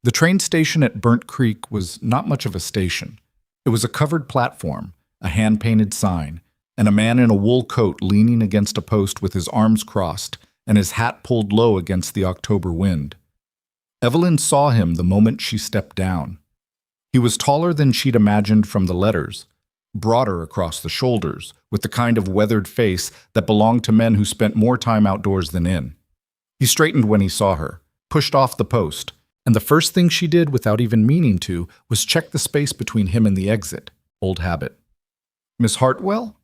The train station at Burnt Creek was not much of a station. It was a covered platform, a hand-painted sign, and a man in a wool coat leaning against a post with his arms crossed and his hat pulled low against the October wind. Evelyn saw him the moment she stepped down. He was taller than she'd imagined from the letters, broader across the shoulders, with the kind of weathered face that belonged to men who spent more time outdoors than in. He straightened when he saw her, pushed off the post, and the first thing she did without even meaning to was check the space between him and the exit. Old habit. "Miss Hartwell?"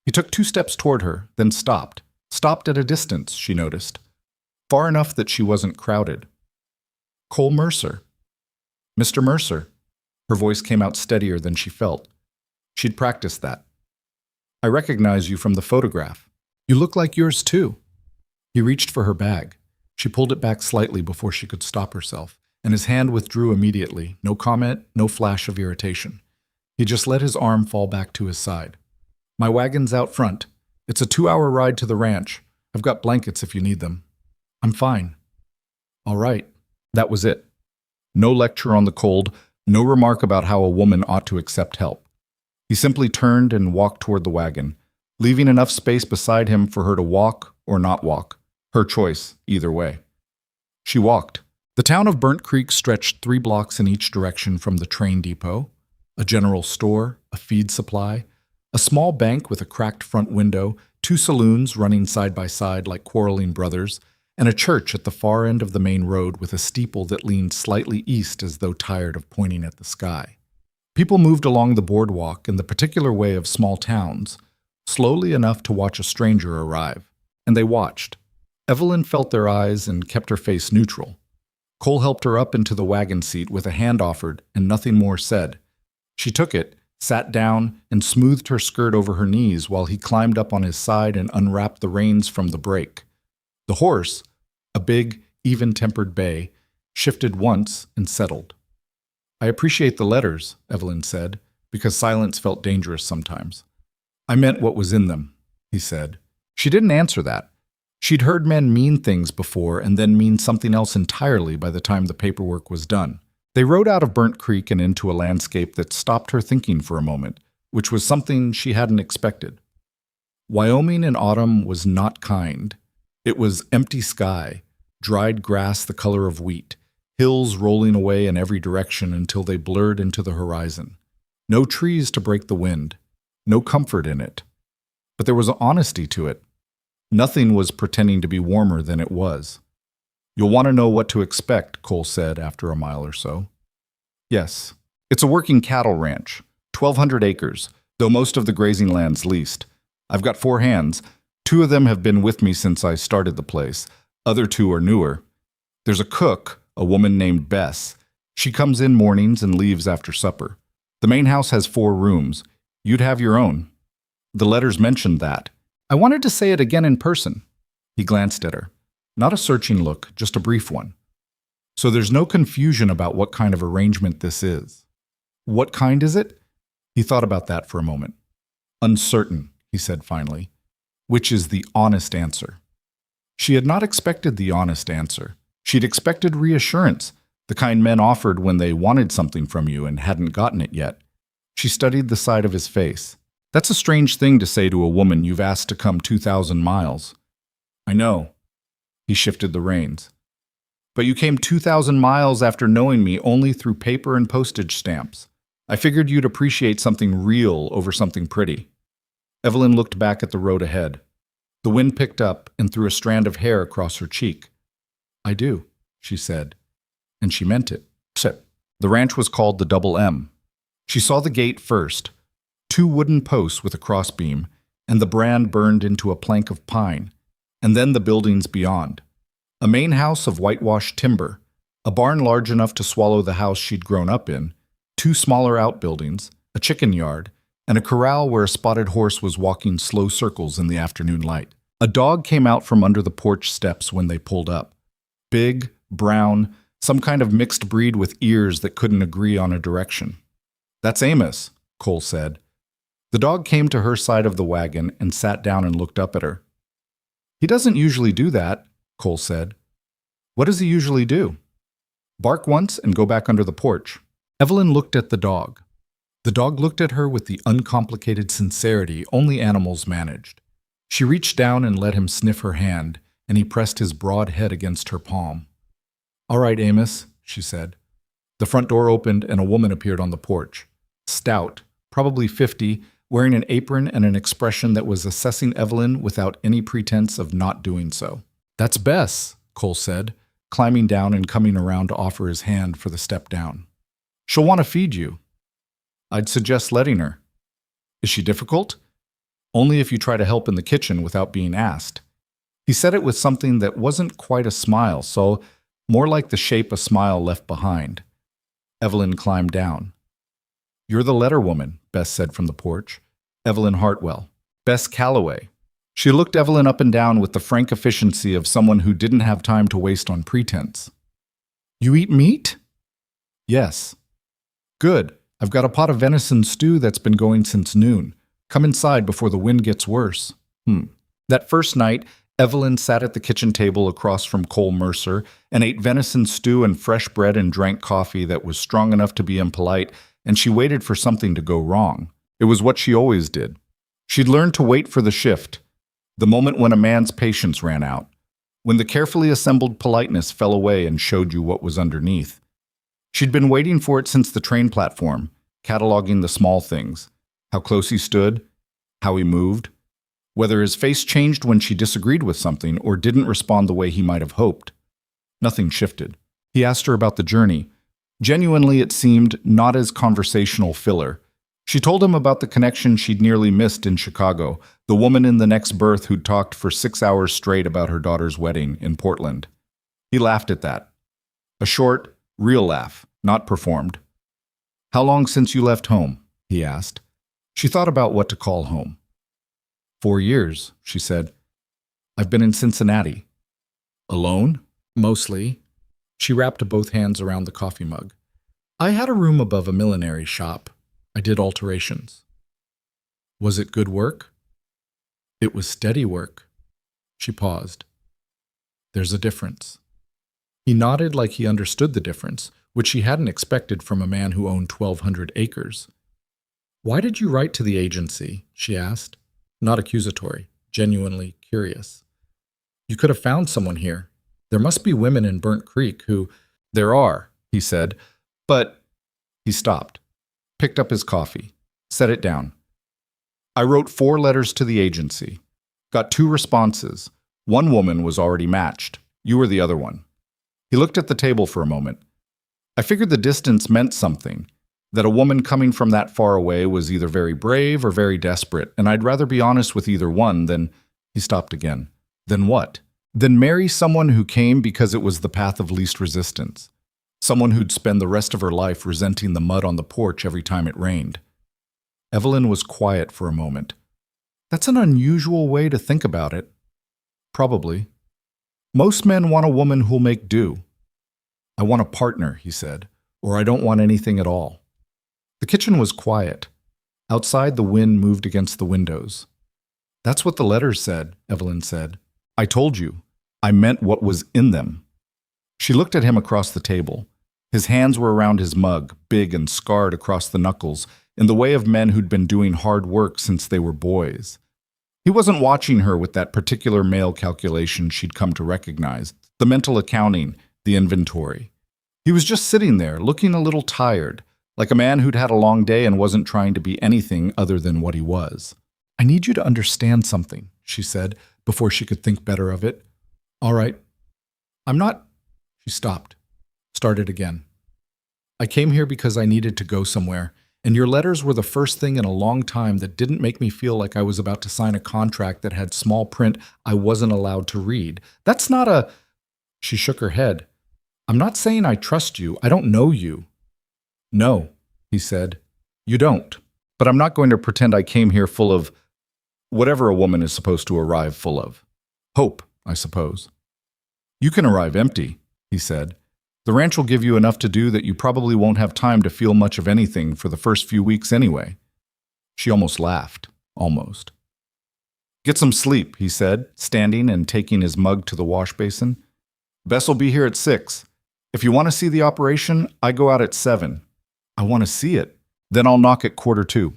He took 2 steps toward her, then stopped. Stopped at a distance, she noticed. Far enough that she wasn't crowded. "Cole Mercer." "Mr. Mercer." Her voice came out steadier than she felt. She'd practiced that. "I recognize you from the photograph. You look like yours too." He reached for her bag. She pulled it back slightly before she could stop herself, and his hand withdrew immediately. No comment, no flash of irritation. He just let his arm fall back to his side. "My wagon's out front. It's a 2-hour ride to the ranch. I've got blankets if you need them." "I'm fine." "All right." That was it. No lecture on the cold, no remark about how a woman ought to accept help. He simply turned and walked toward the wagon, leaving enough space beside him for her to walk or not walk. Her choice, either way. She walked. The town of Burnt Creek stretched 3 blocks in each direction from the train depot, a general store, a feed supply, a small bank with a cracked front window, 2 saloons running side by side like quarreling brothers, and a church at the far end of the main road with a steeple that leaned slightly east as though tired of pointing at the sky. People moved along the boardwalk in the particular way of small towns, slowly enough to watch a stranger arrive. And they watched. Evelyn felt their eyes and kept her face neutral. Cole helped her up into the wagon seat with a hand offered and nothing more said. She took it, sat down, and smoothed her skirt over her knees while he climbed up on his side and unwrapped the reins from the brake. The horse, a big, even-tempered bay, shifted once and settled. "I appreciate the letters," Evelyn said, because silence felt dangerous sometimes. "I meant what was in them," he said. She didn't answer that. She'd heard men mean things before and then mean something else entirely by the time the paperwork was done. They rode out of Burnt Creek and into a landscape that stopped her thinking for a moment, which was something she hadn't expected. Wyoming in autumn was not kind. It was empty sky, dried grass the color of wheat, hills rolling away in every direction until they blurred into the horizon. No trees to break the wind, no comfort in it. But there was honesty to it. Nothing was pretending to be warmer than it was. "You'll want to know what to expect," Cole said after a mile or so. "Yes. It's a working cattle ranch, 1,200 acres, though most of the grazing land's leased. I've got 4 hands. 2 of them have been with me since I started the place. Other 2 are newer. There's a cook, a woman named Bess. She comes in mornings and leaves after supper. The main house has 4 rooms. You'd have your own. The letters mentioned that. I wanted to say it again in person." He glanced at her. Not a searching look, just a brief one. "So there's no confusion about what kind of arrangement this is." "What kind is it?" He thought about that for a moment. "Uncertain," he said finally, which is the honest answer. She had not expected the honest answer. She'd expected reassurance, the kind men offered when they wanted something from you and hadn't gotten it yet. She studied the side of his face. "That's a strange thing to say to a woman you've asked to come 2,000 miles. "I know." He shifted the reins. "But you came 2,000 miles after knowing me only through paper and postage stamps. I figured you'd appreciate something real over something pretty." Evelyn looked back at the road ahead. The wind picked up and threw a strand of hair across her cheek. "I do," she said, and she meant it. The ranch was called the Double M. She saw the gate first, 2 wooden posts with a crossbeam, and the brand burned into a plank of pine, and then the buildings beyond. A main house of whitewashed timber, a barn large enough to swallow the house she'd grown up in, 2 smaller outbuildings, a chicken yard, and a corral where a spotted horse was walking slow circles in the afternoon light. A dog came out from under the porch steps when they pulled up. Big, brown, some kind of mixed breed with ears that couldn't agree on a direction. "That's Amos," Cole said. The dog came to her side of the wagon and sat down and looked up at her. "He doesn't usually do that," Cole said. "What does he usually do?" Bark once and go back under the porch." Evelyn looked at the dog. The dog looked at her with the uncomplicated sincerity only animals managed. She reached down and let him sniff her hand, and he pressed his broad head against her palm. "All right, Amos," she said. The front door opened and a woman appeared on the porch. Stout, probably 50, wearing an apron and an expression that was assessing Evelyn without any pretense of not doing so. "That's Bess," Cole said, climbing down and coming around to offer his hand for the step down. "She'll want to feed you." "I'd suggest letting her." "Is she difficult?" "Only if you try to help in the kitchen without being asked." He said it with something that wasn't quite a smile, so more like the shape a smile left behind. Evelyn climbed down. "You're the letter woman," Bess said from the porch. "Evelyn Hartwell. Bess Calloway." She looked Evelyn up and down with the frank efficiency of someone who didn't have time to waste on pretense. "You eat meat?" "Yes." "Good. I've got a pot of venison stew that's been going since noon. Come inside before the wind gets worse." That first night, Evelyn sat at the kitchen table across from Cole Mercer and ate venison stew and fresh bread and drank coffee that was strong enough to be impolite, and she waited for something to go wrong. It was what she always did. She'd learned to wait for the shift, the moment when a man's patience ran out, when the carefully assembled politeness fell away and showed you what was underneath. She'd been waiting for it since the train platform, cataloging the small things, how close he stood, how he moved, whether his face changed when she disagreed with something or didn't respond the way he might have hoped. Nothing shifted. He asked her about the journey. Genuinely, it seemed, not as conversational filler. She told him about the connection she'd nearly missed in Chicago, the woman in the next berth who'd talked for 6 hours straight about her daughter's wedding in Portland. He laughed at that. A short, real laugh, not performed. "How long since you left home?" he asked. She thought about what to call home. 4 years, she said. "I've been in Cincinnati." "Alone?" "Mostly." She wrapped both hands around the coffee mug. "I had a room above a millinery shop. I did alterations." "Was it good work?" "It was steady work." She paused. "There's a difference." He nodded like he understood the difference, which she hadn't expected from a man who owned 1,200 acres. "Why did you write to the agency?" she asked. Not accusatory, genuinely curious. "You could have found someone here. There must be women in Burnt Creek who—" "There are," he said, "but—" He stopped, picked up his coffee, set it down. "I wrote 4 letters to the agency. Got 2 responses. One woman was already matched. You were the other one." He looked at the table for a moment. "I figured the distance meant something, that a woman coming from that far away was either very brave or very desperate, and I'd rather be honest with either one than—" He stopped again. "Then what?" "Then marry someone who came because it was the path of least resistance. Someone who'd spend the rest of her life resenting the mud on the porch every time it rained." Evelyn was quiet for a moment. "That's an unusual way to think about it." "Probably. Most men want a woman who'll make do." "I want a partner," he said, "or I don't want anything at all." The kitchen was quiet. Outside, the wind moved against the windows. "That's what the letters said," Evelyn said. "I told you. I meant what was in them." She looked at him across the table. His hands were around his mug, big and scarred across the knuckles, in the way of men who'd been doing hard work since they were boys. He wasn't watching her with that particular male calculation she'd come to recognize, the mental accounting, the inventory. He was just sitting there, looking a little tired, like a man who'd had a long day and wasn't trying to be anything other than what he was. "I need you to understand something," she said, before she could think better of it. "All right. I'm not—" She stopped, started again. "I came here because I needed to go somewhere, and your letters were the first thing in a long time that didn't make me feel like I was about to sign a contract that had small print I wasn't allowed to read. That's not a—" She shook her head. "I'm not saying I trust you. I don't know you." "No," he said, "you don't. But I'm not going to pretend I came here full of whatever a woman is supposed to arrive full of. Hope, I suppose." "You can arrive empty," he said. "The ranch will give you enough to do that you probably won't have time to feel much of anything for the first few weeks anyway." She almost laughed. Almost. "Get some sleep," he said, standing and taking his mug to the wash basin. "Bess will be here at 6. If you want to see the operation, I go out at 7. I want to see it. Then I'll knock at 1:45.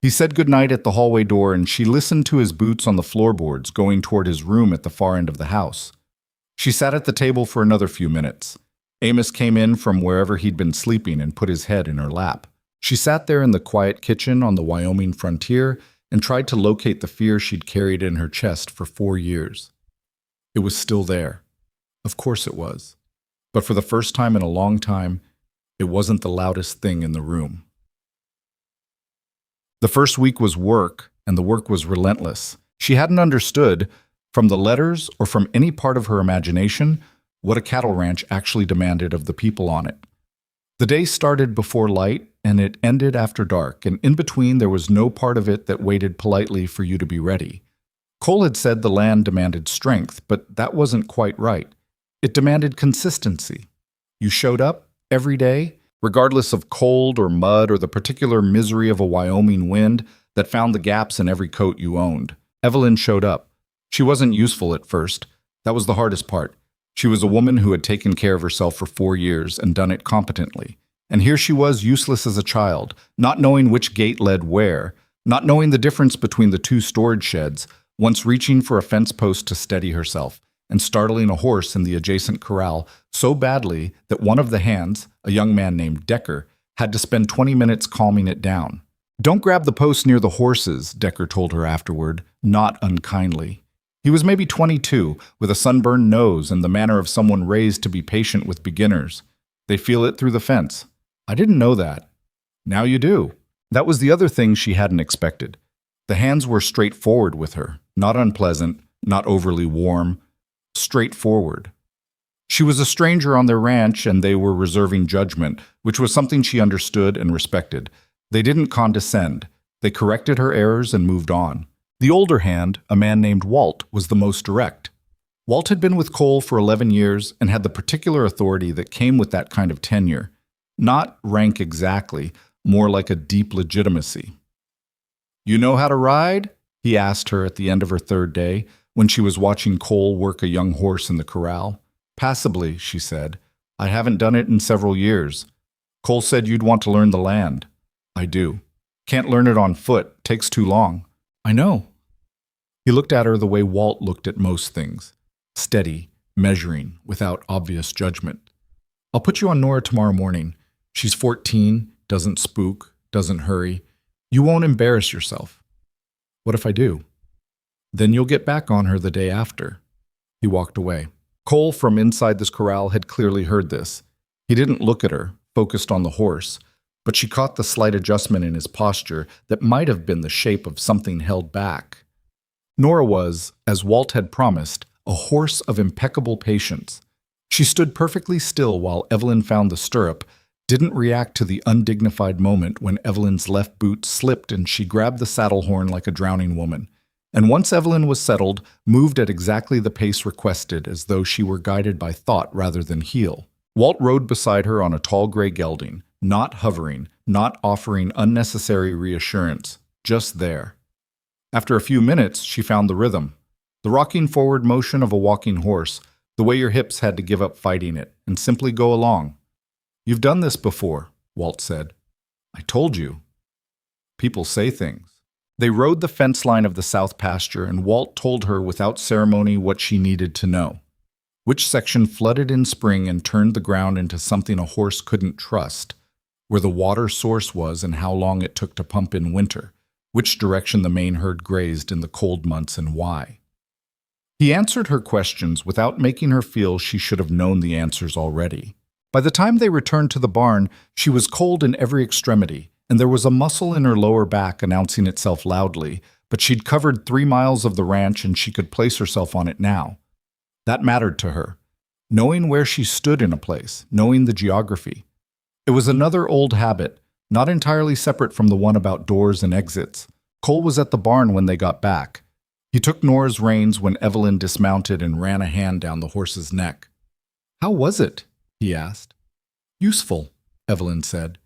He said goodnight at the hallway door, and she listened to his boots on the floorboards going toward his room at the far end of the house. She sat at the table for another few minutes. Amos came in from wherever he'd been sleeping and put his head in her lap. She sat there in the quiet kitchen on the Wyoming frontier and tried to locate the fear she'd carried in her chest for 4 years. It was still there. Of course it was. But for the first time in a long time, it wasn't the loudest thing in the room. The first week was work, and the work was relentless. She hadn't understood, from the letters or from any part of her imagination, what a cattle ranch actually demanded of the people on it. The day started before light, and it ended after dark, and in between there was no part of it that waited politely for you to be ready. Cole had said the land demanded strength, but that wasn't quite right. It demanded consistency. You showed up every day, regardless of cold or mud or the particular misery of a Wyoming wind that found the gaps in every coat you owned. Evelyn showed up. She wasn't useful at first. That was the hardest part. She was a woman who had taken care of herself for 4 years and done it competently. And here she was, useless as a child, not knowing which gate led where, not knowing the difference between the 2 storage sheds, once reaching for a fence post to steady herself, and startling a horse in the adjacent corral so badly that one of the hands, a young man named Decker, had to spend 20 minutes calming it down. "Don't grab the post near the horses," Decker told her afterward, not unkindly. He was maybe 22, with a sunburned nose and the manner of someone raised to be patient with beginners. "They feel it through the fence." "I didn't know that." "Now you do." That was the other thing she hadn't expected. The hands were straightforward with her, not unpleasant, not overly warm, straightforward. She was a stranger on their ranch, and they were reserving judgment, which was something she understood and respected. They didn't condescend. They corrected her errors and moved on. The older hand, a man named Walt, was the most direct. Walt had been with Cole for 11 years and had the particular authority that came with that kind of tenure. Not rank exactly, more like a deep legitimacy. "You know how to ride?" he asked her at the end of her 3rd day, when she was watching Cole work a young horse in the corral. "Passably," she said. "I haven't done it in several years." "Cole said you'd want to learn the land." "I do. Can't learn it on foot. Takes too long." "I know." He looked at her the way Walt looked at most things. Steady, measuring, without obvious judgment. "I'll put you on Nora tomorrow morning. She's 14, doesn't spook, doesn't hurry. You won't embarrass yourself." "What if I do?" "Then you'll get back on her the day after." He walked away. Cole from inside this corral had clearly heard this. He didn't look at her, focused on the horse, but she caught the slight adjustment in his posture that might have been the shape of something held back. Nora was, as Walt had promised, a horse of impeccable patience. She stood perfectly still while Evelyn found the stirrup, didn't react to the undignified moment when Evelyn's left boot slipped and she grabbed the saddle horn like a drowning woman. And once Evelyn was settled, moved at exactly the pace requested, as though she were guided by thought rather than heel. Walt rode beside her on a tall gray gelding, not hovering, not offering unnecessary reassurance, just there. After a few minutes, she found the rhythm. The rocking forward motion of a walking horse, the way your hips had to give up fighting it, and simply go along. "You've done this before," Walt said. "I told you." People say things. They rode the fence line of the south pasture, and Walt told her without ceremony what she needed to know. Which section flooded in spring and turned the ground into something a horse couldn't trust, where the water source was and how long it took to pump in winter, which direction the main herd grazed in the cold months and why. He answered her questions without making her feel she should have known the answers already. By the time they returned to the barn, she was cold in every extremity, and there was a muscle in her lower back announcing itself loudly, but she'd covered 3 miles of the ranch and she could place herself on it now. That mattered to her. Knowing where she stood in a place, knowing the geography. It was another old habit, not entirely separate from the one about doors and exits. Cole was at the barn when they got back. He took Nora's reins when Evelyn dismounted and ran a hand down the horse's neck. "How was it?" he asked. "Useful," Evelyn said.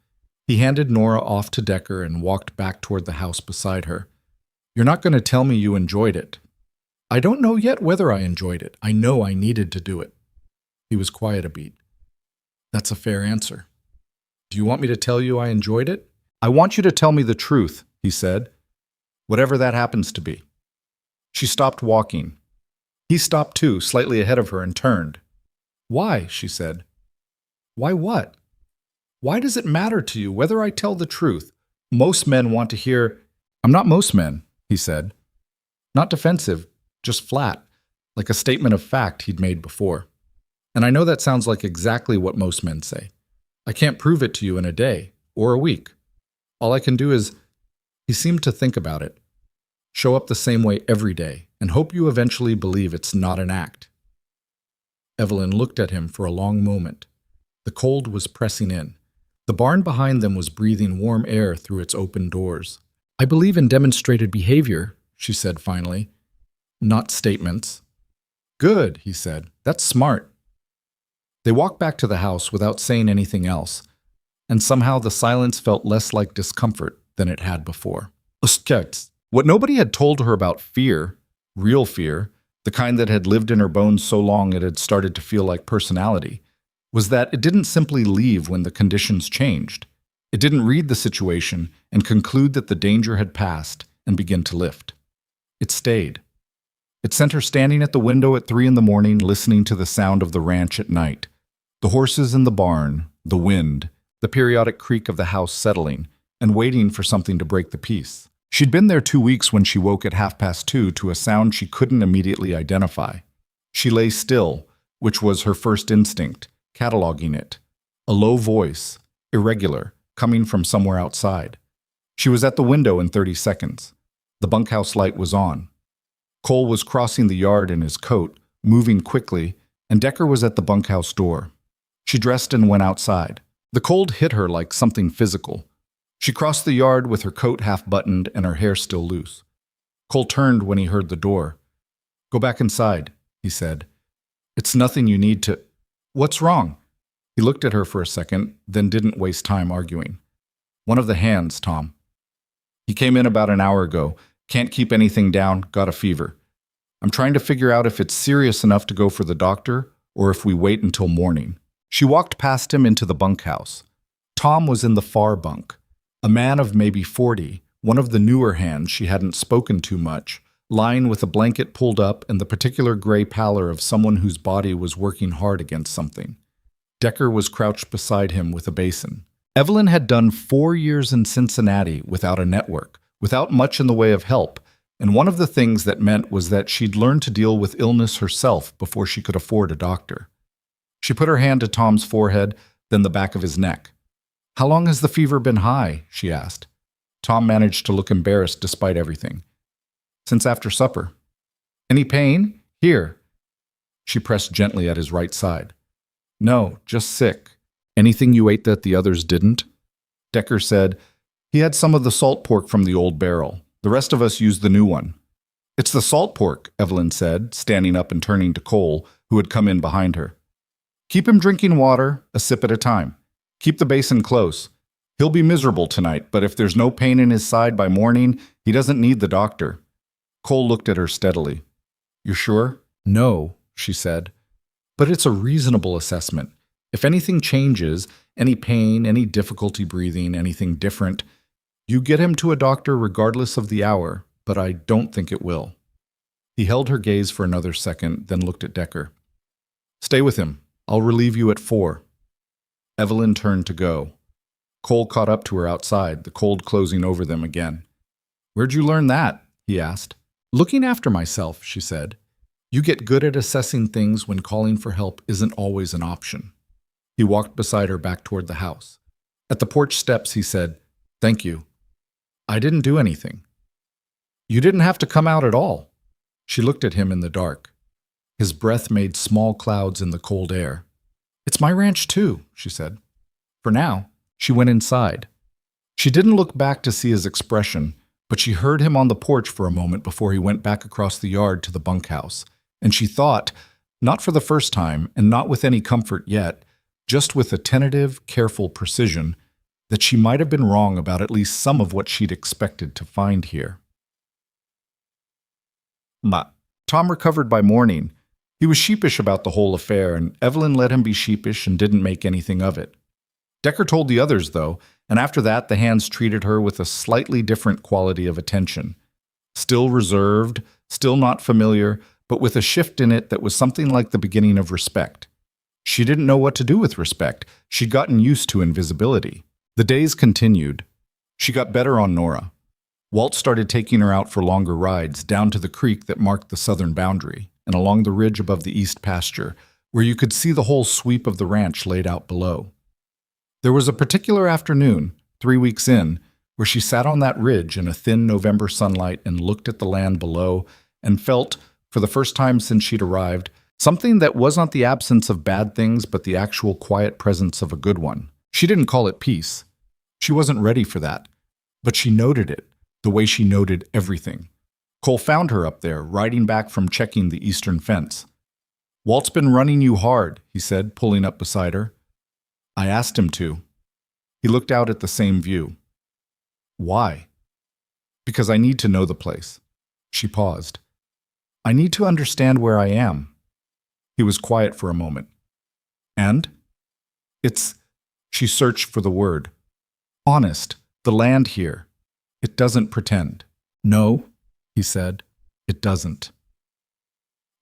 He handed Nora off to Decker and walked back toward the house beside her. "You're not going to tell me you enjoyed it." "I don't know yet whether I enjoyed it. I know I needed to do it." He was quiet a beat. That's a fair answer. Do you want me to tell you I enjoyed it? I want you to tell me the truth, he said, whatever that happens to be. She stopped walking. He stopped too, slightly ahead of her, and turned. Why? She said. Why what? Why does it matter to you whether I tell the truth? Most men want to hear, I'm not most men, he said. Not defensive, just flat, like a statement of fact he'd made before. And I know that sounds like exactly what most men say. I can't prove it to you in a day or a week. All I can do is, he seemed to think about it, show up the same way every day and hope you eventually believe it's not an act. Evelyn looked at him for a long moment. The cold was pressing in. The barn behind them was breathing warm air through its open doors. I believe in demonstrated behavior, she said finally, not statements. Good, he said. That's smart. They walked back to the house without saying anything else, and somehow the silence felt less like discomfort than it had before. What nobody had told her about fear, real fear, the kind that had lived in her bones so long it had started to feel like personality, was that it didn't simply leave when the conditions changed. It didn't read the situation and conclude that the danger had passed and begin to lift. It stayed. It sent her standing at the window at 3 a.m, listening to the sound of the ranch at night, the horses in the barn, the wind, the periodic creak of the house settling, and waiting for something to break the peace. She'd been there 2 weeks when she woke at 2:30 to a sound she couldn't immediately identify. She lay still, which was her first instinct, cataloging it. A low voice, irregular, coming from somewhere outside. She was at the window in 30 seconds. The bunkhouse light was on. Cole was crossing the yard in his coat, moving quickly, and Decker was at the bunkhouse door. She dressed and went outside. The cold hit her like something physical. She crossed the yard with her coat half-buttoned and her hair still loose. Cole turned when he heard the door. Go back inside, he said. It's nothing you need to... What's wrong? He looked at her for a second, then didn't waste time arguing. One of the hands, Tom. He came in about an hour ago. Can't keep anything down, got a fever. I'm trying to figure out if it's serious enough to go for the doctor or if we wait until morning. She walked past him into the bunkhouse. Tom was in the far bunk. A man of maybe 40, one of the newer hands she hadn't spoken to much, lying with a blanket pulled up and the particular gray pallor of someone whose body was working hard against something. Decker was crouched beside him with a basin. Evelyn had done 4 years in Cincinnati without a network, without much in the way of help, and one of the things that meant was that she'd learned to deal with illness herself before she could afford a doctor. She put her hand to Tom's forehead, then the back of his neck. How long has the fever been high? She asked. Tom managed to look embarrassed despite everything. Since after supper. Any pain? Here. She pressed gently at his right side. No, just sick. Anything you ate that the others didn't? Decker said, he had some of the salt pork from the old barrel. The rest of us used the new one. It's the salt pork, Evelyn said, standing up and turning to Cole, who had come in behind her. Keep him drinking water, a sip at a time. Keep the basin close. He'll be miserable tonight, but if there's no pain in his side by morning, he doesn't need the doctor. Cole looked at her steadily. You're sure? No, she said. But it's a reasonable assessment. If anything changes, any pain, any difficulty breathing, anything different, you get him to a doctor regardless of the hour, but I don't think it will. He held her gaze for another second, then looked at Decker. Stay with him. I'll relieve you at 4. Evelyn turned to go. Cole caught up to her outside, the cold closing over them again. Where'd you learn that? He asked. Looking after myself, she said. You get good at assessing things when calling for help isn't always an option. He walked beside her back toward the house. At the porch steps, he said, Thank you. I didn't do anything. You didn't have to come out at all. She looked at him in the dark. His breath made small clouds in the cold air. It's my ranch too, she said. For now. She went inside. She didn't look back to see his expression, but she heard him on the porch for a moment before he went back across the yard to the bunkhouse, and she thought, not for the first time and not with any comfort yet, just with a tentative, careful precision, that she might have been wrong about at least some of what she'd expected to find here. Tom recovered by morning, He was sheepish about the whole affair, and Evelyn let him be sheepish and didn't make anything of it. Decker told the others, though, and after that the hands treated her with a slightly different quality of attention. Still reserved, still not familiar, but with a shift in it that was something like the beginning of respect. She didn't know what to do with respect. She'd gotten used to invisibility. The days continued. She got better on Nora. Walt started taking her out for longer rides down to the creek that marked the southern boundary and along the ridge above the east pasture, where you could see the whole sweep of the ranch laid out below. There was a particular afternoon, 3 weeks in, where she sat on that ridge in a thin November sunlight and looked at the land below and felt, for the first time since she'd arrived, something that was not the absence of bad things but the actual quiet presence of a good one. She didn't call it peace. She wasn't ready for that, but she noted it, the way she noted everything. Cole found her up there, riding back from checking the eastern fence. "Walt's been running you hard," he said, pulling up beside her. "I asked him to." He looked out at the same view. "Why?" "Because I need to know the place." She paused. "I need to understand where I am." He was quiet for a moment. "And?" "It's—" She searched for the word. "Honest, the land here. It doesn't pretend." "No," he said, "it doesn't."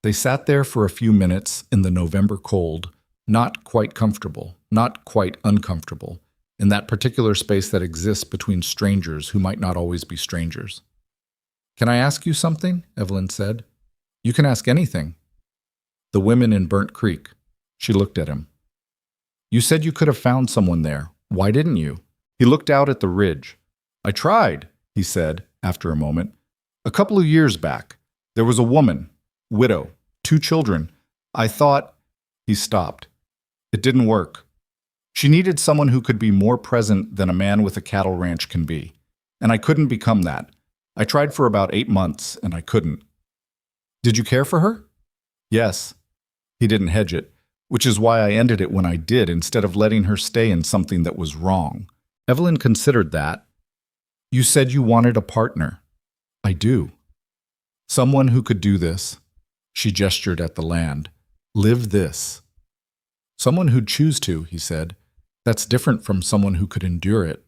They sat there for a few minutes in the November cold, not quite comfortable, not quite uncomfortable, in that particular space that exists between strangers who might not always be strangers. "Can I ask you something?" Evelyn said. "You can ask anything." "The women in Burnt Creek." She looked at him. "You said you could have found someone there. Why didn't you?" He looked out at the ridge. "I tried," he said, after a moment. "A couple of years back. There was a woman, widow, 2 children. I thought—" He stopped. "It didn't work. She needed someone who could be more present than a man with a cattle ranch can be. And I couldn't become that. I tried for about 8 months, and I couldn't." "Did you care for her?" "Yes." He didn't hedge it, which is why I ended it when I did instead of letting her stay in something that was wrong. Evelyn considered that. "You said you wanted a partner." "I do. Someone who could do this." She gestured at the land. "Live this." "Someone who'd choose to," he said. "That's different from someone who could endure it."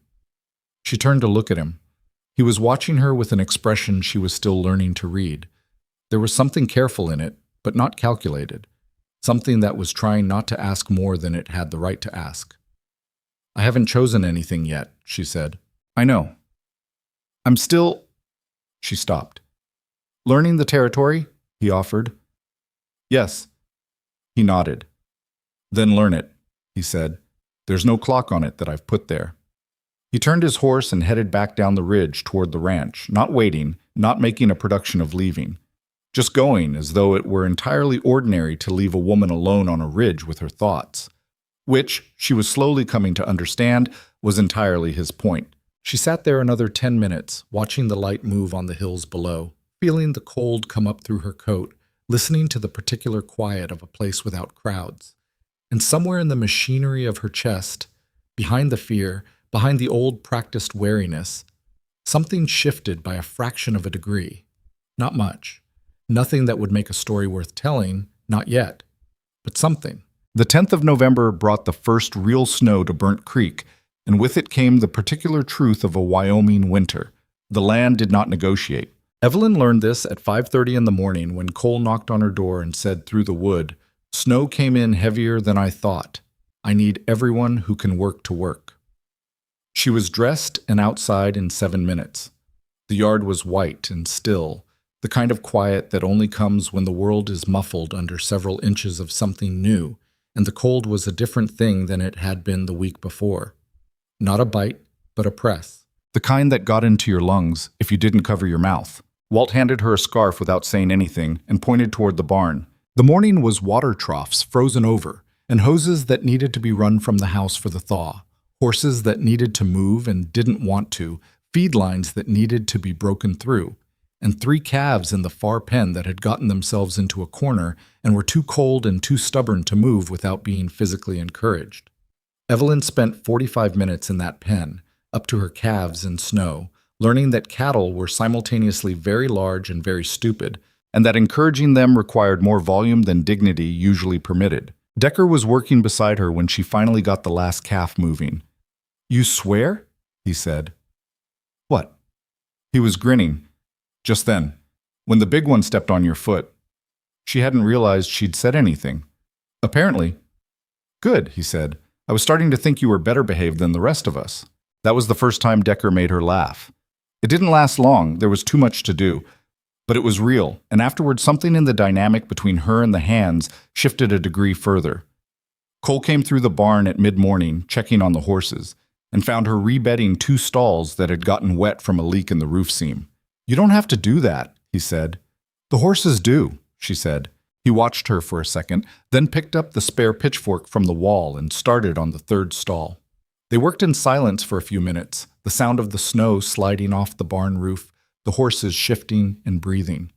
She turned to look at him. He was watching her with an expression she was still learning to read. There was something careful in it, but not calculated. Something that was trying not to ask more than it had the right to ask. "I haven't chosen anything yet," she said. "I know. I'm still—" She stopped. "Learning the territory?" he offered. "Yes." He nodded. "Then learn it," he said. "There's no clock on it that I've put there." He turned his horse and headed back down the ridge toward the ranch, not waiting, not making a production of leaving. Just going as though it were entirely ordinary to leave a woman alone on a ridge with her thoughts. Which, she was slowly coming to understand, was entirely his point. She sat there another 10 minutes, watching the light move on the hills below, feeling the cold come up through her coat, listening to the particular quiet of a place without crowds. And somewhere in the machinery of her chest, behind the fear, behind the old practiced wariness, something shifted by a fraction of a degree. Not much. Nothing that would make a story worth telling, not yet. But something. The 10th of November brought the first real snow to Burnt Creek, and with it came the particular truth of a Wyoming winter. The land did not negotiate. Evelyn learned this at 5:30 in the morning when Cole knocked on her door and said through the wood, "Snow came in heavier than I thought. I need everyone who can work to work." She was dressed and outside in 7 minutes. The yard was white and still, the kind of quiet that only comes when the world is muffled under several inches of something new, and the cold was a different thing than it had been the week before. Not a bite, but a press. The kind that got into your lungs if you didn't cover your mouth. Walt handed her a scarf without saying anything and pointed toward the barn. The morning was water troughs frozen over, and hoses that needed to be run from the house for the thaw, horses that needed to move and didn't want to, feed lines that needed to be broken through, and 3 calves in the far pen that had gotten themselves into a corner and were too cold and too stubborn to move without being physically encouraged. Evelyn spent 45 minutes in that pen, up to her calves in snow, learning that cattle were simultaneously very large and very stupid, and that encouraging them required more volume than dignity usually permitted. Decker was working beside her when she finally got the last calf moving. "You swear?" he said. "What?" He was grinning. Just then, when the big one stepped on your foot. She hadn't realized she'd said anything. Apparently. "Good," he said. "I was starting to think you were better behaved than the rest of us." That was the first time Decker made her laugh. It didn't last long, there was too much to do. But it was real, and afterwards something in the dynamic between her and the hands shifted a degree further. Cole came through the barn at mid-morning, checking on the horses, and found her rebedding 2 stalls that had gotten wet from a leak in the roof seam. "You don't have to do that," he said. "The horses do," she said. He watched her for a second, then picked up the spare pitchfork from the wall and started on the 3rd stall. They worked in silence for a few minutes, the sound of the snow sliding off the barn roof, the horses shifting and breathing.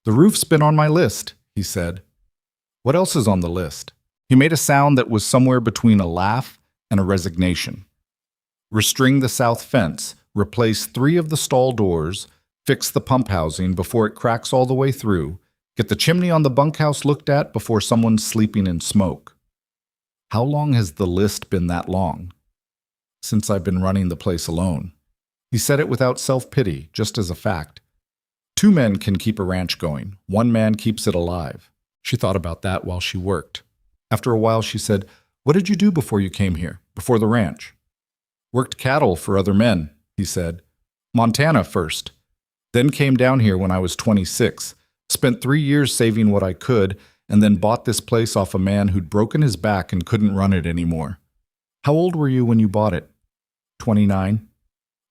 "The roof's been on my list," he said. "What else is on the list?" He made a sound that was somewhere between a laugh and a resignation. "Restring the south fence, replace 3 of the stall doors, fix the pump housing before it cracks all the way through, get the chimney on the bunkhouse looked at before someone's sleeping in smoke." "How long has the list been that long?" "Since I've been running the place alone." He said it without self-pity, just as a fact. 2 men can keep a ranch going. 1 man keeps it alive. She thought about that while she worked. After a while, she said, "What did you do before you came here, before the ranch?" "Worked cattle for other men," he said. "Montana first. Then came down here when I was 26. Spent 3 years saving what I could, and then bought this place off a man who'd broken his back and couldn't run it anymore." "How old were you when you bought it?" 29.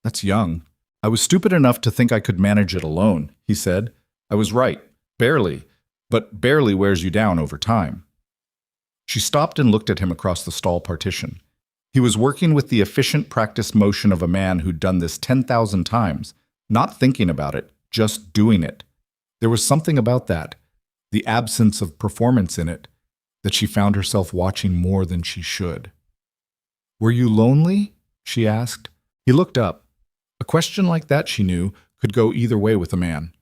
"That's young." "I was stupid enough to think I could manage it alone," he said. "I was right. Barely. But barely wears you down over time." She stopped and looked at him across the stall partition. He was working with the efficient practice motion of a man who'd done this 10,000 times, not thinking about it, just doing it. There was something about that, the absence of performance in it, that she found herself watching more than she should. "Were you lonely?" she asked. He looked up. A question like that, she knew, could go either way with a man.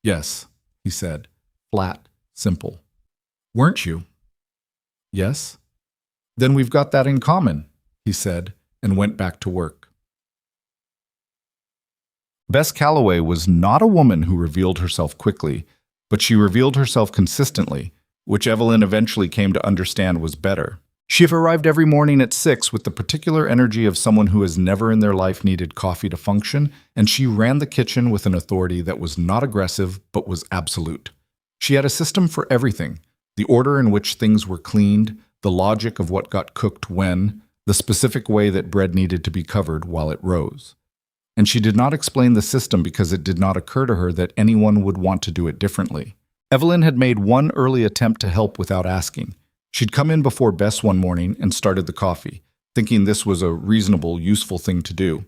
"Yes," he said, flat, simple. "Weren't you?" "Yes." "Then we've got that in common," he said, and went back to work. Bess Calloway was not a woman who revealed herself quickly, but she revealed herself consistently, which Evelyn eventually came to understand was better. She arrived every morning at 6 with the particular energy of someone who has never in their life needed coffee to function, and she ran the kitchen with an authority that was not aggressive but was absolute. She had a system for everything, the order in which things were cleaned, the logic of what got cooked when, the specific way that bread needed to be covered while it rose. And she did not explain the system because it did not occur to her that anyone would want to do it differently. Evelyn had made one early attempt to help without asking. She'd come in before Bess one morning and started the coffee, thinking this was a reasonable, useful thing to do.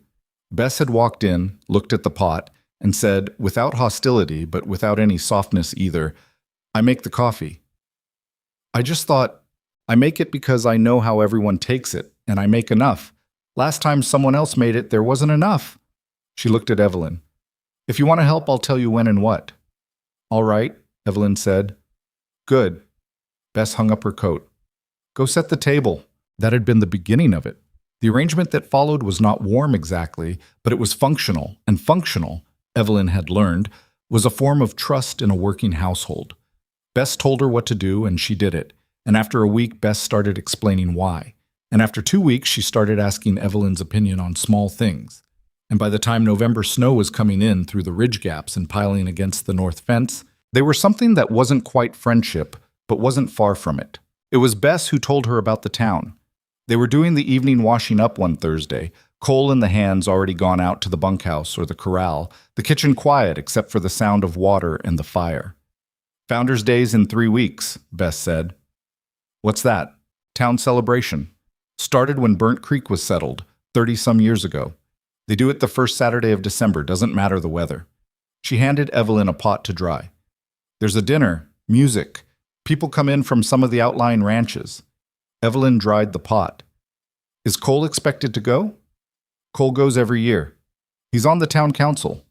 Bess had walked in, looked at the pot, and said, without hostility, but without any softness either, "I make the coffee." "I just thought, I make it because I know how everyone takes it, and I make enough. Last time someone else made it, there wasn't enough." She looked at Evelyn. "If you want to help, I'll tell you when and what." "All right," Evelyn said. "Good." Bess hung up her coat. "Go set the table." That had been the beginning of it. The arrangement that followed was not warm exactly, but it was functional, and functional, Evelyn had learned, was a form of trust in a working household. Bess told her what to do, and she did it. And after a week, Bess started explaining why. And after 2 weeks, she started asking Evelyn's opinion on small things. And by the time November snow was coming in through the ridge gaps and piling against the north fence, they were something that wasn't quite friendship, but wasn't far from it. It was Bess who told her about the town. They were doing the evening washing up one Thursday, Cole and the hands already gone out to the bunkhouse or the corral, the kitchen quiet except for the sound of water and the fire. "Founders Day's in 3 weeks, Bess said. "What's that?" "Town celebration. Started when Burnt Creek was settled, 30-some years ago. They do it the first Saturday of December, doesn't matter the weather." She handed Evelyn a pot to dry. "There's a dinner, music. People come in from some of the outlying ranches." Evelyn dried the pot. "Is Cole expected to go?" "Cole goes every year. He's on the town council."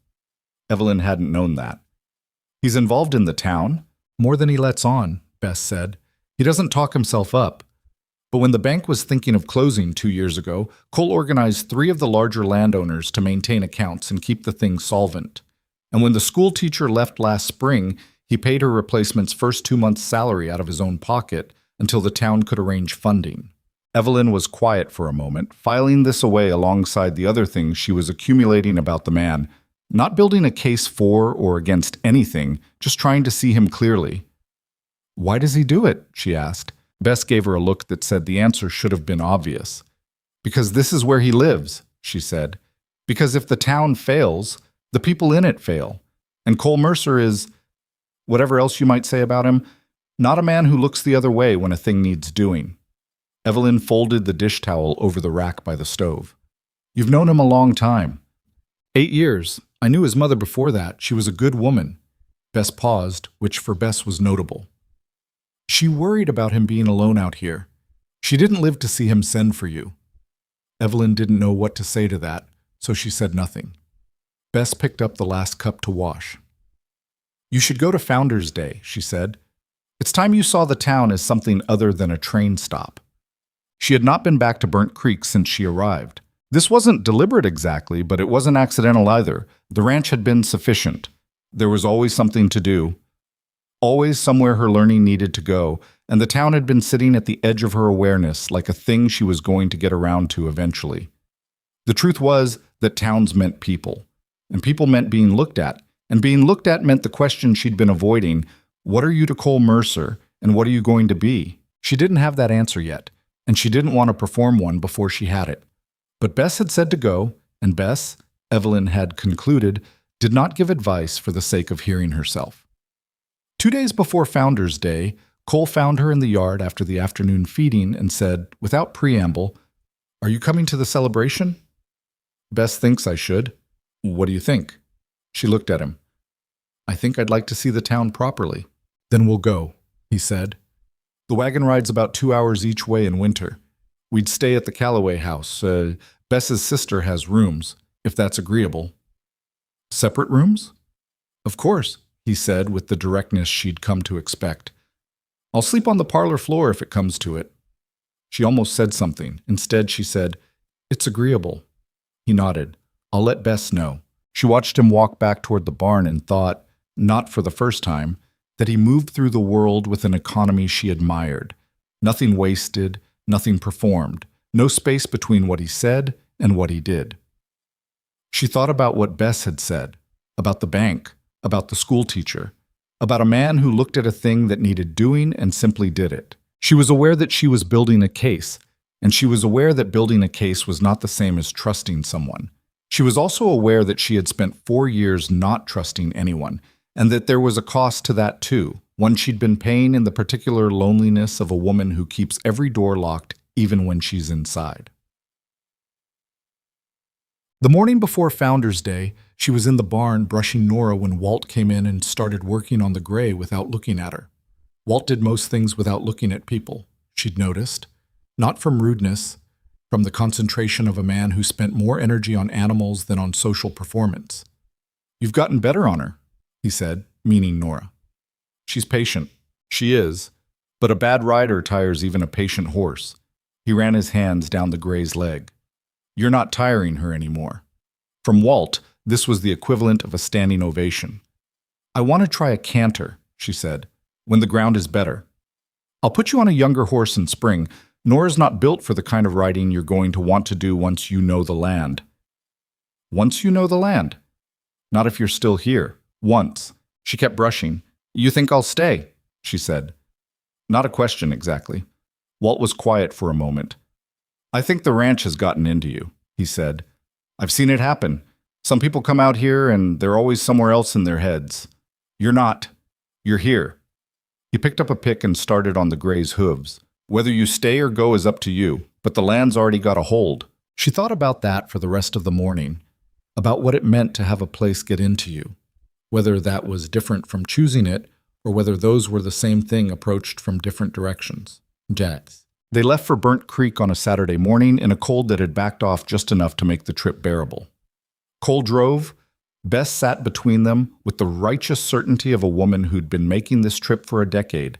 Evelyn hadn't known that. He's involved in the town, more than he lets on, Bess said. He doesn't talk himself up. But when the bank was thinking of closing 2 years ago, Cole organized 3 of the larger landowners to maintain accounts and keep the thing solvent. And when the school teacher left last spring, he paid her replacement's first 2 months' salary out of his own pocket until the town could arrange funding. Evelyn was quiet for a moment, filing this away alongside the other things she was accumulating about the man, not building a case for or against anything, just trying to see him clearly. "Why does he do it?" she asked. Bess gave her a look that said the answer should have been obvious. "Because this is where he lives," she said. "Because if the town fails, the people in it fail. And Cole Mercer is, whatever else you might say about him, not a man who looks the other way when a thing needs doing." Evelyn folded the dish towel over the rack by the stove. "You've known him a long time." 8 years. I knew his mother before that. She was a good woman." Bess paused, which for Bess was notable. She worried about him being alone out here. She didn't live to see him send for you. Evelyn didn't know what to say to that, so she said nothing. Bess picked up the last cup to wash. "You should go to Founders Day," she said. "It's time you saw the town as something other than a train stop." She had not been back to Burnt Creek since she arrived. This wasn't deliberate exactly, but it wasn't accidental either. The ranch had been sufficient. There was always something to do. Always somewhere her learning needed to go, and the town had been sitting at the edge of her awareness like a thing she was going to get around to eventually. The truth was that towns meant people, and people meant being looked at, and being looked at meant the question she'd been avoiding: what are you to Cole Mercer, and what are you going to be? She didn't have that answer yet, and she didn't want to perform one before she had it. But Bess had said to go, and Bess, Evelyn had concluded, did not give advice for the sake of hearing herself. 2 days before Founders Day, Cole found her in the yard after the afternoon feeding and said, without preamble, "Are you coming to the celebration?" "Bess thinks I should." "What do you think?" She looked at him. "I think I'd like to see the town properly." "Then we'll go," he said. "The wagon ride's about 2 hours each way in winter. We'd stay at the Calloway house. Bess's sister has rooms, if that's agreeable." "Separate rooms?" "Of course," he said with the directness she'd come to expect. "I'll sleep on the parlor floor if it comes to it." She almost said something. Instead, she said, "It's agreeable." He nodded. "I'll let Bess know." She watched him walk back toward the barn and thought, not for the first time, that he moved through the world with an economy she admired. Nothing wasted, nothing performed, no space between what he said and what he did. She thought about what Bess had said, about the bank, about the school teacher, about a man who looked at a thing that needed doing and simply did it. She was aware that she was building a case, and she was aware that building a case was not the same as trusting someone. She was also aware that she had spent 4 years not trusting anyone, and that there was a cost to that too, one she'd been paying in the particular loneliness of a woman who keeps every door locked even when she's inside. The morning before Founders Day, she was in the barn brushing Nora when Walt came in and started working on the gray without looking at her. Walt did most things without looking at people, she'd noticed. Not from rudeness, from the concentration of a man who spent more energy on animals than on social performance. "You've gotten better on her," he said, meaning Nora. "She's patient." "She is. But a bad rider tires even a patient horse." He ran his hands down the gray's leg. "You're not tiring her anymore." From Walt, this was the equivalent of a standing ovation. "I want to try a canter," she said, "when the ground is better. I'll put you on a younger horse in spring. Nora's not built for the kind of riding you're going to want to do once you know the land." "Once you know the land?" "Not if you're still here. Once." She kept brushing. "You think I'll stay?" she said. Not a question exactly. Walt was quiet for a moment. "I think the ranch has gotten into you," he said. "I've seen it happen. Some people come out here and they're always somewhere else in their heads. You're not. You're here." He picked up a pick and started on the gray's hooves. "Whether you stay or go is up to you, but the land's already got a hold." She thought about that for the rest of the morning, about what it meant to have a place get into you, whether that was different from choosing it or whether those were the same thing approached from different directions. Jets. They left for Burnt Creek on a Saturday morning in a cold that had backed off just enough to make the trip bearable. Cole drove, Bess sat between them with the righteous certainty of a woman who'd been making this trip for a decade,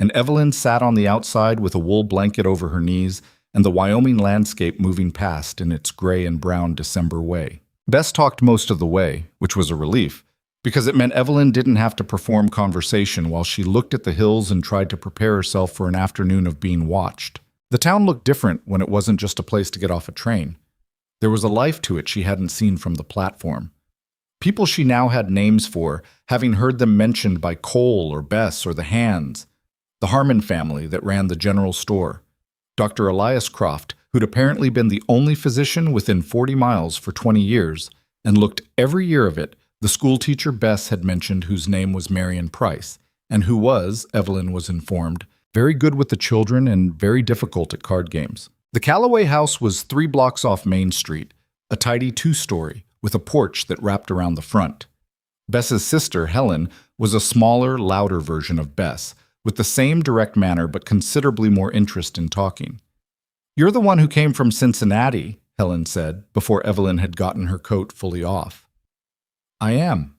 and Evelyn sat on the outside with a wool blanket over her knees and the Wyoming landscape moving past in its gray and brown December way. Bess talked most of the way, which was a relief, because it meant Evelyn didn't have to perform conversation while she looked at the hills and tried to prepare herself for an afternoon of being watched. The town looked different when it wasn't just a place to get off a train. There was a life to it she hadn't seen from the platform. People she now had names for, having heard them mentioned by Cole or Bess or the Hands, the Harmon family that ran the general store, Dr. Elias Croft, who'd apparently been the only physician within 40 miles for 20 years, and looked every year of it, the schoolteacher Bess had mentioned whose name was Marion Price, and who was, Evelyn was informed, very good with the children and very difficult at card games. The Calloway house was 3 blocks off Main Street, a tidy 2-story, with a porch that wrapped around the front. Bess's sister, Helen, was a smaller, louder version of Bess, with the same direct manner but considerably more interest in talking. "You're the one who came from Cincinnati," Helen said, before Evelyn had gotten her coat fully off. "I am."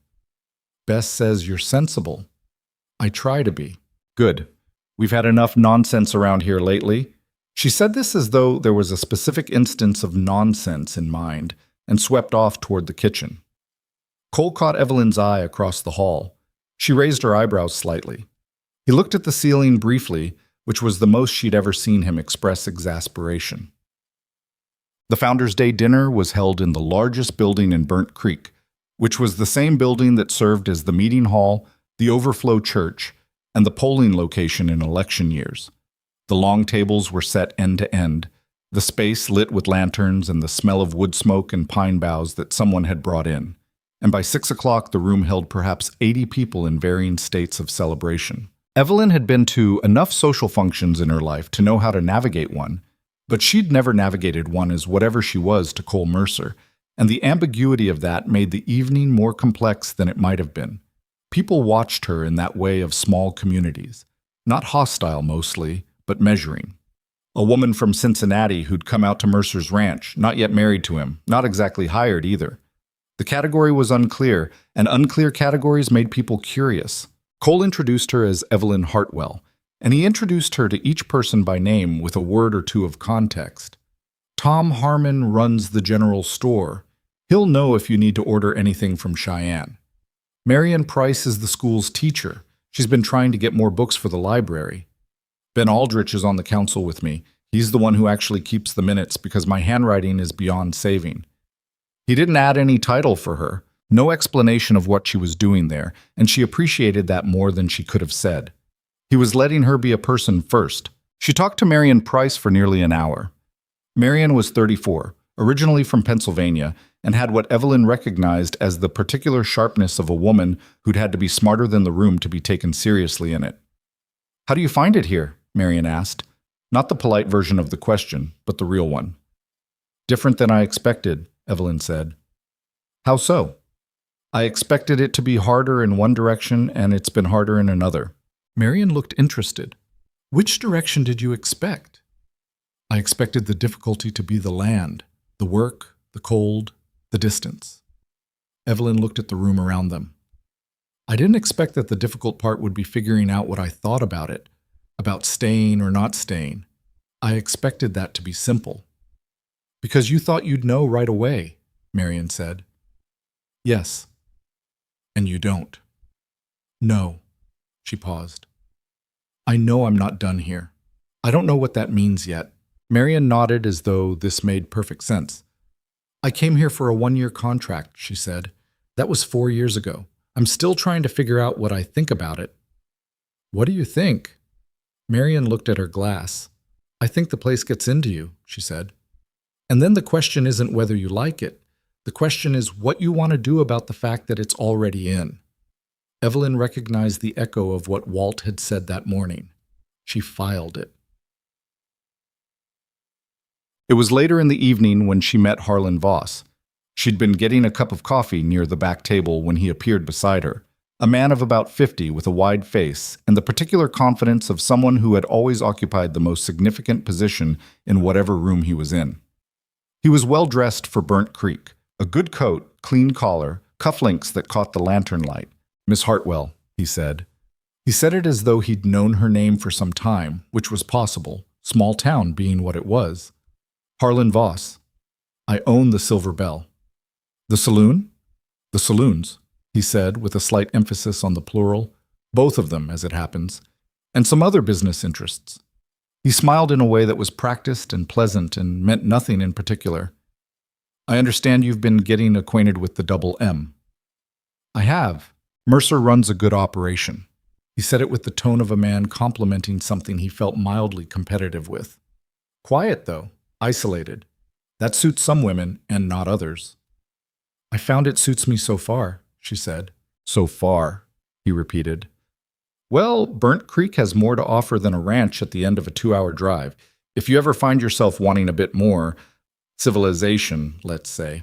"Bess says you're sensible." "I try to be." "Good. We've had enough nonsense around here lately." She said this as though there was a specific instance of nonsense in mind, and swept off toward the kitchen. Cole caught Evelyn's eye across the hall. She raised her eyebrows slightly. He looked at the ceiling briefly, which was the most she'd ever seen him express exasperation. The Founders' Day dinner was held in the largest building in Burnt Creek, which was the same building that served as the meeting hall, the overflow church, and the polling location in election years. The long tables were set end to end, the space lit with lanterns and the smell of wood smoke and pine boughs that someone had brought in. And by 6 o'clock, the room held perhaps 80 people in varying states of celebration. Evelyn had been to enough social functions in her life to know how to navigate one, but she'd never navigated one as whatever she was to Cole Mercer, and the ambiguity of that made the evening more complex than it might have been. People watched her in that way of small communities, not hostile mostly, but measuring. A woman from Cincinnati who'd come out to Mercer's ranch, not yet married to him, not exactly hired either. The category was unclear, and unclear categories made people curious. Cole introduced her as Evelyn Hartwell, and he introduced her to each person by name with a word or two of context. "Tom Harmon runs the general store. He'll know if you need to order anything from Cheyenne. Marion Price is the school's teacher. She's been trying to get more books for the library. Ben Aldrich is on the council with me. He's the one who actually keeps the minutes because my handwriting is beyond saving." He didn't add any title for her, no explanation of what she was doing there, and she appreciated that more than she could have said. He was letting her be a person first. She talked to Marion Price for nearly an hour. Marion was 34, originally from Pennsylvania, and had what Evelyn recognized as the particular sharpness of a woman who'd had to be smarter than the room to be taken seriously in it. "How do you find it here?" Marion asked. Not the polite version of the question, but the real one. "Different than I expected," Evelyn said. "How so?" "I expected it to be harder in one direction, and it's been harder in another." Marion looked interested. "Which direction did you expect?" "I expected the difficulty to be the land, the work, the cold, the distance." Evelyn looked at the room around them. "I didn't expect that the difficult part would be figuring out what I thought about it, about staying or not staying. I expected that to be simple." "Because you thought you'd know right away," Marion said. "Yes. And you don't." "No." She paused. "I know I'm not done here. I don't know what that means yet." Marion nodded as though this made perfect sense. "I came here for a 1-year contract," she said. "That was 4 years ago. I'm still trying to figure out what I think about it." "What do you think?" Marion looked at her glass. "I think the place gets into you," she said. "And then the question isn't whether you like it. The question is what you want to do about the fact that it's already in." Evelyn recognized the echo of what Walt had said that morning. She filed it. It was later in the evening when she met Harlan Voss. She'd been getting a cup of coffee near the back table when he appeared beside her, a man of about 50 with a wide face and the particular confidence of someone who had always occupied the most significant position in whatever room he was in. He was well dressed for Burnt Creek, a good coat, clean collar, cufflinks that caught the lantern light. "Miss Hartwell," he said. He said it as though he'd known her name for some time, which was possible, small town being what it was. "Harlan Voss. I own the Silver Bell." "The saloon?" "The saloons," he said with a slight emphasis on the plural, both of them, as it happens, and some other business interests. He smiled in a way that was practiced and pleasant and meant nothing in particular. "I understand you've been getting acquainted with the Double M." "I have. Mercer runs a good operation." He said it with the tone of a man complimenting something he felt mildly competitive with. "Quiet, though. Isolated. That suits some women and not others." "I found it suits me so far," she said. "So far," he repeated. "Well, Burnt Creek has more to offer than a ranch at the end of a 2-hour drive. If you ever find yourself wanting a bit more civilization, let's say."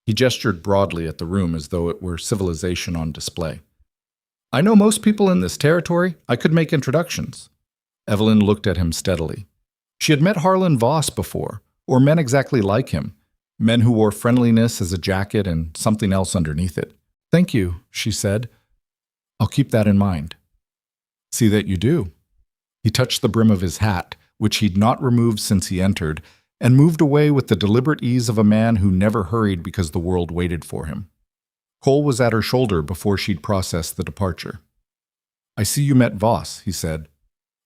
He gestured broadly at the room as though it were civilization on display. "I know most people in this territory. I could make introductions." Evelyn looked at him steadily. She had met Harlan Voss before, or men exactly like him, men who wore friendliness as a jacket and something else underneath it. "Thank you," she said. "I'll keep that in mind." "See that you do." He touched the brim of his hat, which he'd not removed since he entered, and moved away with the deliberate ease of a man who never hurried because the world waited for him. Cole was at her shoulder before she'd processed the departure. "I see you met Voss," he said.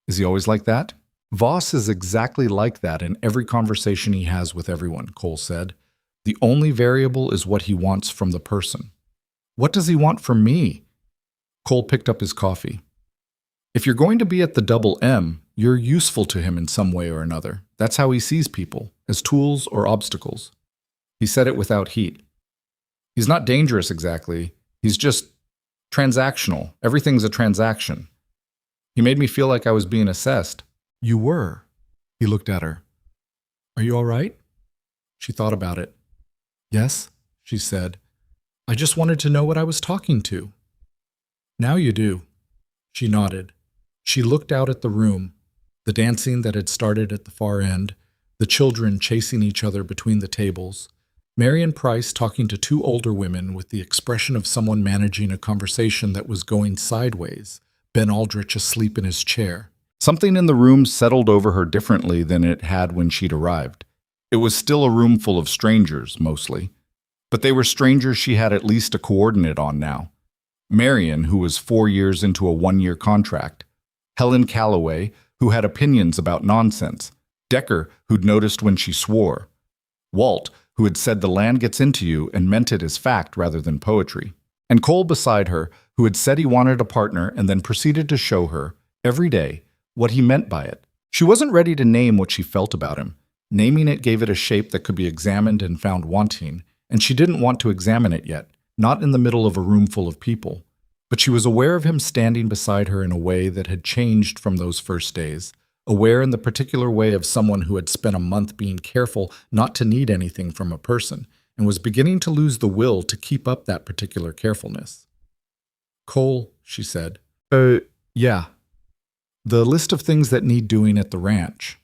"Is he always like that?" "Voss is exactly like that in every conversation he has with everyone," Cole said. "The only variable is what he wants from the person." "What does he want from me?" Cole picked up his coffee. "If you're going to be at the Double M, you're useful to him in some way or another. That's how he sees people, as tools or obstacles." He said it without heat. "He's not dangerous exactly. He's just transactional. Everything's a transaction. He made me feel like I was being assessed." "You were." He looked at her. "Are you all right?" She thought about it. "Yes," she said. "I just wanted to know what I was talking to." "Now you do." She nodded. She looked out at the room, the dancing that had started at the far end, the children chasing each other between the tables, Marion Price talking to 2 older women with the expression of someone managing a conversation that was going sideways, Ben Aldrich asleep in his chair. Something in the room settled over her differently than it had when she'd arrived. It was still a room full of strangers, mostly. But they were strangers she had at least a coordinate on now. Marion, who was 4 years into a 1-year contract. Helen Calloway, who had opinions about nonsense. Decker, who'd noticed when she swore. Walt, who had said the land gets into you and meant it as fact rather than poetry. And Cole beside her, who had said he wanted a partner and then proceeded to show her, every day, what he meant by it. She wasn't ready to name what she felt about him. Naming it gave it a shape that could be examined and found wanting, and she didn't want to examine it yet, not in the middle of a room full of people. But she was aware of him standing beside her in a way that had changed from those first days, aware in the particular way of someone who had spent a month being careful not to need anything from a person, and was beginning to lose the will to keep up that particular carefulness. "Cole," she said. Yeah. The list of things that need doing at the ranch."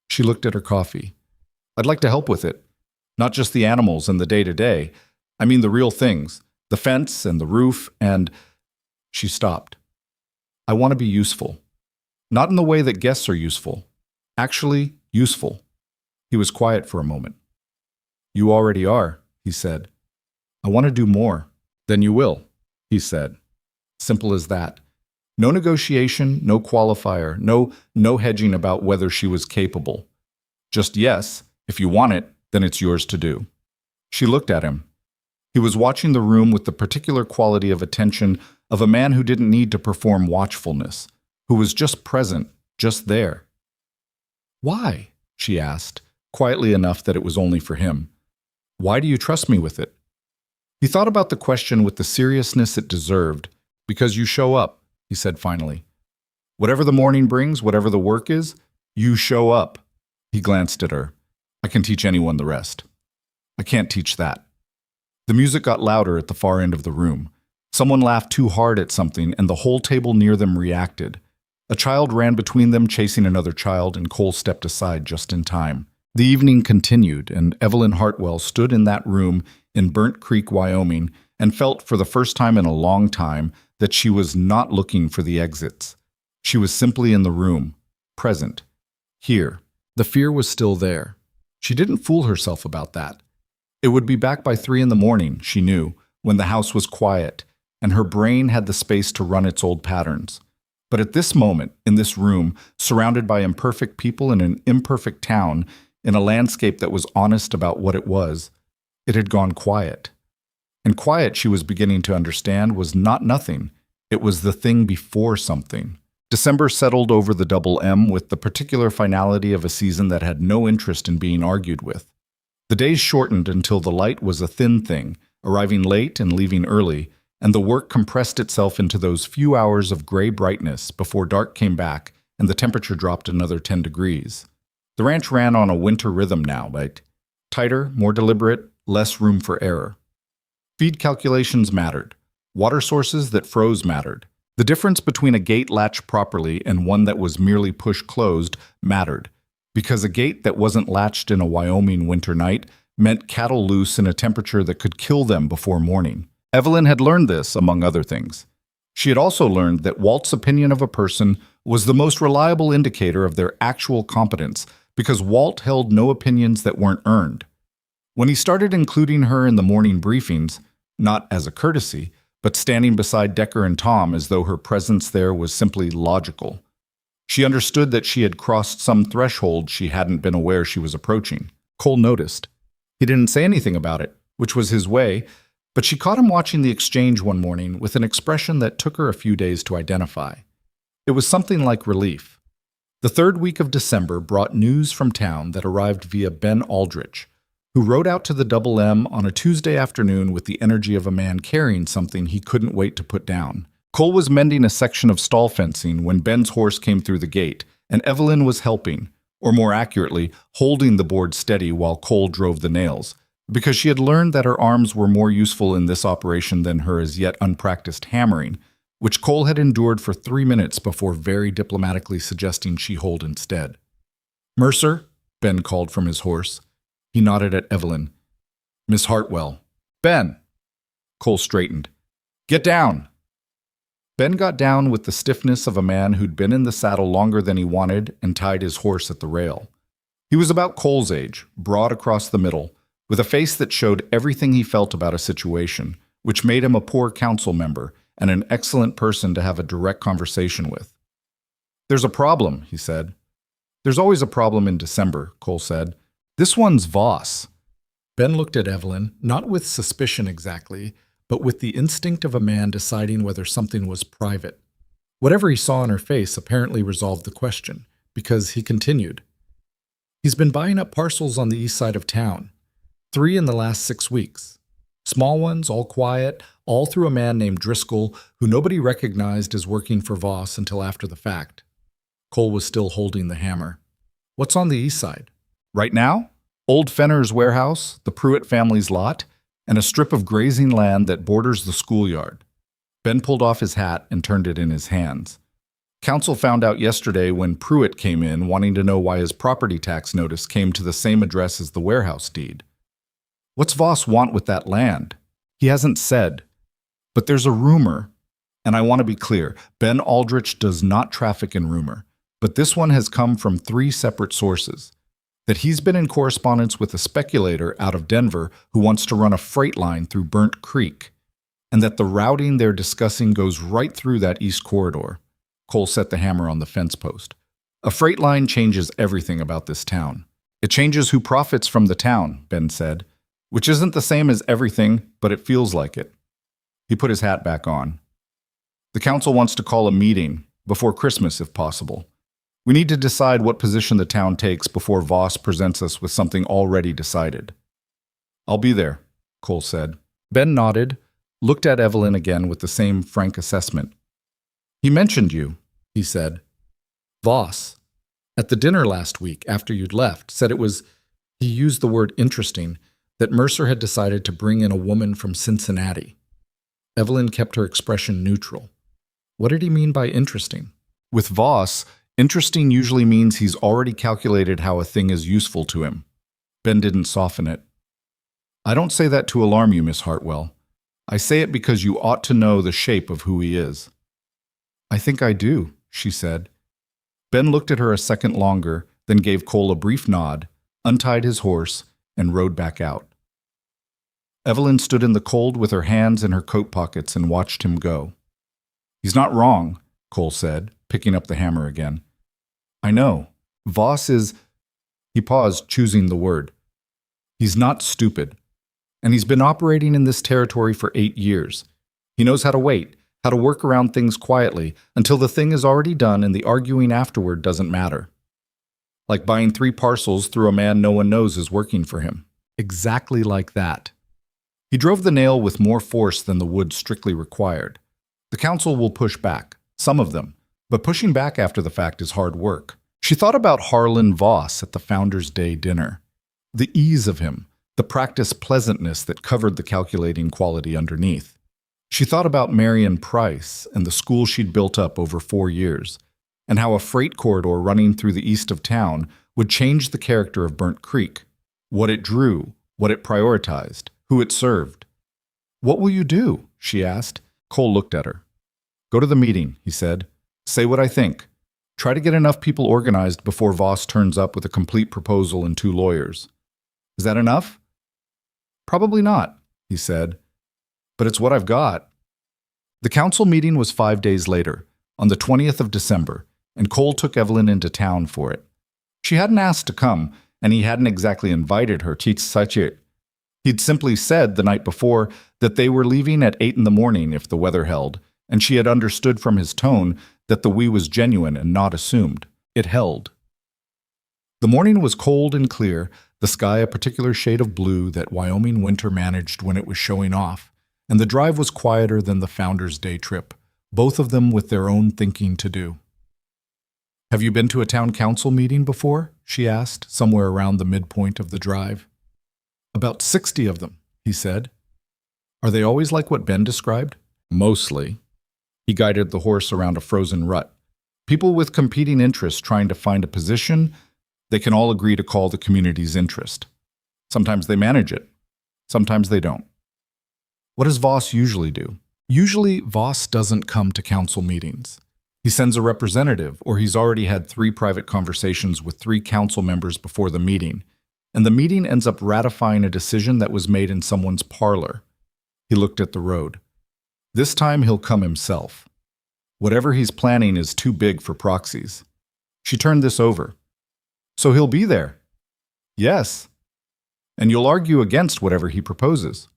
She looked at her coffee. "I'd like to help with it. Not just the animals and the day-to-day. I mean the real things. The fence and the roof and—" She stopped. "I want to be useful. Not in the way that guests are useful. Actually, useful." He was quiet for a moment. "You already are," he said. "I want to do more." "Then you will," he said. Simple as that. No negotiation, no qualifier, no hedging about whether she was capable. Just yes, if you want it, then it's yours to do. She looked at him. He was watching the room with the particular quality of attention of a man who didn't need to perform watchfulness, who was just present, just there. "Why?" she asked, quietly enough that it was only for him. "Why do you trust me with it?" He thought about the question with the seriousness it deserved. "Because you show up," he said finally. "Whatever the morning brings, whatever the work is, you show up." He glanced at her. "I can teach anyone the rest." "I can't teach that." The music got louder at the far end of the room. Someone laughed too hard at something, and the whole table near them reacted. A child ran between them, chasing another child, and Cole stepped aside just in time. The evening continued, and Evelyn Hartwell stood in that room in Burnt Creek, Wyoming, and felt for the first time in a long time that she was not looking for the exits. She was simply in the room, present, here. The fear was still there. She didn't fool herself about that. It would be back by 3 in the morning, she knew, when the house was quiet, and her brain had the space to run its old patterns. But at this moment, in this room, surrounded by imperfect people in an imperfect town, in a landscape that was honest about what it had gone quiet. And quiet, she was beginning to understand, was not nothing. It was the thing before something. December settled over the Double M with the particular finality of a season that had no interest in being argued with. The days shortened until the light was a thin thing, arriving late and leaving early, and the work compressed itself into those few hours of gray brightness before dark came back and the temperature dropped another 10 degrees. The ranch ran on a winter rhythm now, but tighter, more deliberate, less room for error. Feed calculations mattered. Water sources that froze mattered. The difference between a gate latched properly and one that was merely push-closed mattered, because a gate that wasn't latched in a Wyoming winter night meant cattle loose in a temperature that could kill them before morning. Evelyn had learned this, among other things. She had also learned that Walt's opinion of a person was the most reliable indicator of their actual competence, because Walt held no opinions that weren't earned. When he started including her in the morning briefings, not as a courtesy, but standing beside Decker and Tom as though her presence there was simply logical, she understood that she had crossed some threshold she hadn't been aware she was approaching. Cole noticed. He didn't say anything about it, which was his way, but she caught him watching the exchange one morning with an expression that took her a few days to identify. It was something like relief. The third week of December brought news from town that arrived via Ben Aldrich, who rode out to the Double M on a Tuesday afternoon with the energy of a man carrying something he couldn't wait to put down. Cole was mending a section of stall fencing when Ben's horse came through the gate, and Evelyn was helping, or more accurately, holding the board steady while Cole drove the nails, because she had learned that her arms were more useful in this operation than her as yet unpracticed hammering, which Cole had endured for 3 minutes before very diplomatically suggesting she hold instead. "Mercer?" Ben called from his horse. He nodded at Evelyn. "Miss Hartwell." "Ben!" Cole straightened. "Get down!" Ben got down with the stiffness of a man who'd been in the saddle longer than he wanted and tied his horse at the rail. He was about Cole's age, broad across the middle, with a face that showed everything he felt about a situation, which made him a poor council member and an excellent person to have a direct conversation with. "There's a problem," he said. "There's always a problem in December," Cole said. "This one's Voss." Ben looked at Evelyn, not with suspicion exactly, but with the instinct of a man deciding whether something was private. Whatever he saw in her face apparently resolved the question, because he continued. "He's been buying up parcels on the east side of town. 3 in the last 6 weeks. Small ones, all quiet, all through a man named Driscoll, who nobody recognized as working for Voss until after the fact." Cole was still holding the hammer. "What's on the east side?" "Right now? Old Fenner's warehouse, the Pruitt family's lot, and a strip of grazing land that borders the schoolyard." Ben pulled off his hat and turned it in his hands. "Council found out yesterday when Pruitt came in wanting to know why his property tax notice came to the same address as the warehouse deed." "What's Voss want with that land?" "He hasn't said. But there's a rumor, and I want to be clear, Ben Aldrich does not traffic in rumor, but this one has come from 3 separate sources, that he's been in correspondence with a speculator out of Denver who wants to run a freight line through Burnt Creek, and that the routing they're discussing goes right through that east corridor." Cole set the hammer on the fence post. "A freight line changes everything about this town. It changes who profits from the town," Ben said, "which isn't the same as everything, but it feels like it." He put his hat back on. "The council wants to call a meeting, before Christmas if possible. We need to decide what position the town takes before Voss presents us with something already decided." "I'll be there," Cole said. Ben nodded, looked at Evelyn again with the same frank assessment. "He mentioned you," he said. "Voss. At the dinner last week, after you'd left, said it was," he used the word interesting, "that Mercer had decided to bring in a woman from Cincinnati." Evelyn kept her expression neutral. What did he mean by interesting? With Voss, Interesting usually means he's already calculated how a thing is useful to him. Ben didn't soften it. I don't say that to alarm you, Miss Hartwell. I say it because you ought to know the shape of who he is. I think I do, she said. Ben looked at her a second longer, then gave Cole a brief nod, untied his horse, and rode back out. Evelyn stood in the cold with her hands in her coat pockets and watched him go. He's not wrong, Cole said, picking up the hammer again. I know. Voss is... He paused, choosing the word. He's not stupid. And he's been operating in this territory for 8 years. He knows how to wait, how to work around things quietly until the thing is already done and the arguing afterward doesn't matter. Like buying 3 parcels through a man no one knows is working for him. Exactly like that. He drove the nail with more force than the wood strictly required. The council will push back, some of them, but pushing back after the fact is hard work. She thought about Harlan Voss at the Founders' Day dinner. The ease of him, the practiced pleasantness that covered the calculating quality underneath. She thought about Marion Price and the school she'd built up over 4 years, and how a freight corridor running through the east of town would change the character of Burnt Creek, what it drew, what it prioritized, who it served. What will you do? She asked. Cole looked at her. Go to the meeting, he said. Say what I think. Try to get enough people organized before Voss turns up with a complete proposal and 2 lawyers. Is that enough? Probably not, he said. But it's what I've got. The council meeting was 5 days later, on the 20th of December, and Cole took Evelyn into town for it. She hadn't asked to come, and he hadn't exactly invited her to such it. He'd simply said the night before that they were leaving at 8 in the morning if the weather held, and she had understood from his tone that the we was genuine and not assumed. It held. The morning was cold and clear, the sky a particular shade of blue that Wyoming winter managed when it was showing off, and the drive was quieter than the Founders' Day trip, both of them with their own thinking to do. Have you been to a town council meeting before? She asked, somewhere around the midpoint of the drive. About 60 of them, he said. Are they always like what Ben described? Mostly. He guided the horse around a frozen rut. People with competing interests trying to find a position they can all agree to call the community's interest. Sometimes they manage it. Sometimes they don't. What does Voss usually do? Usually, Voss doesn't come to council meetings. He sends a representative, or he's already had 3 private conversations with 3 council members before the meeting, and the meeting ends up ratifying a decision that was made in someone's parlor. He looked at the road. This time he'll come himself. Whatever he's planning is too big for proxies. She turned this over. So he'll be there. Yes. And you'll argue against whatever he proposes.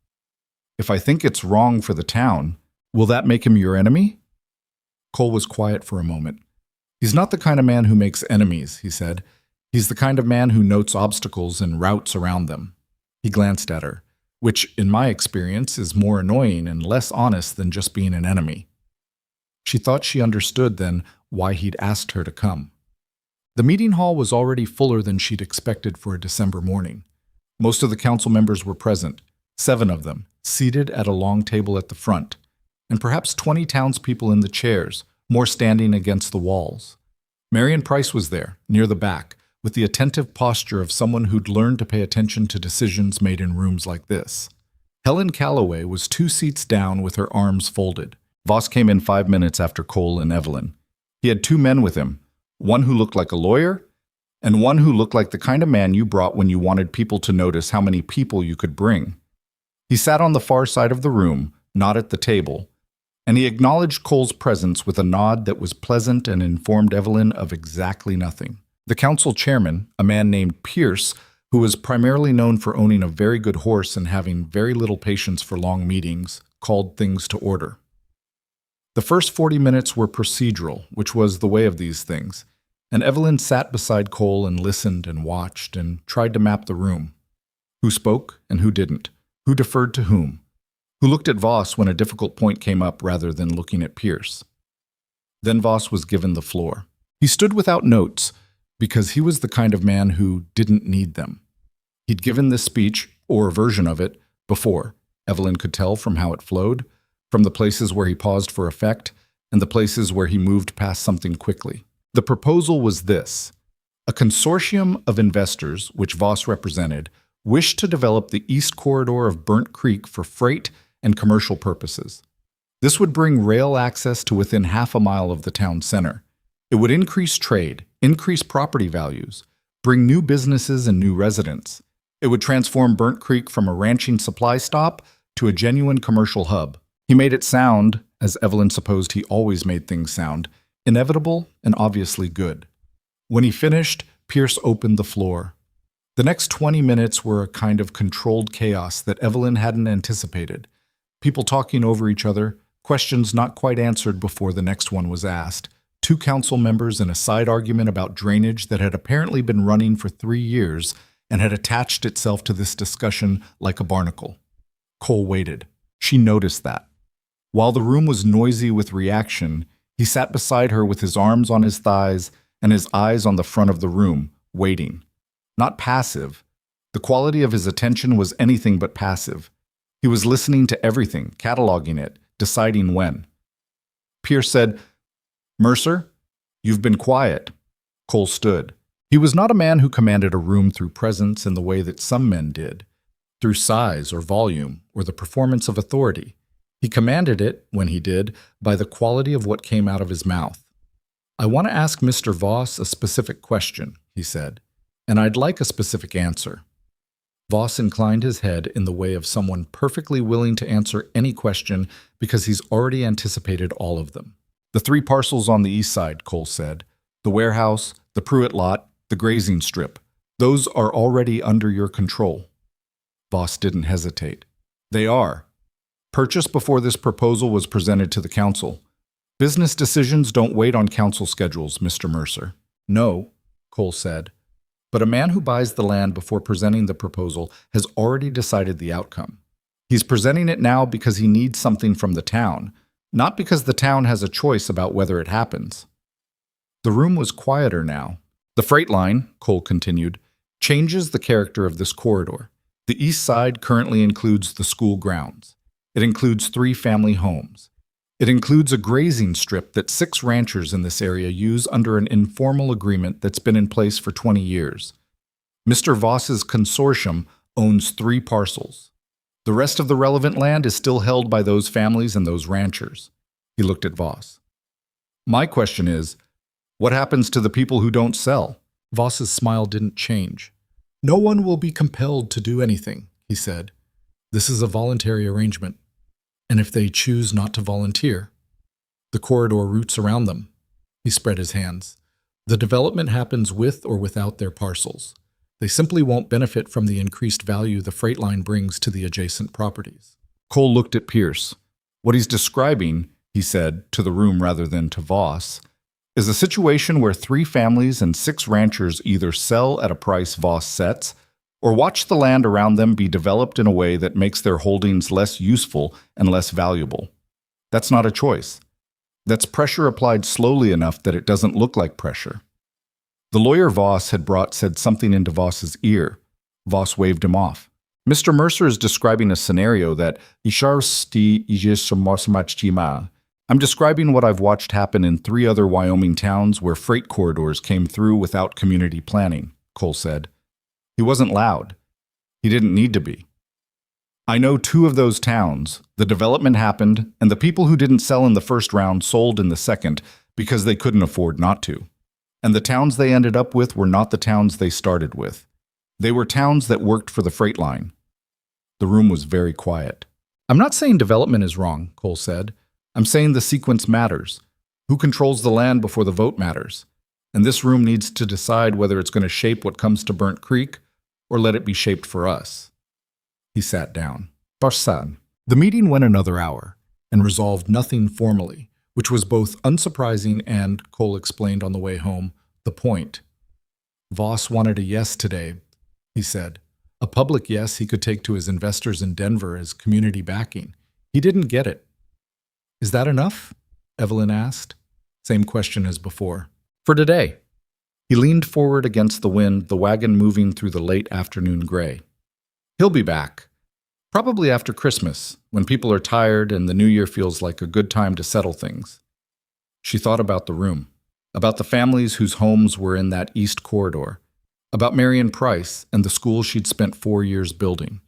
If I think it's wrong for the town, will that make him your enemy? Cole was quiet for a moment. He's not the kind of man who makes enemies, he said. He's the kind of man who notes obstacles and routes around them. He glanced at her, which, in my experience, is more annoying and less honest than just being an enemy. She thought she understood then why he'd asked her to come. The meeting hall was already fuller than she'd expected for a December morning. Most of the council members were present, 7 of them, seated at a long table at the front, and perhaps 20 townspeople in the chairs, more standing against the walls. Marion Price was there, near the back, with the attentive posture of someone who'd learned to pay attention to decisions made in rooms like this. Helen Calloway was 2 seats down with her arms folded. Voss came in 5 minutes after Cole and Evelyn. He had 2 men with him, one who looked like a lawyer, and one who looked like the kind of man you brought when you wanted people to notice how many people you could bring. He sat on the far side of the room, not at the table, and he acknowledged Cole's presence with a nod that was pleasant and informed Evelyn of exactly nothing. The council chairman, a man named Pierce, who was primarily known for owning a very good horse and having very little patience for long meetings, called things to order. The first 40 minutes were procedural, which was the way of these things, and Evelyn sat beside Cole and listened and watched and tried to map the room. Who spoke and who didn't? Who deferred to whom? Who looked at Voss when a difficult point came up rather than looking at Pierce? Then Voss was given the floor. He stood without notes because he was the kind of man who didn't need them. He'd given this speech, or a version of it, before. Evelyn could tell from how it flowed, from the places where he paused for effect, and the places where he moved past something quickly. The proposal was this. A consortium of investors, which Voss represented, wished to develop the east corridor of Burnt Creek for freight and commercial purposes. This would bring rail access to within half a mile of the town center. It would increase trade, increase property values, bring new businesses and new residents. It would transform Burnt Creek from a ranching supply stop to a genuine commercial hub. He made it sound, as Evelyn supposed he always made things sound, inevitable and obviously good. When he finished, Pierce opened the floor. The next 20 minutes were a kind of controlled chaos that Evelyn hadn't anticipated. People talking over each other, questions not quite answered before the next one was asked, 2 council members in a side argument about drainage that had apparently been running for 3 years and had attached itself to this discussion like a barnacle. Cole waited. She noticed that. While the room was noisy with reaction, he sat beside her with his arms on his thighs and his eyes on the front of the room, waiting. Not passive. The quality of his attention was anything but passive. He was listening to everything, cataloging it, deciding when. Pierce said, "Mercer, you've been quiet." Cole stood. He was not a man who commanded a room through presence in the way that some men did, through size or volume or the performance of authority. He commanded it, when he did, by the quality of what came out of his mouth. "I want to ask Mr. Voss a specific question," he said, "and I'd like a specific answer." Voss inclined his head in the way of someone perfectly willing to answer any question because he's already anticipated all of them. "The 3 parcels on the east side," Cole said, "the warehouse, the Pruitt lot, the grazing strip, those are already under your control." Voss didn't hesitate. "They are. Purchased before this proposal was presented to the council. Business decisions don't wait on council schedules, Mr. Mercer." "No," Cole said. "But a man who buys the land before presenting the proposal has already decided the outcome. He's presenting it now because he needs something from the town, not because the town has a choice about whether it happens." The room was quieter now. "The freight line," Cole continued, "changes the character of this corridor. The east side currently includes the school grounds. It includes 3 family homes. It includes a grazing strip that 6 ranchers in this area use under an informal agreement that's been in place for 20 years. Mr. Voss's consortium owns 3 parcels. The rest of the relevant land is still held by those families and those ranchers." He looked at Voss. "My question is, what happens to the people who don't sell?" Voss's smile didn't change. "No one will be compelled to do anything," he said. "This is a voluntary arrangement. And if they choose not to volunteer, the corridor roots around them." He spread his hands. "The development happens with or without their parcels. They simply won't benefit from the increased value the freight line brings to the adjacent properties." Cole looked at Pierce. "What he's describing," he said, to the room rather than to Voss, "is a situation where 3 families and 6 ranchers either sell at a price Voss sets or watch the land around them be developed in a way that makes their holdings less useful and less valuable. That's not a choice. That's pressure applied slowly enough that it doesn't look like pressure." The lawyer Voss had brought said something into Voss's ear. Voss waved him off. "Mr. Mercer is describing a scenario that I'm describing what I've watched happen in 3 other Wyoming towns where freight corridors came through without community planning," Cole said. He wasn't loud. He didn't need to be. "I know 2 of those towns. The development happened, and the people who didn't sell in the first round sold in the second because they couldn't afford not to. And the towns they ended up with were not the towns they started with. They were towns that worked for the freight line." The room was very quiet. "I'm not saying development is wrong," Cole said. "I'm saying the sequence matters. Who controls the land before the vote matters. And this room needs to decide whether it's going to shape what comes to Burnt Creek or let it be shaped for us." He sat down. Barsan. The meeting went another hour and resolved nothing formally, which was both unsurprising and, Cole explained on the way home, the point. "Voss wanted a yes today," he said. "A public yes he could take to his investors in Denver as community backing. He didn't get it." "Is that enough?" Evelyn asked. Same question as before. "For today." He leaned forward against the wind, the wagon moving through the late afternoon gray. "He'll be back. Probably after Christmas, when people are tired and the new year feels like a good time to settle things." She thought about the room. about the families whose homes were in that east corridor, about Marion Price and the school she'd spent 4 years building.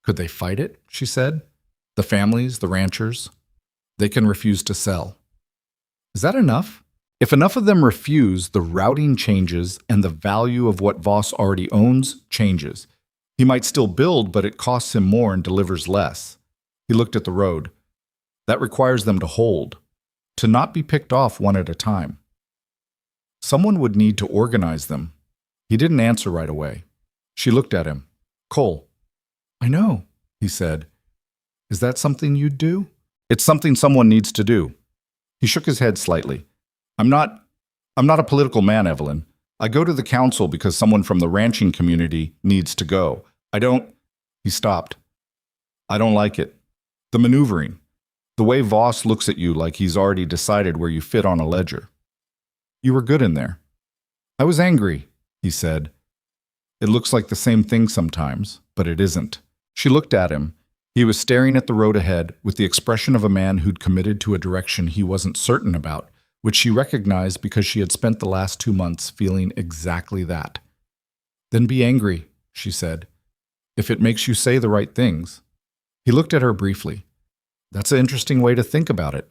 Could they fight it, she said? The families, the ranchers? They can refuse to sell. Is that enough? If enough of them refuse, the routing changes and the value of what Voss already owns changes. He might still build, but it costs him more and delivers less. He looked at the road. That requires them to hold, to not be picked off one at a time. Someone would need to organize them. He didn't answer right away. She looked at him. Cole. I know, he said. Is that something you'd do? It's something someone needs to do. He shook his head slightly. I'm not a political man, Evelyn. I go to the council because someone from the ranching community needs to go. He stopped. I don't like it. The maneuvering. The way Voss looks at you like he's already decided where you fit on a ledger. You were good in there. I was angry, he said. It looks like the same thing sometimes, but it isn't. She looked at him. He was staring at the road ahead with the expression of a man who'd committed to a direction he wasn't certain about, which she recognized because she had spent the last 2 months feeling exactly that. Then be angry, she said, if it makes you say the right things. He looked at her briefly. That's an interesting way to think about it.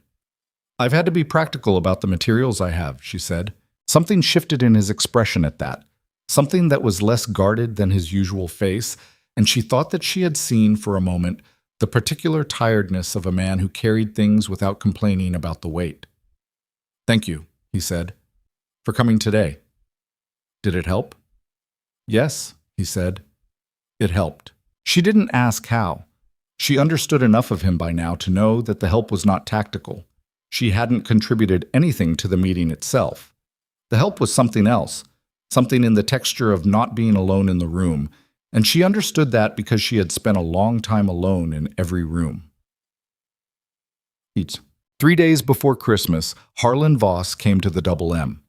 I've had to be practical about the materials I have, she said. Something shifted in his expression at that, something that was less guarded than his usual face, and she thought that she had seen for a moment the particular tiredness of a man who carried things without complaining about the weight. Thank you, he said, for coming today. Did it help? Yes, he said. It helped. She didn't ask how. She understood enough of him by now to know that the help was not tactical. She hadn't contributed anything to the meeting itself. The help was something else, something in the texture of not being alone in the room, and she understood that because she had spent a long time alone in every room. 3 days before Christmas, Harlan Voss came to the Double M.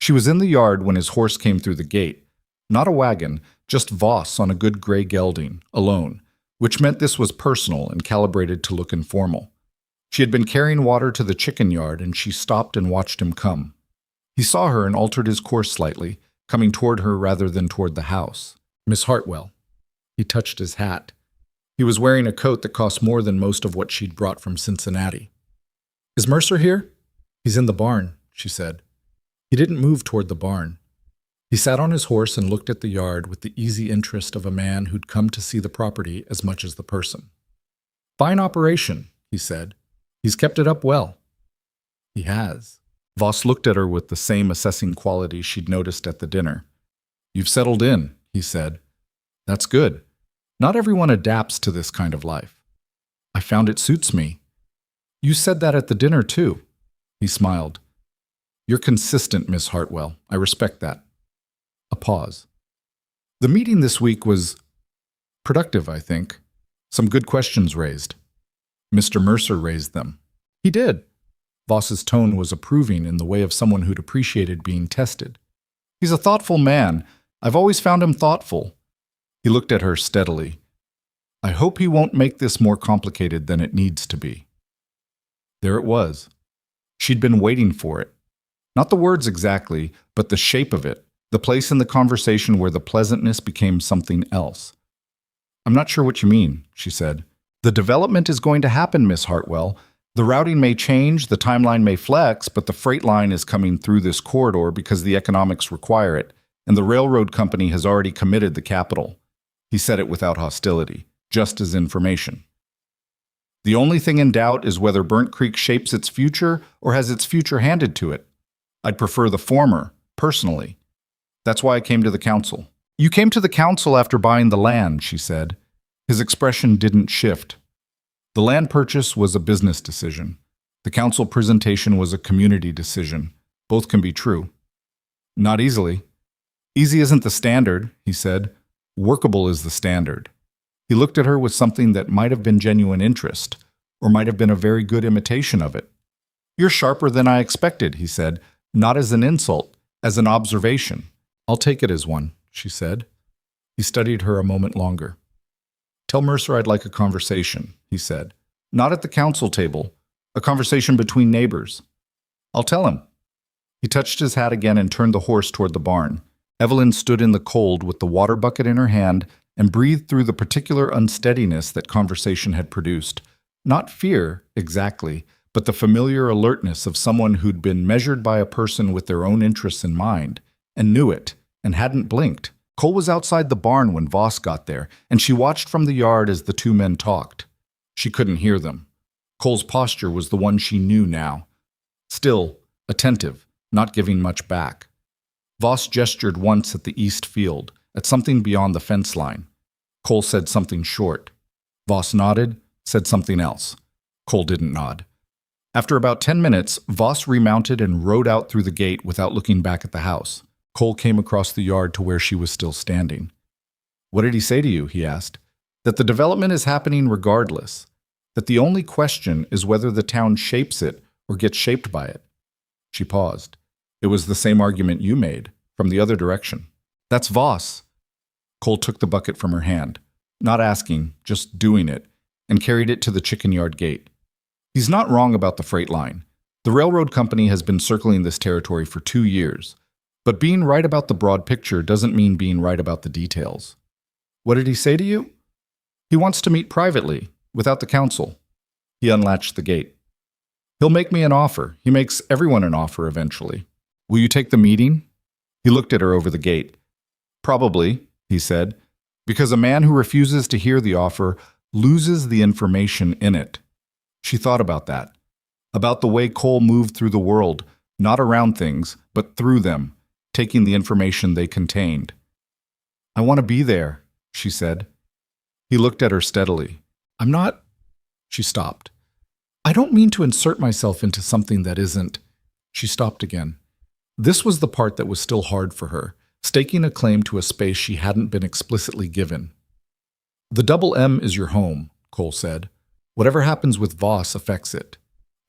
She was in the yard when his horse came through the gate. Not a wagon, just Voss on a good gray gelding, alone, which meant this was personal and calibrated to look informal. She had been carrying water to the chicken yard, and she stopped and watched him come. He saw her and altered his course slightly, coming toward her rather than toward the house. Miss Hartwell. He touched his hat. He was wearing a coat that cost more than most of what she'd brought from Cincinnati. Is Mercer here? He's in the barn, she said. He didn't move toward the barn. He sat on his horse and looked at the yard with the easy interest of a man who'd come to see the property as much as the person. Fine operation, he said. He's kept it up well. He has. Voss looked at her with the same assessing quality she'd noticed at the dinner. You've settled in, he said. That's good. Not everyone adapts to this kind of life. I found it suits me. You said that at the dinner, too. He smiled. You're consistent, Miss Hartwell. I respect that. A pause. The meeting this week was productive, I think. Some good questions raised. Mr. Mercer raised them. He did. Voss's tone was approving in the way of someone who'd appreciated being tested. He's a thoughtful man. I've always found him thoughtful. He looked at her steadily. I hope he won't make this more complicated than it needs to be. There it was. She'd been waiting for it. Not the words exactly, but the shape of it, the place in the conversation where the pleasantness became something else. I'm not sure what you mean, she said. The development is going to happen, Miss Hartwell. The routing may change, the timeline may flex, but the freight line is coming through this corridor because the economics require it, and the railroad company has already committed the capital. He said it without hostility, just as information. The only thing in doubt is whether Burnt Creek shapes its future or has its future handed to it. I'd prefer the former, personally. That's why I came to the council. You came to the council after buying the land, she said. His expression didn't shift. The land purchase was a business decision. The council presentation was a community decision. Both can be true. Not easily. Easy isn't the standard, he said. Workable is the standard. He looked at her with something that might have been genuine interest, or might have been a very good imitation of it. You're sharper than I expected, he said, not as an insult, as an observation. I'll take it as one, she said. He studied her a moment longer. Tell Mercer I'd like a conversation, he said. Not at the council table, a conversation between neighbors. I'll tell him. He touched his hat again and turned the horse toward the barn. Evelyn stood in the cold with the water bucket in her hand and breathed through the particular unsteadiness that conversation had produced. Not fear, exactly, but the familiar alertness of someone who'd been measured by a person with their own interests in mind, and knew it, and hadn't blinked. Cole was outside the barn when Voss got there, and she watched from the yard as the two men talked. She couldn't hear them. Cole's posture was the one she knew now. Still, attentive, not giving much back. Voss gestured once at the east field, at something beyond the fence line. Cole said something short. Voss nodded, said something else. Cole didn't nod. After about 10 minutes, Voss remounted and rode out through the gate without looking back at the house. Cole came across the yard to where she was still standing. "What did he say to you?" he asked. "That the development is happening regardless. That the only question is whether the town shapes it or gets shaped by it." She paused. "It was the same argument you made, from the other direction." "That's Voss." Cole took the bucket from her hand, not asking, just doing it, and carried it to the chicken yard gate. He's not wrong about the freight line. The railroad company has been circling this territory for 2 years. But being right about the broad picture doesn't mean being right about the details. "What did he say to you?" "He wants to meet privately, without the council." He unlatched the gate. "He'll make me an offer. He makes everyone an offer eventually." "Will you take the meeting?" He looked at her over the gate. "Probably," he said, "because a man who refuses to hear the offer loses the information in it." She thought about that, about the way Cole moved through the world, not around things, but through them, taking the information they contained. "I want to be there," she said. He looked at her steadily. "I'm not—" She stopped. "I don't mean to insert myself into something that isn't—" She stopped again. This was the part that was still hard for her, staking a claim to a space she hadn't been explicitly given. "The double M is your home," Cole said. "Whatever happens with Voss affects it.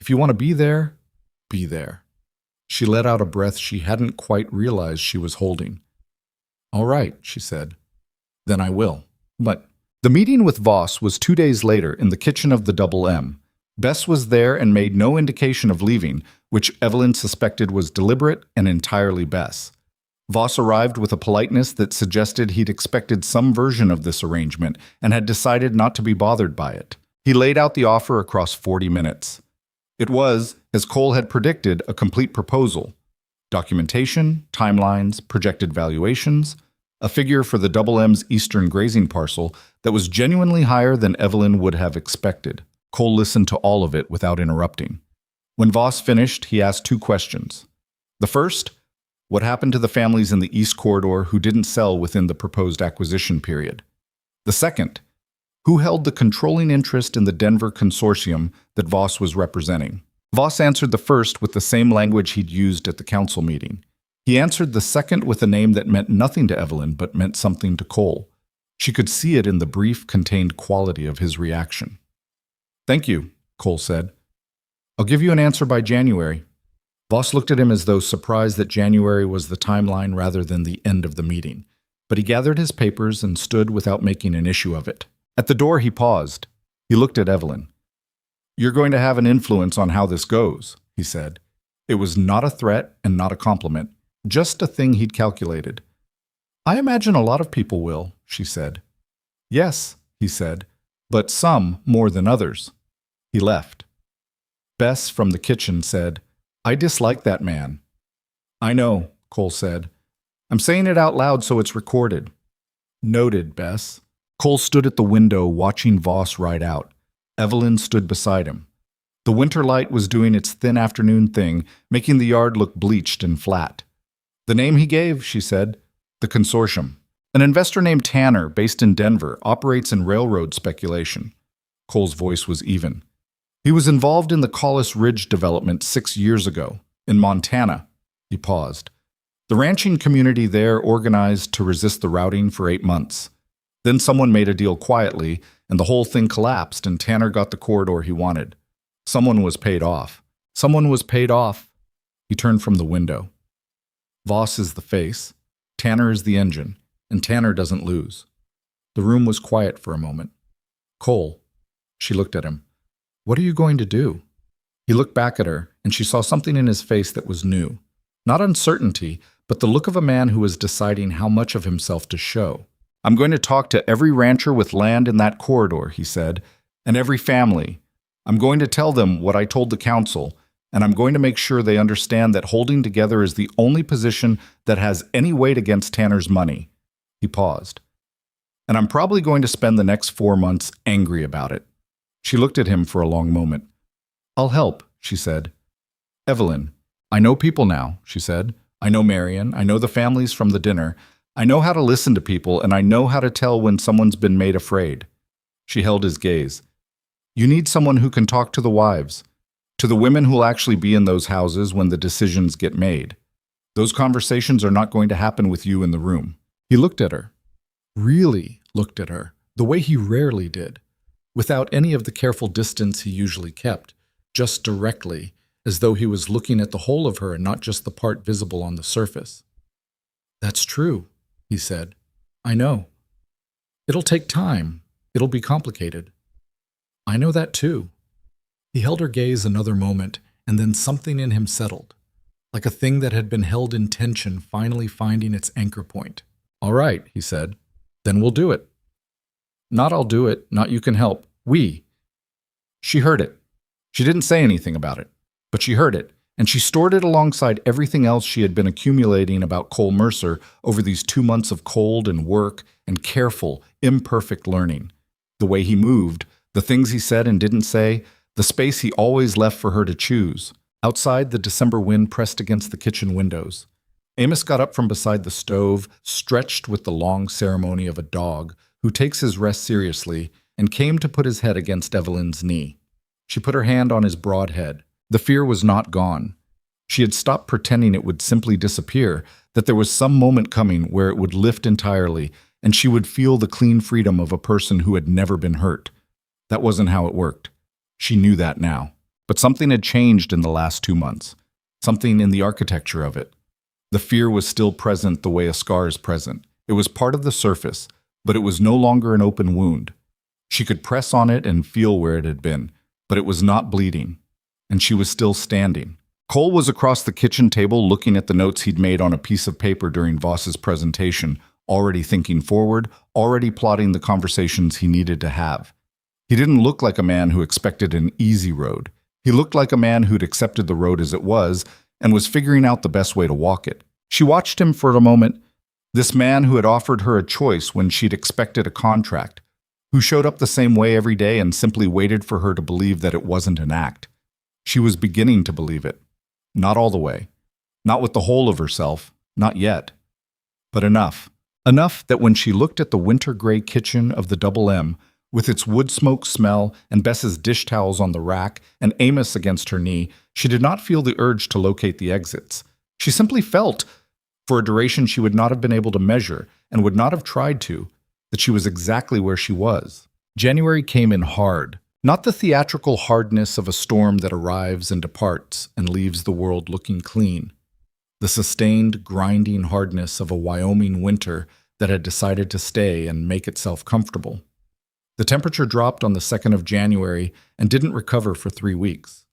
If you want to be there, be there." She let out a breath she hadn't quite realized she was holding. "All right," she said. "Then I will." But the meeting with Voss was 2 days later in the kitchen of the Double M. Bess was there and made no indication of leaving, which Evelyn suspected was deliberate and entirely Bess. Voss arrived with a politeness that suggested he'd expected some version of this arrangement and had decided not to be bothered by it. He laid out the offer across 40 minutes. It was, as Cole had predicted, a complete proposal. Documentation, timelines, projected valuations, a figure for the Double M's eastern grazing parcel that was genuinely higher than Evelyn would have expected. Cole listened to all of it without interrupting. When Voss finished, he asked 2 questions. The first, what happened to the families in the East Corridor who didn't sell within the proposed acquisition period? The second, who held the controlling interest in the Denver consortium that Voss was representing? Voss answered the first with the same language he'd used at the council meeting. He answered the second with a name that meant nothing to Evelyn but meant something to Cole. She could see it in the brief, contained quality of his reaction. "Thank you," Cole said. "I'll give you an answer by January." Voss looked at him as though surprised that January was the timeline rather than the end of the meeting. But he gathered his papers and stood without making an issue of it. At the door, he paused. He looked at Evelyn. "You're going to have an influence on how this goes," he said. It was not a threat and not a compliment, just a thing he'd calculated. "I imagine a lot of people will," she said. "Yes," he said, "but some more than others." He left. Bess from the kitchen said, "I dislike that man." "I know," Cole said. "I'm saying it out loud so it's recorded." "Noted, Bess." Cole stood at the window watching Voss ride out. Evelyn stood beside him. The winter light was doing its thin afternoon thing, making the yard look bleached and flat. "The name he gave," she said, "the consortium. An investor named Tanner, based in Denver, operates in railroad speculation." Cole's voice was even. "He was involved in the Collis Ridge development 6 years ago, in Montana." He paused. "The ranching community there organized to resist the routing for 8 months. Then someone made a deal quietly, and the whole thing collapsed, and Tanner got the corridor he wanted. Someone was paid off. Someone was paid off." He turned from the window. "Voss is the face. Tanner is the engine, and Tanner doesn't lose." The room was quiet for a moment. "Cole." She looked at him. "What are you going to do?" He looked back at her, and she saw something in his face that was new. Not uncertainty, but the look of a man who is deciding how much of himself to show. "I'm going to talk to every rancher with land in that corridor," he said, "and every family. I'm going to tell them what I told the council, and I'm going to make sure they understand that holding together is the only position that has any weight against Tanner's money." He paused. "And I'm probably going to spend the next 4 months angry about it." She looked at him for a long moment. "I'll help," she said. "Evelyn, I know people now," she said. "I know Marion. I know the families from the dinner. I know how to listen to people, and I know how to tell when someone's been made afraid." She held his gaze. "You need someone who can talk to the wives, to the women who'll actually be in those houses when the decisions get made. Those conversations are not going to happen with you in the room." He looked at her. Really looked at her, the way he rarely did, without any of the careful distance he usually kept, just directly, as though he was looking at the whole of her and not just the part visible on the surface. "That's true," he said. "I know. It'll take time. It'll be complicated. I know that too." He held her gaze another moment, and then something in him settled, like a thing that had been held in tension finally finding its anchor point. "All right," he said. "Then we'll do it. Not I'll do it, not you can help. We." She heard it. She didn't say anything about it, but she heard it, and she stored it alongside everything else she had been accumulating about Cole Mercer over these 2 months of cold and work and careful, imperfect learning. The way he moved, the things he said and didn't say, the space he always left for her to choose. Outside, the December wind pressed against the kitchen windows. Amos got up from beside the stove, stretched with the long ceremony of a dog who takes his rest seriously, and came to put his head against Evelyn's knee. She put her hand on his broad head. The fear was not gone. She had stopped pretending it would simply disappear, that there was some moment coming where it would lift entirely, and she would feel the clean freedom of a person who had never been hurt. That wasn't how it worked. She knew that now. But something had changed in the last 2 months. Something in the architecture of it. The fear was still present the way a scar is present. It was part of the surface, but it was no longer an open wound. She could press on it and feel where it had been, but it was not bleeding. And she was still standing. Cole was across the kitchen table looking at the notes he'd made on a piece of paper during Voss's presentation, already thinking forward, already plotting the conversations he needed to have. He didn't look like a man who expected an easy road. He looked like a man who'd accepted the road as it was and was figuring out the best way to walk it. She watched him for a moment, this man who had offered her a choice when she'd expected a contract, who showed up the same way every day and simply waited for her to believe that it wasn't an act. She was beginning to believe it. Not all the way. Not with the whole of herself. Not yet. But enough. Enough that when she looked at the winter-gray kitchen of the Double M, with its wood smoke smell and Bess's dish towels on the rack and Amos against her knee, she did not feel the urge to locate the exits. She simply felt, for a duration she would not have been able to measure and would not have tried to, that she was exactly where she was. January came in hard. Not the theatrical hardness of a storm that arrives and departs and leaves the world looking clean. The sustained, grinding hardness of a Wyoming winter that had decided to stay and make itself comfortable. The temperature dropped on the 2nd of January and didn't recover for 3 weeks.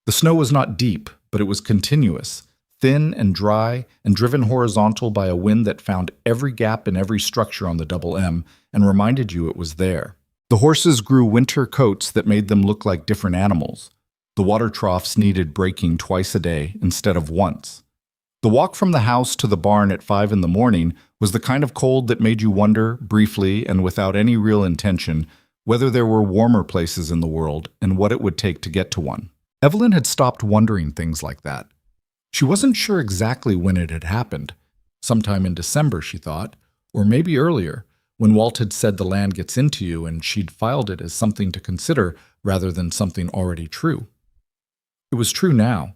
The snow was not deep, but it was continuous, thin and dry and driven horizontal by a wind that found every gap in every structure on the Double M and reminded you it was there. The horses grew winter coats that made them look like different animals. The water troughs needed breaking twice a day instead of once. The walk from the house to the barn at 5 in the morning was the kind of cold that made you wonder, briefly and without any real intention, whether there were warmer places in the world and what it would take to get to one. Evelyn had stopped wondering things like that. She wasn't sure exactly when it had happened. Sometime in December, she thought, or maybe earlier, when Walt had said the land gets into you and she'd filed it as something to consider rather than something already true. It was true now.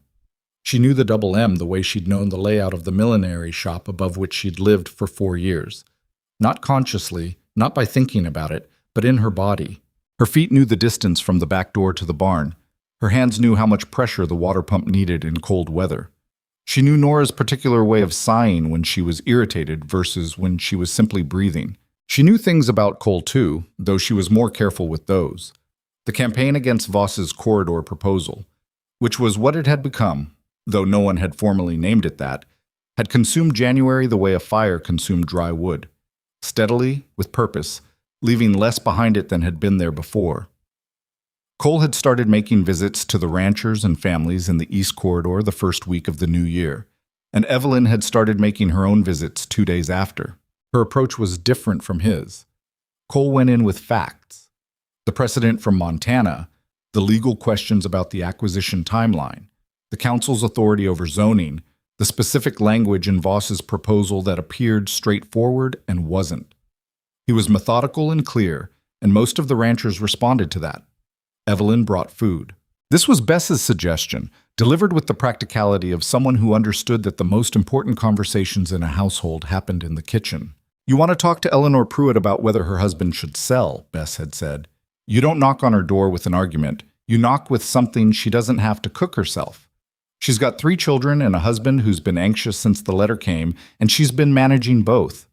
She knew the Double M the way she'd known the layout of the millinery shop above which she'd lived for 4 years. Not consciously, not by thinking about it, but in her body. Her feet knew the distance from the back door to the barn. Her hands knew how much pressure the water pump needed in cold weather. She knew Nora's particular way of sighing when she was irritated versus when she was simply breathing. She knew things about Cole too, though she was more careful with those. The campaign against Voss's corridor proposal, which was what it had become, though no one had formally named it that, had consumed January the way a fire consumed dry wood, steadily, with purpose, leaving less behind it than had been there before. Cole had started making visits to the ranchers and families in the East Corridor the first week of the new year, and Evelyn had started making her own visits 2 days after. Her approach was different from his. Cole went in with facts. The precedent from Montana, the legal questions about the acquisition timeline, the council's authority over zoning, the specific language in Voss's proposal that appeared straightforward and wasn't. He was methodical and clear, and most of the ranchers responded to that. Evelyn brought food. This was Bess's suggestion, delivered with the practicality of someone who understood that the most important conversations in a household happened in the kitchen. "You want to talk to Eleanor Pruitt about whether her husband should sell," Bess had said. "You don't knock on her door with an argument. You knock with something she doesn't have to cook herself. She's got 3 children and a husband who's been anxious since the letter came, and she's been managing both.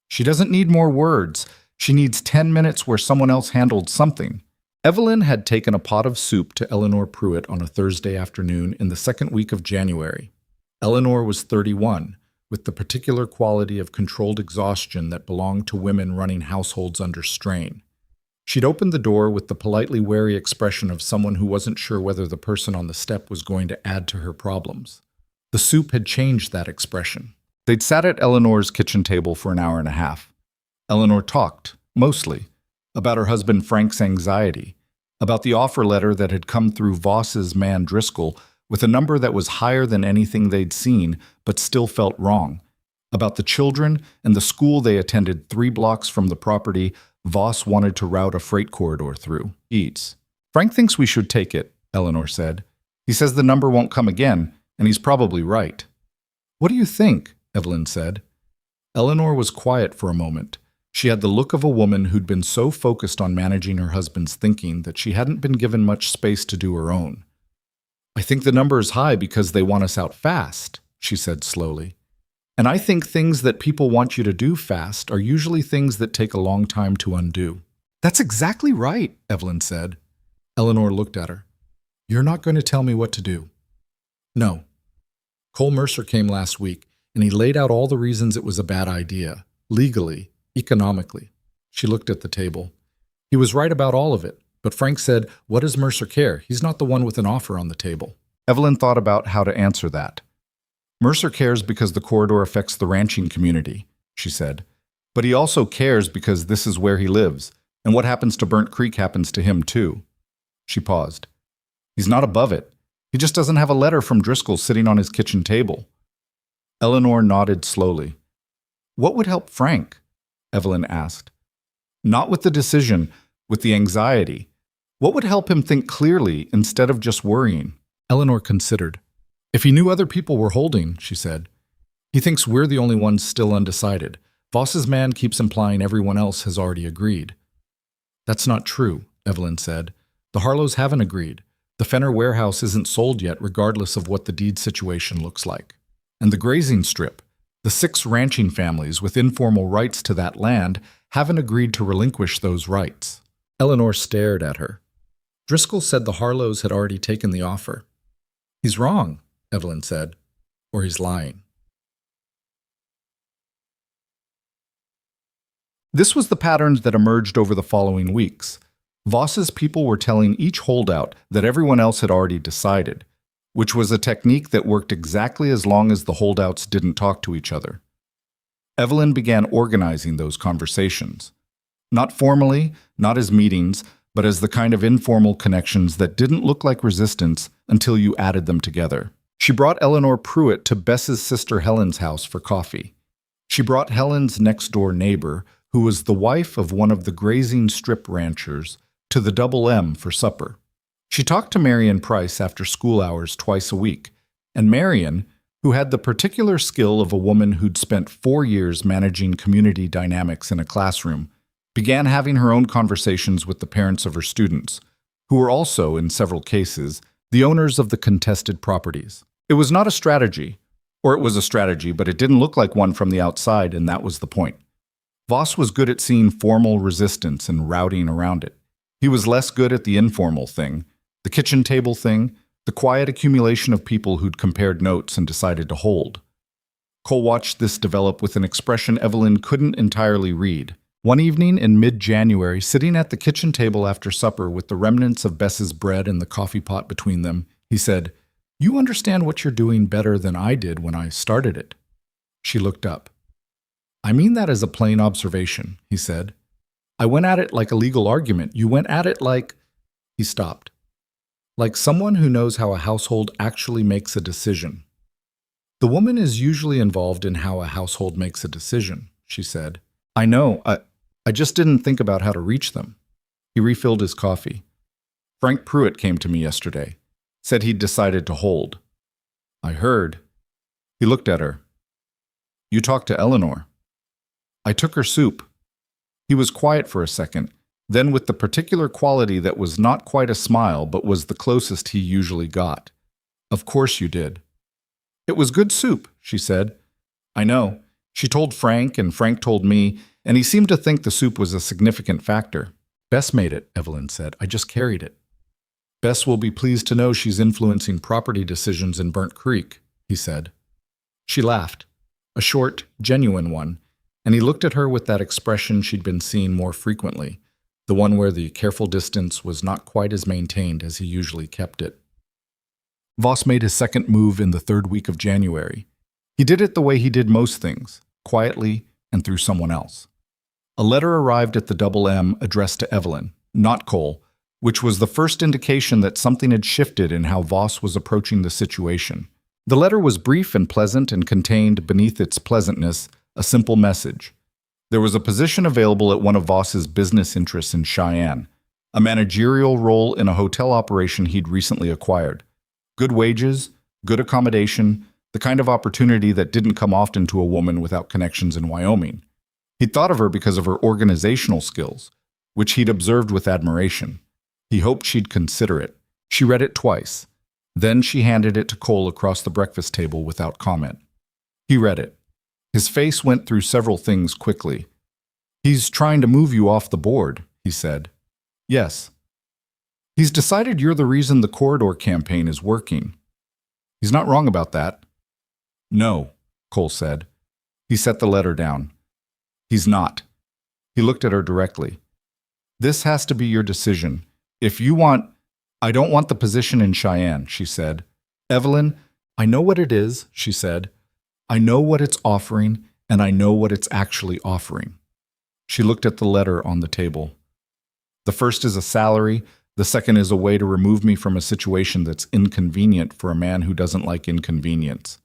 She doesn't need more words. She needs 10 minutes where someone else handled something." Evelyn had taken a pot of soup to Eleanor Pruitt on a Thursday afternoon in the second week of January. Eleanor was 31, with the particular quality of controlled exhaustion that belonged to women running households under strain. She'd opened the door with the politely wary expression of someone who wasn't sure whether the person on the step was going to add to her problems. The soup had changed that expression. They'd sat at Eleanor's kitchen table for an hour and a half. Eleanor talked, mostly, about her husband Frank's anxiety, about the offer letter that had come through Voss's man Driscoll with a number that was higher than anything they'd seen but still felt wrong, about the children and the school they attended 3 blocks from the property Voss wanted to route a freight corridor through. Eats. "Frank thinks we should take it," Eleanor said. "He says the number won't come again, and he's probably right." "What do you think?" Evelyn said. Eleanor was quiet for a moment. She had the look of a woman who'd been so focused on managing her husband's thinking that she hadn't been given much space to do her own. "I think the number is high because they want us out fast," she said slowly. "And I think things that people want you to do fast are usually things that take a long time to undo." "That's exactly right," Evelyn said. Eleanor looked at her. "You're not going to tell me what to do." "No." Cole Mercer came last week, and he laid out all the reasons it was a bad idea, legally, economically. She looked at the table. He was right about all of it, but Frank said, "What does Mercer care? He's not the one with an offer on the table." Evelyn thought about how to answer that. "Mercer cares because the corridor affects the ranching community," she said. "But he also cares because this is where he lives, and what happens to Burnt Creek happens to him too." She paused. "He's not above it. He just doesn't have a letter from Driscoll sitting on his kitchen table." Eleanor nodded slowly. "What would help Frank?" Evelyn asked. "Not with the decision, with the anxiety. What would help him think clearly instead of just worrying?" Eleanor considered. "If he knew other people were holding," she said. "He thinks we're the only ones still undecided. Voss's man keeps implying everyone else has already agreed." "That's not true," Evelyn said. "The Harlows haven't agreed. The Fenner warehouse isn't sold yet regardless of what the deed situation looks like. And the grazing strip, the 6 ranching families with informal rights to that land haven't agreed to relinquish those rights." Eleanor stared at her. "Driscoll said the Harlows had already taken the offer." "He's wrong," Evelyn said, "or he's lying." This was the pattern that emerged over the following weeks. Voss's people were telling each holdout that everyone else had already decided, which was a technique that worked exactly as long as the holdouts didn't talk to each other. Evelyn began organizing those conversations. Not formally, not as meetings, but as the kind of informal connections that didn't look like resistance until you added them together. She brought Eleanor Pruitt to Bess's sister Helen's house for coffee. She brought Helen's next-door neighbor, who was the wife of one of the grazing strip ranchers, to the Double M for supper. She talked to Marion Price after school hours twice a week, and Marion, who had the particular skill of a woman who'd spent 4 years managing community dynamics in a classroom, began having her own conversations with the parents of her students, who were also, in several cases, the owners of the contested properties. It was not a strategy, or it was a strategy, but it didn't look like one from the outside, and that was the point. Voss was good at seeing formal resistance and routing around it. He was less good at the informal thing, the kitchen table thing, The quiet accumulation of people who'd compared notes and decided to hold. Cole watched this develop with an expression Evelyn couldn't entirely read. One evening in mid-January, sitting at the kitchen table after supper with the remnants of Bess's bread and the coffee pot between them, he said, "You understand what you're doing better than I did when I started it." She looked up. "I mean that as a plain observation," he said. "I went at it like a legal argument. You went at it like—" He stopped. "Like someone who knows how a household actually makes a decision." "The woman is usually involved in how a household makes a decision," she said. "I know. I just didn't think about how to reach them." He refilled his coffee. "Frank Pruitt came to me yesterday. Said he'd decided to hold." "I heard." He looked at her. "You talked to Eleanor." "I took her soup." He was quiet for a second, then with the particular quality that was not quite a smile but was the closest he usually got. "Of course you did." "It was good soup," she said. "I know. She told Frank, and Frank told me, and he seemed to think the soup was a significant factor." "Bess made it," Evelyn said. "I just carried it." "Bess will be pleased to know she's influencing property decisions in Burnt Creek," he said. She laughed, a short, genuine one, and he looked at her with that expression she'd been seeing more frequently, the one where the careful distance was not quite as maintained as he usually kept it. Voss made his second move in the third week of January. He did it the way he did most things, quietly and through someone else. A letter arrived at the Double M addressed to Evelyn, not Cole, which was the first indication that something had shifted in how Voss was approaching the situation. The letter was brief and pleasant and contained, beneath its pleasantness, a simple message. There was a position available at one of Voss's business interests in Cheyenne, a managerial role in a hotel operation he'd recently acquired. Good wages, good accommodation, the kind of opportunity that didn't come often to a woman without connections in Wyoming. He'd thought of her because of her organizational skills, which he'd observed with admiration. He hoped she'd consider it. She read it twice. Then she handed it to Cole across the breakfast table without comment. He read it. His face went through several things quickly. "He's trying to move you off the board," he said. "Yes." "He's decided you're the reason the corridor campaign is working." "He's not wrong about that." "No," Cole said. He set the letter down. "He's not." He looked at her directly. "This has to be your decision. If you want—" "I don't want the position in Cheyenne," she said. "Evelyn, I know what it is," she said. "I know what it's offering, and I know what it's actually offering." She looked at the letter on the table. "The first is a salary. The second is a way to remove me from a situation that's inconvenient for a man who doesn't like inconvenience."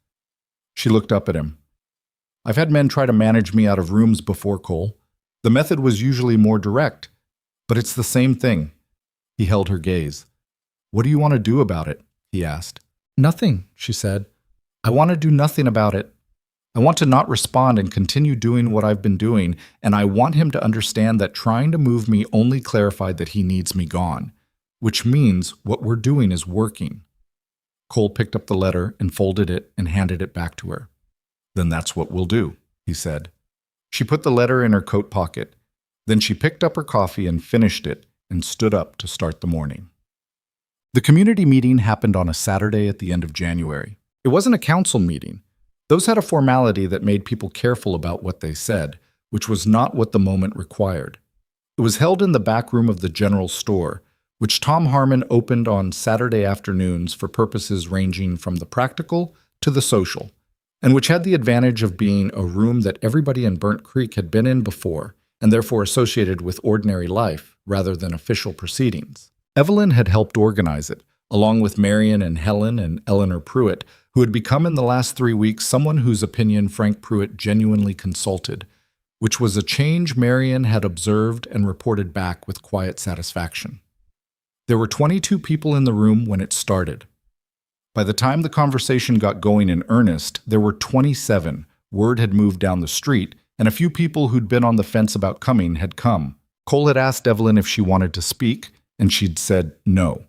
She looked up at him. "I've had men try to manage me out of rooms before, Cole. The method was usually more direct, but it's the same thing." He held her gaze. "What do you want to do about it?" he asked. "Nothing," she said. "I want to do nothing about it. I want to not respond and continue doing what I've been doing, and I want him to understand that trying to move me only clarified that he needs me gone, which means what we're doing is working." Cole picked up the letter and folded it and handed it back to her. "Then that's what we'll do," he said. She put the letter in her coat pocket. Then she picked up her coffee and finished it and stood up to start the morning. The community meeting happened on a Saturday at the end of January. It wasn't a council meeting. Those had a formality that made people careful about what they said, which was not what the moment required. It was held in the back room of the general store, which Tom Harmon opened on Saturday afternoons for purposes ranging from the practical to the social, and which had the advantage of being a room that everybody in Burnt Creek had been in before, and therefore associated with ordinary life rather than official proceedings. Evelyn had helped organize it, along with Marion and Helen and Eleanor Pruitt, who had become in the last 3 weeks someone whose opinion Frank Pruitt genuinely consulted, which was a change Marion had observed and reported back with quiet satisfaction. There were 22 people in the room when it started. By the time the conversation got going in earnest, there were 27. Word had moved down the street, and a few people who'd been on the fence about coming had come. Cole had asked Evelyn if she wanted to speak, and she'd said no.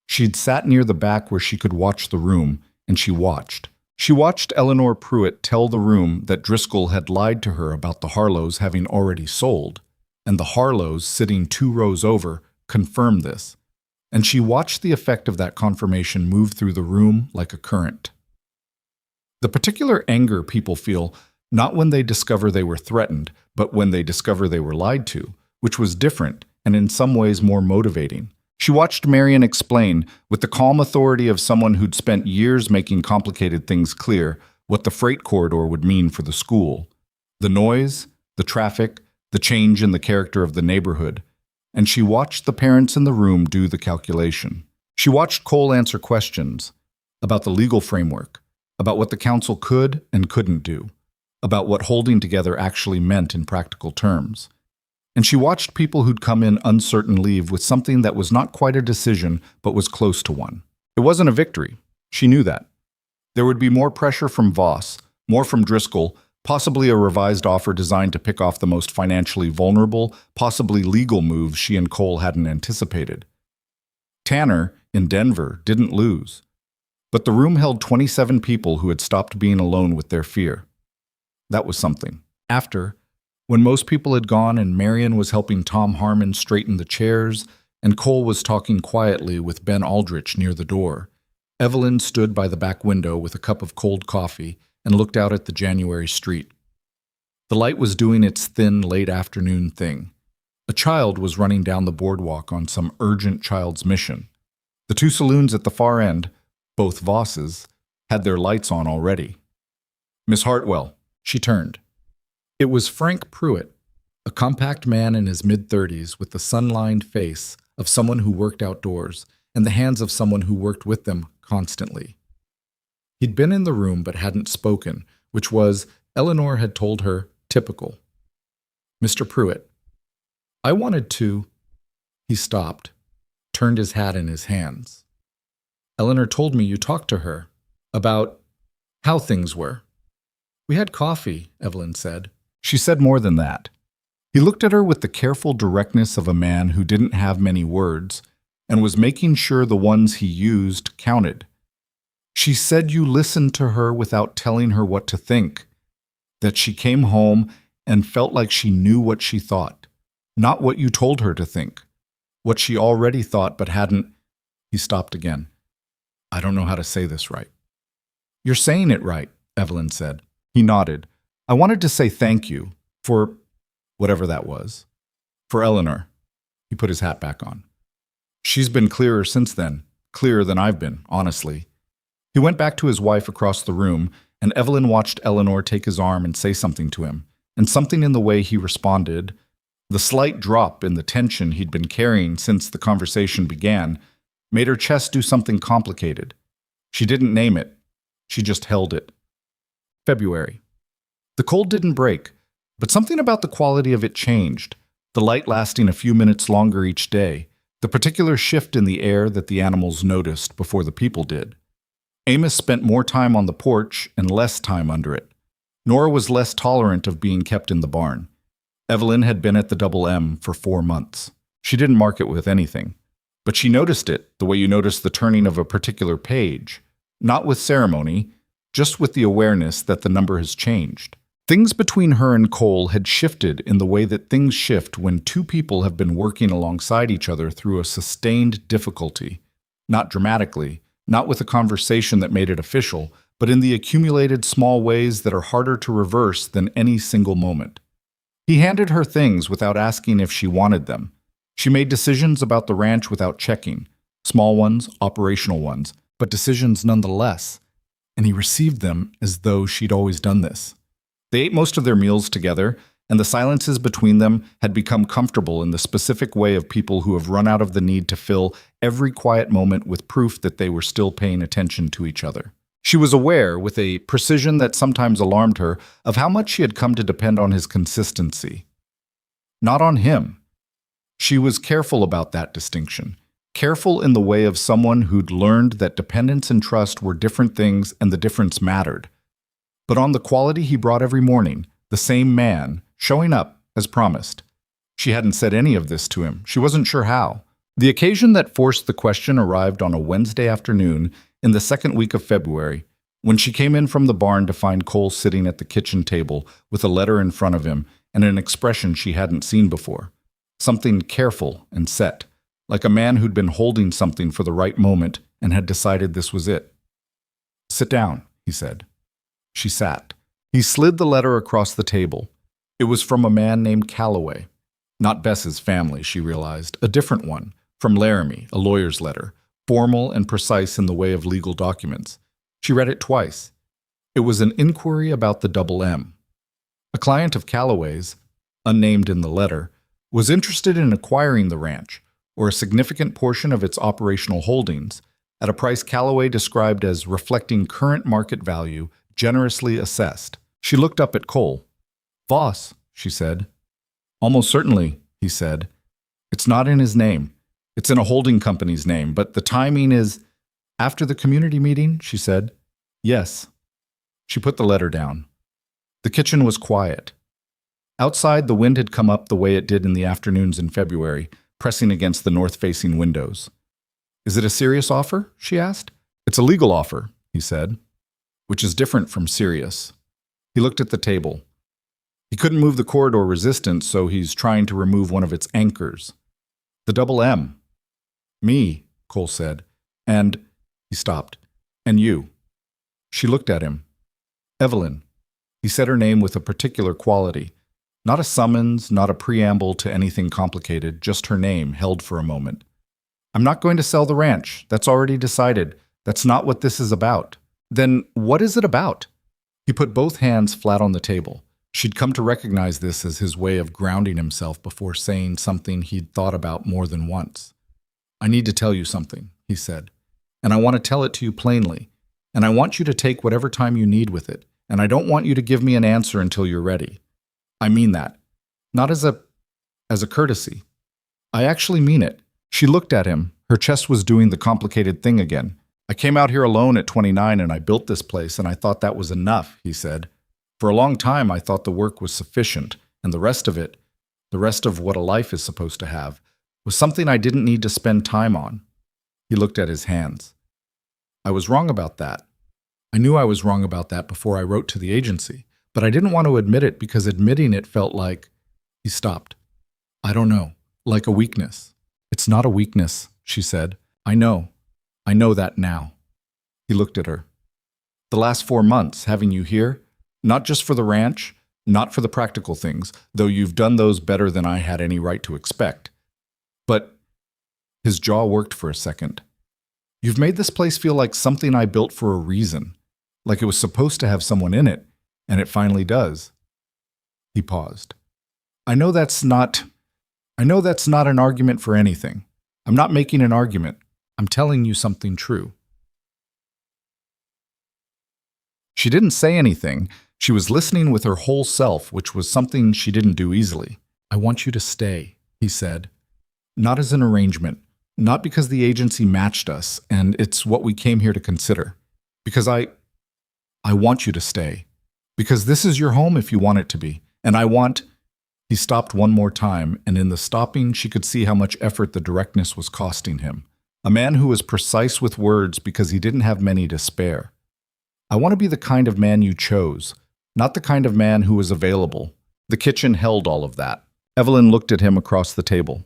She'd sat near the back where she could watch the room, and she watched. She watched Eleanor Pruitt tell the room that Driscoll had lied to her about the Harlows having already sold, and the Harlows, sitting 2 rows over, confirmed this. and she watched the effect of that confirmation move through the room like a current. The particular anger people feel, not when they discover they were threatened, but when they discover they were lied to, which was different and in some ways more motivating. She watched Marion explain, with the calm authority of someone who'd spent years making complicated things clear, what the freight corridor would mean for the school. The noise, the traffic, the change in the character of the neighborhood. And she watched the parents in the room do the calculation. She watched Cole answer questions about the legal framework, about what the council could and couldn't do, about what holding together actually meant in practical terms. And she watched people who'd come in uncertain leave with something that was not quite a decision, but was close to one. It wasn't a victory. She knew that. There would be more pressure from Voss, more from Driscoll, possibly a revised offer designed to pick off the most financially vulnerable, possibly legal moves she and Cole hadn't anticipated. Tanner, in Denver, didn't lose. But the room held 27 people who had stopped being alone with their fear. That was something. After, when most people had gone and Marion was helping Tom Harmon straighten the chairs, and Cole was talking quietly with Ben Aldrich near the door, Evelyn stood by the back window with a cup of cold coffee and looked out at the January street. The light was doing its thin, late afternoon thing. A child was running down the boardwalk on some urgent child's mission. The two saloons at the far end, both Voss's, had their lights on already. "Miss Hartwell," she turned. It was Frank Pruitt, a compact man in his mid-30s with the sun-lined face of someone who worked outdoors and the hands of someone who worked with them constantly. He'd been in the room but hadn't spoken, which was, Eleanor had told her, typical. "Mr. Pruitt, I wanted to—" He stopped, turned his hat in his hands. "Eleanor told me you talked to her about how things were." "We had coffee," Evelyn said. She said more than that. He looked at her with the careful directness of a man who didn't have many words and was making sure the ones he used counted. "She said you listened to her without telling her what to think, that she came home and felt like she knew what she thought, not what you told her to think, what she already thought but hadn't—" He stopped again. "I don't know how to say this right." "You're saying it right," Evelyn said. He nodded. "I wanted to say thank you for whatever that was. For Eleanor." He put his hat back on. "She's been clearer since then, clearer than I've been, honestly." He went back to his wife across the room, and Evelyn watched Eleanor take his arm and say something to him, and something in the way he responded, the slight drop in the tension he'd been carrying since the conversation began, made her chest do something complicated. She didn't name it. She just held it. February. The cold didn't break, but something about the quality of it changed, the light lasting a few minutes longer each day, the particular shift in the air that the animals noticed before the people did. Amos spent more time on the porch and less time under it. Nora was less tolerant of being kept in the barn. Evelyn had been at the Double M for 4 months. She didn't mark it with anything, but she noticed it the way you notice the turning of a particular page, not with ceremony, just with the awareness that the number has changed. Things between her and Cole had shifted in the way that things shift when two people have been working alongside each other through a sustained difficulty. Not dramatically, not with a conversation that made it official, but in the accumulated small ways that are harder to reverse than any single moment. He handed her things without asking if she wanted them. She made decisions about the ranch without checking, small ones, operational ones, but decisions nonetheless. And he received them as though she'd always done this. They ate most of their meals together, and the silences between them had become comfortable in the specific way of people who have run out of the need to fill every quiet moment with proof that they were still paying attention to each other. She was aware, with a precision that sometimes alarmed her, of how much she had come to depend on his consistency. Not on him. She was careful about that distinction, careful in the way of someone who'd learned that dependence and trust were different things and the difference mattered. But on the quality he brought every morning, the same man, showing up, as promised. She hadn't said any of this to him. She wasn't sure how. The occasion that forced the question arrived on a Wednesday afternoon in the second week of February, when she came in from the barn to find Cole sitting at the kitchen table with a letter in front of him and an expression she hadn't seen before. Something careful and set, like a man who'd been holding something for the right moment and had decided this was it. "Sit down," he said. She sat. He slid the letter across the table. It was from a man named Calloway. Not Bess's family, she realized, a different one, from Laramie, a lawyer's letter, formal and precise in the way of legal documents. She read it twice. It was an inquiry about the double M. A client of Calloway's, unnamed in the letter, was interested in acquiring the ranch, or a significant portion of its operational holdings, at a price Calloway described as reflecting current market value, generously assessed. She looked up at Cole. "Voss," she said. "Almost certainly," he said. "It's not in his name. It's in a holding company's name, but the timing is—" "After the community meeting?" she said. "Yes." She put the letter down. The kitchen was quiet. Outside, the wind had come up the way it did in the afternoons in February, pressing against the north-facing windows. "Is it a serious offer?" she asked. "It's a legal offer," he said, "which is different from serious." He looked at the table. He couldn't move the cord or resistance, so he's trying to remove one of its anchors. "The double M." "Me," Cole said. "And—" he stopped. "And you." She looked at him. "Evelyn." He said her name with a particular quality. Not a summons, not a preamble to anything complicated, just her name, held for a moment. "I'm not going to sell the ranch. That's already decided. That's not what this is about." "Then what is it about?" He put both hands flat on the table. She'd come to recognize this as his way of grounding himself before saying something he'd thought about more than once. "I need to tell you something," he said. "And I want to tell it to you plainly. And I want you to take whatever time you need with it. And I don't want you to give me an answer until you're ready. I mean that. Not as a courtesy. I actually mean it." She looked at him. Her chest was doing the complicated thing again. "I came out here alone at 29 and I built this place and I thought that was enough," he said. "For a long time I thought the work was sufficient, and the rest of it, the rest of what a life is supposed to have, was something I didn't need to spend time on." He looked at his hands. "I was wrong about that. I knew I was wrong about that before I wrote to the agency, but I didn't want to admit it because admitting it felt like—" He stopped. "I don't know, like a weakness." "It's not a weakness," she said. I know that now." He looked at her. "The last 4 months, having you here, not just for the ranch, not for the practical things, though you've done those better than I had any right to expect. But—" his jaw worked for a second. "You've made this place feel like something I built for a reason, like it was supposed to have someone in it, and it finally does." He paused. I know that's not an argument for anything. I'm not making an argument. I'm telling you something true." She didn't say anything. She was listening with her whole self, which was something she didn't do easily. "I want you to stay," he said. "Not as an arrangement, not because the agency matched us, and it's what we came here to consider. Because I want you to stay. Because this is your home if you want it to be. And I want—" He stopped one more time, and in the stopping she could see how much effort the directness was costing him. A man who was precise with words because he didn't have many to spare. "I want to be the kind of man you chose, not the kind of man who was available." The kitchen held all of that. Evelyn looked at him across the table.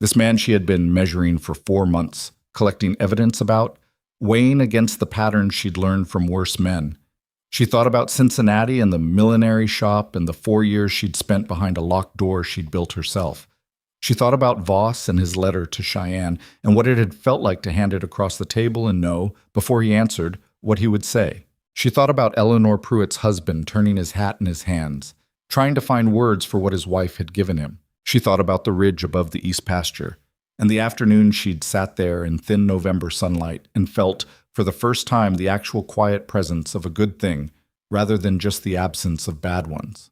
This man she had been measuring for 4 months, collecting evidence about, weighing against the patterns she'd learned from worse men. She thought about Cincinnati and the millinery shop and the 4 years she'd spent behind a locked door she'd built herself. She thought about Voss and his letter to Cheyenne and what it had felt like to hand it across the table and know, before he answered, what he would say. She thought about Eleanor Pruitt's husband turning his hat in his hands, trying to find words for what his wife had given him. She thought about the ridge above the east pasture, and the afternoon she'd sat there in thin November sunlight and felt, for the first time, the actual quiet presence of a good thing, rather than just the absence of bad ones.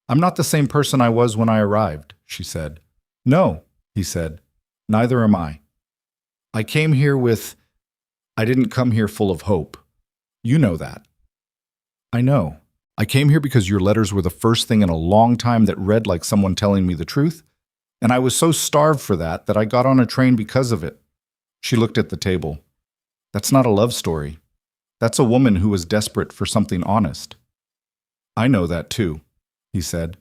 "I'm not the same person I was when I arrived," she said. "No," he said. "Neither am I. I didn't come here full of hope. You know that." "I know. I came here because your letters were the first thing in a long time that read like someone telling me the truth, and I was so starved for that I got on a train because of it." She looked at the table. "That's not a love story. That's a woman who was desperate for something honest." "I know that too," he said.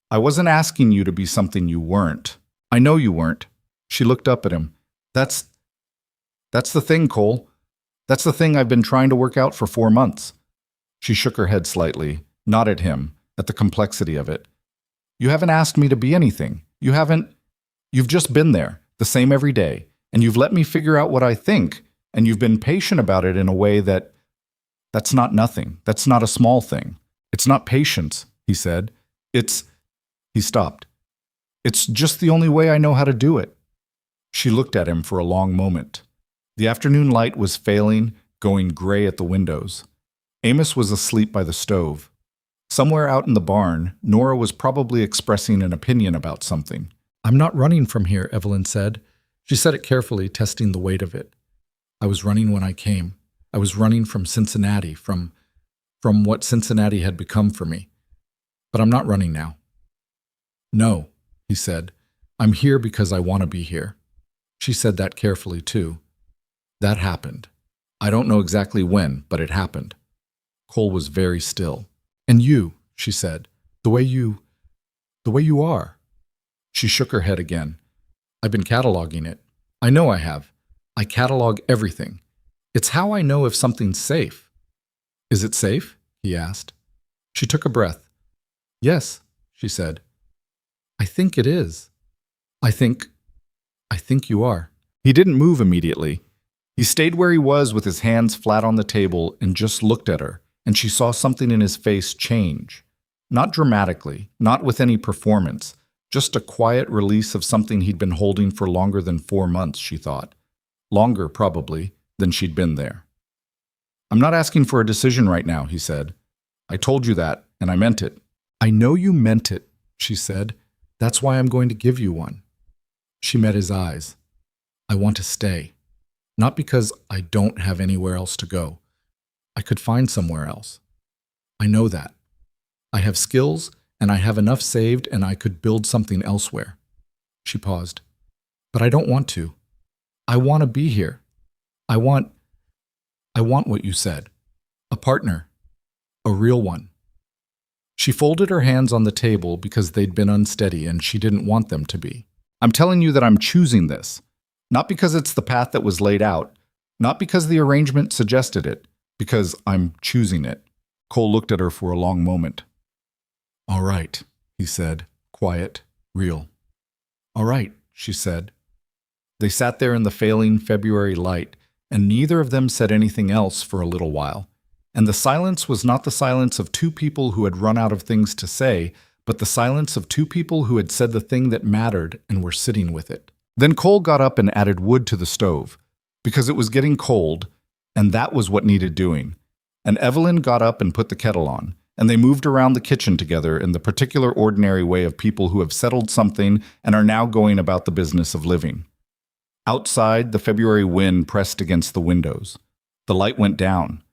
"I wasn't asking you to be something you weren't. I know you weren't." She looked up at him. That's the thing, Cole. That's the thing I've been trying to work out for 4 months. She shook her head slightly, not at him, at the complexity of it. You haven't asked me to be anything. You've just been there, the same every day, and you've let me figure out what I think, and you've been patient about it in a way that's not nothing. That's not a small thing. It's not patience, he said. He stopped. It's just the only way I know how to do it. She looked at him for a long moment. The afternoon light was failing, going gray at the windows. Amos was asleep by the stove. Somewhere out in the barn, Nora was probably expressing an opinion about something. I'm not running from here, Evelyn said. She said it carefully, testing the weight of it. I was running when I came. I was running from Cincinnati, from what Cincinnati had become for me. But I'm not running now. No, he said. I'm here because I want to be here. She said that carefully, too. That happened. I don't know exactly when, but it happened. Cole was very still. And you, she said, the way you are. She shook her head again. I've been cataloging it. I know I have. I catalog everything. It's how I know if something's safe. Is it safe? He asked. She took a breath. Yes, she said. I think it is. I think you are. He didn't move immediately. He stayed where he was with his hands flat on the table and just looked at her, and she saw something in his face change. Not dramatically, not with any performance, just a quiet release of something he'd been holding for longer than 4 months, she thought. Longer, probably, than she'd been there. I'm not asking for a decision right now, he said. I told you that, and I meant it. I know you meant it, she said. That's why I'm going to give you one. She met his eyes. I want to stay. Not because I don't have anywhere else to go. I could find somewhere else. I know that. I have skills, and I have enough saved, and I could build something elsewhere. She paused. But I don't want to. I want to be here. I want what you said. A partner. A real one. She folded her hands on the table because they'd been unsteady and she didn't want them to be. I'm telling you that I'm choosing this. Not because it's the path that was laid out. Not because the arrangement suggested it. Because I'm choosing it. Cole looked at her for a long moment. All right, he said, quiet, real. All right, she said. They sat there in the failing February light, and neither of them said anything else for a little while. And the silence was not the silence of two people who had run out of things to say, but the silence of two people who had said the thing that mattered and were sitting with it. Then Cole got up and added wood to the stove, because it was getting cold, and that was what needed doing. And Evelyn got up and put the kettle on, and they moved around the kitchen together in the particular ordinary way of people who have settled something and are now going about the business of living. Outside, the February wind pressed against the windows. The light went down.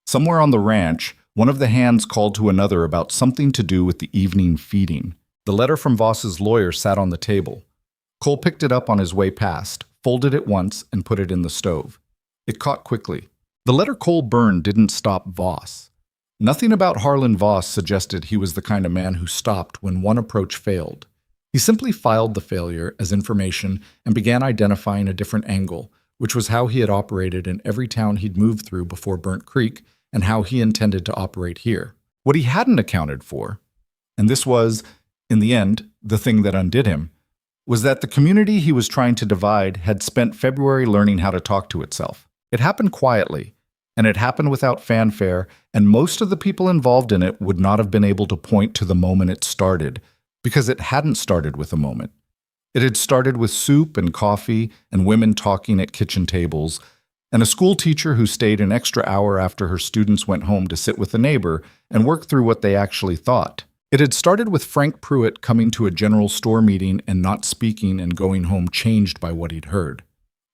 Somewhere on the ranch, one of the hands called to another about something to do with the evening feeding. The letter from Voss's lawyer sat on the table. Cole picked it up on his way past, folded it once, and put it in the stove. It caught quickly. The letter Cole burned didn't stop Voss. Nothing about Harlan Voss suggested he was the kind of man who stopped when one approach failed. He simply filed the failure as information and began identifying a different angle, which was how he had operated in every town he'd moved through before Burnt Creek and how he intended to operate here. What he hadn't accounted for, and this was, in the end, the thing that undid him, was that the community he was trying to divide had spent February learning how to talk to itself. It happened quietly, and it happened without fanfare, and most of the people involved in it would not have been able to point to the moment it started, because it hadn't started with a moment. It had started with soup and coffee and women talking at kitchen tables, and a school teacher who stayed an extra hour after her students went home to sit with a neighbor and work through what they actually thought. It had started with Frank Pruitt coming to a general store meeting and not speaking and going home changed by what he'd heard.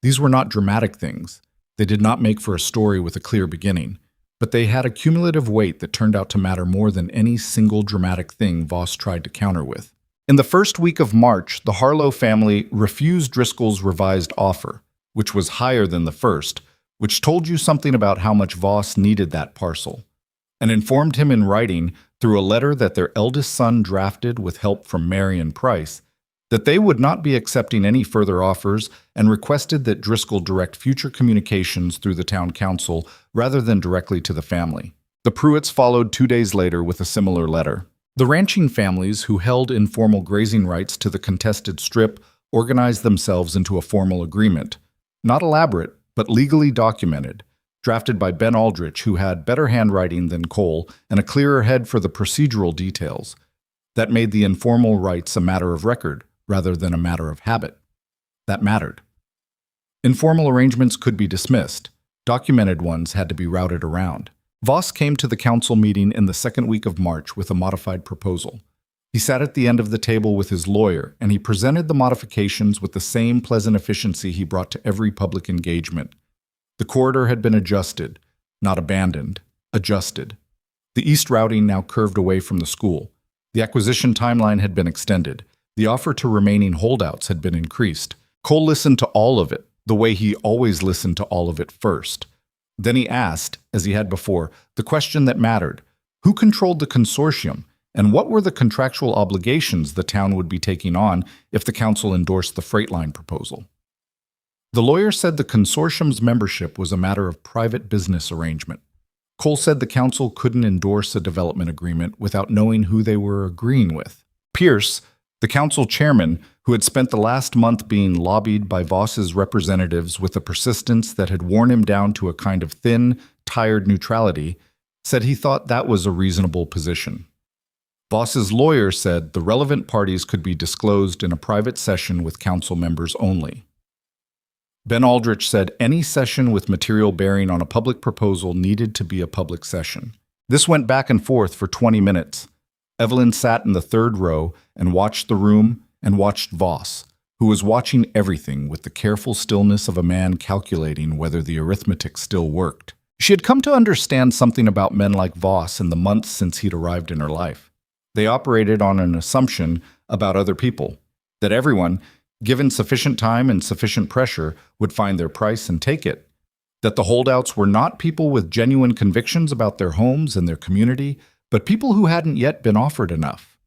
These were not dramatic things. They did not make for a story with a clear beginning, but they had a cumulative weight that turned out to matter more than any single dramatic thing Voss tried to counter with. In the first week of March, the Harlow family refused Driscoll's revised offer, which was higher than the first, which told you something about how much Voss needed that parcel, and informed him in writing through a letter that their eldest son drafted with help from Marion Price that they would not be accepting any further offers and requested that Driscoll direct future communications through the town council rather than directly to the family. The Pruitts followed 2 days later with a similar letter. The ranching families who held informal grazing rights to the contested strip organized themselves into a formal agreement, not elaborate, but legally documented, drafted by Ben Aldrich, who had better handwriting than Cole and a clearer head for the procedural details, that made the informal rights a matter of record rather than a matter of habit. That mattered. Informal arrangements could be dismissed. Documented ones had to be routed around. Voss came to the council meeting in the second week of March with a modified proposal. He sat at the end of the table with his lawyer, and he presented the modifications with the same pleasant efficiency he brought to every public engagement. The corridor had been adjusted, not abandoned, adjusted. The east routing now curved away from the school. The acquisition timeline had been extended. The offer to remaining holdouts had been increased. Cole listened to all of it, the way he always listened to all of it first. Then he asked, as he had before, the question that mattered. Who controlled the consortium, and what were the contractual obligations the town would be taking on if the council endorsed the freight line proposal? The lawyer said the consortium's membership was a matter of private business arrangement. Cole said the council couldn't endorse a development agreement without knowing who they were agreeing with. Pierce, the council chairman, who had spent the last month being lobbied by Voss's representatives with a persistence that had worn him down to a kind of thin, tired neutrality, said he thought that was a reasonable position. Voss's lawyer said the relevant parties could be disclosed in a private session with council members only. Ben Aldrich said any session with material bearing on a public proposal needed to be a public session. This went back and forth for 20 minutes. Evelyn sat in the third row and watched the room and watched Voss, who was watching everything with the careful stillness of a man calculating whether the arithmetic still worked. She had come to understand something about men like Voss in the months since he'd arrived in her life. They operated on an assumption about other people, that everyone, given sufficient time and sufficient pressure, would find their price and take it, that the holdouts were not people with genuine convictions about their homes and their community, but people who hadn't yet been offered enough.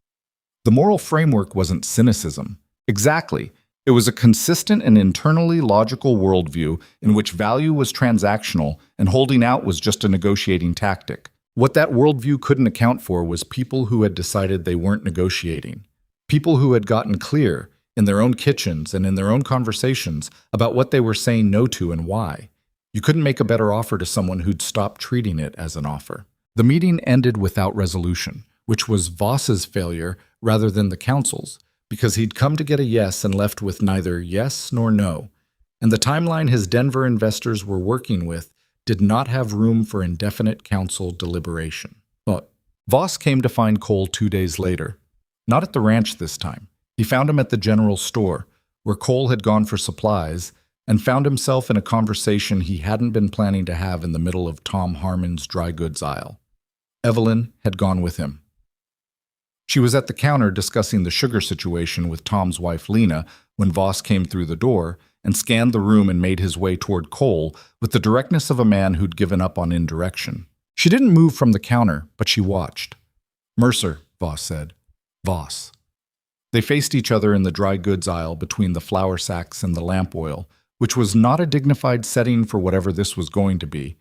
The moral framework wasn't cynicism. Exactly. It was a consistent and internally logical worldview in which value was transactional and holding out was just a negotiating tactic. What that worldview couldn't account for was people who had decided they weren't negotiating, people who had gotten clear in their own kitchens and in their own conversations about what they were saying no to and why. You couldn't make a better offer to someone who'd stopped treating it as an offer. The meeting ended without resolution, which was Voss's failure rather than the council's, because he'd come to get a yes and left with neither yes nor no, and the timeline his Denver investors were working with did not have room for indefinite council deliberation. But Voss came to find Cole 2 days later, not at the ranch this time. He found him at the general store, where Cole had gone for supplies, and found himself in a conversation he hadn't been planning to have in the middle of Tom Harmon's dry goods aisle. Evelyn had gone with him. She was at the counter discussing the sugar situation with Tom's wife Lena when Voss came through the door and scanned the room and made his way toward Cole with the directness of a man who'd given up on indirection. She didn't move from the counter, but she watched. "Mercer," Voss said. "Voss." They faced each other in the dry goods aisle between the flour sacks and the lamp oil, which was not a dignified setting for whatever this was going to be,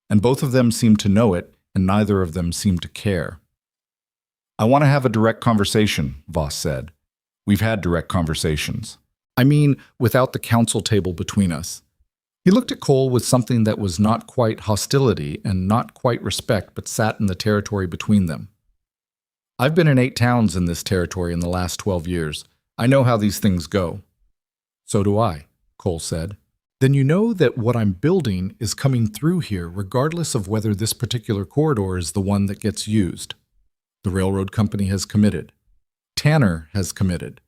and both of them seemed to know it, and neither of them seemed to care. "I want to have a direct conversation," Voss said. "We've had direct conversations. I mean, without the council table between us." He looked at Cole with something that was not quite hostility and not quite respect, but sat in the territory between them. "I've been in 8 towns in this territory in the last 12 years. I know how these things go." "So do I," Cole said. "Then you know that what I'm building is coming through here regardless of whether this particular corridor is the one that gets used. The railroad company has committed. Tanner has committed.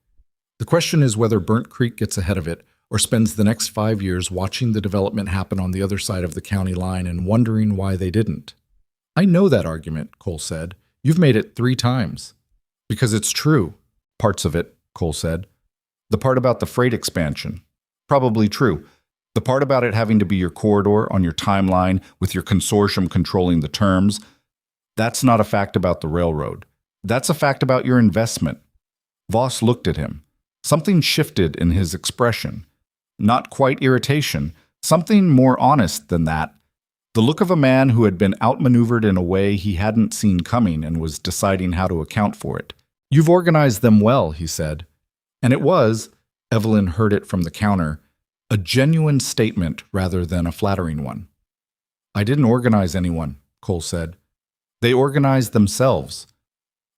The question is whether Burnt Creek gets ahead of it or spends the next 5 years watching the development happen on the other side of the county line and wondering why they didn't." "I know that argument," Cole said. "You've made it 3 times. Because it's true." "Parts of it," Cole said. "The part about the freight expansion. Probably true. The part about it having to be your corridor on your timeline with your consortium controlling the terms. That's not a fact about the railroad. That's a fact about your investment." Voss looked at him. Something shifted in his expression. Not quite irritation, something more honest than that. The look of a man who had been outmaneuvered in a way he hadn't seen coming and was deciding how to account for it. "You've organized them well," he said. And it was, Evelyn heard it from the counter, a genuine statement rather than a flattering one. "I didn't organize anyone," Cole said. "They organized themselves.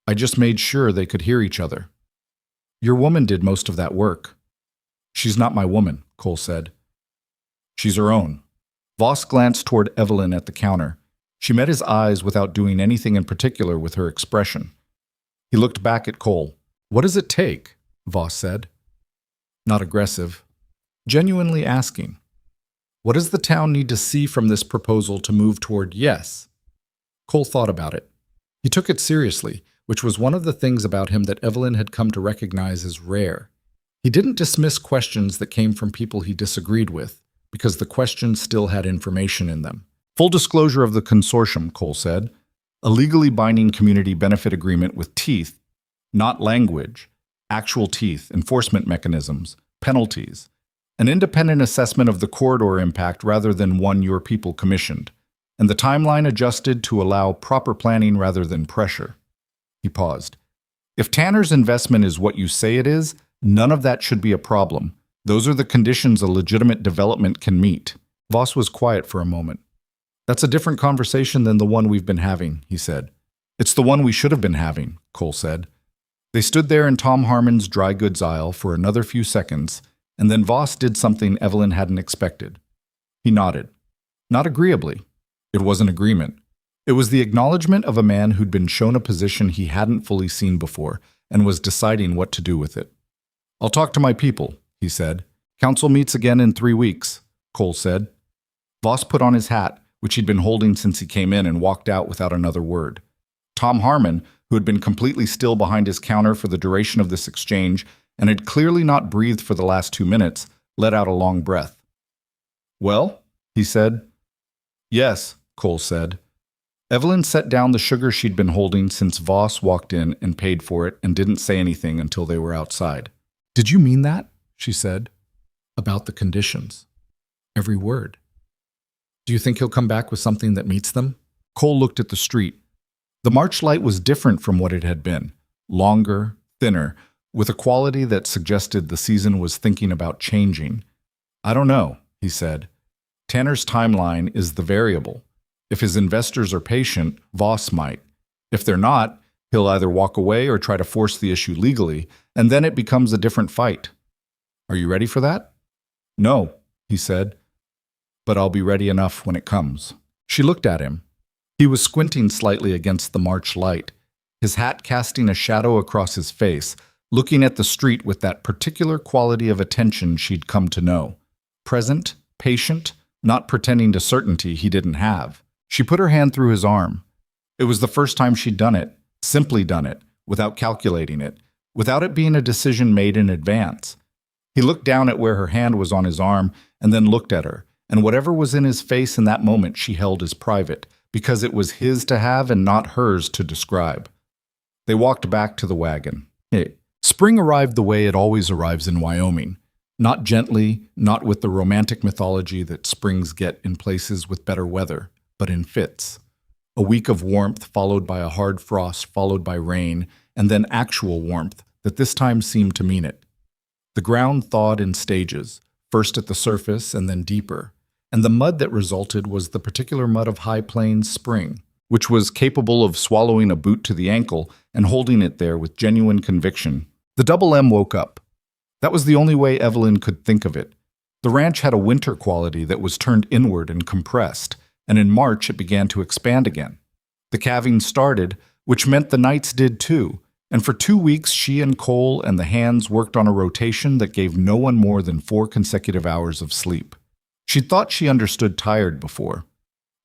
I just made sure they could hear each other." "Your woman did most of that work." "She's not my woman," Cole said. "She's her own." Voss glanced toward Evelyn at the counter. She met his eyes without doing anything in particular with her expression. He looked back at Cole. "What does it take?" Voss said. Not aggressive. Genuinely asking. "What does the town need to see from this proposal to move toward yes?" Cole thought about it. He took it seriously, which was one of the things about him that Evelyn had come to recognize as rare. He didn't dismiss questions that came from people he disagreed with, because the questions still had information in them. "Full disclosure of the consortium," Cole said. "A legally binding community benefit agreement with teeth, not language, actual teeth, enforcement mechanisms, penalties. An independent assessment of the corridor impact rather than one your people commissioned, and the timeline adjusted to allow proper planning rather than pressure." He paused. "If Tanner's investment is what you say it is, none of that should be a problem. Those are the conditions a legitimate development can meet." Voss was quiet for a moment. "That's a different conversation than the one we've been having," he said. "It's the one we should have been having," Cole said. They stood there in Tom Harmon's dry goods aisle for another few seconds, and then Voss did something Evelyn hadn't expected. He nodded. Not agreeably. It wasn't agreement. It was the acknowledgement of a man who'd been shown a position he hadn't fully seen before and was deciding what to do with it. "I'll talk to my people," he said. "Council meets again in 3 weeks, Cole said. Voss put on his hat, which he'd been holding since he came in, and walked out without another word. Tom Harmon, who had been completely still behind his counter for the duration of this exchange and had clearly not breathed for the last 2 minutes, let out a long breath. "Well?" he said. "Yes," Cole said. Evelyn set down the sugar she'd been holding since Voss walked in and paid for it and didn't say anything until they were outside. "Did you mean that?" she said. "About the conditions. Every word. Do you think he'll come back with something that meets them?" Cole looked at the street. The March light was different from what it had been. Longer, thinner, with a quality that suggested the season was thinking about changing. "I don't know," he said. "Tanner's timeline is the variable. If his investors are patient, Voss might. If they're not, he'll either walk away or try to force the issue legally, and then it becomes a different fight. Are you ready for that?" "No," he said. "But I'll be ready enough when it comes." She looked at him. He was squinting slightly against the March light, his hat casting a shadow across his face, looking at the street with that particular quality of attention she'd come to know. Present, patient, not pretending to certainty he didn't have. She put her hand through his arm. It was the first time she'd done it, simply done it, without calculating it, without it being a decision made in advance. He looked down at where her hand was on his arm and then looked at her, and whatever was in his face in that moment she held as private, because it was his to have and not hers to describe. They walked back to the wagon. Spring arrived the way it always arrives in Wyoming. Not gently, not with the romantic mythology that springs get in places with better weather, but in fits. A week of warmth followed by a hard frost followed by rain, and then actual warmth that this time seemed to mean it. The ground thawed in stages, first at the surface and then deeper, and the mud that resulted was the particular mud of High Plains spring, which was capable of swallowing a boot to the ankle and holding it there with genuine conviction. The Double M woke up. That was the only way Evelyn could think of it. The ranch had a winter quality that was turned inward and compressed, and in March it began to expand again. The calving started, which meant the nights did too, and for 2 weeks she and Cole and the hands worked on a rotation that gave no one more than 4 consecutive hours of sleep. She'd thought she understood tired before.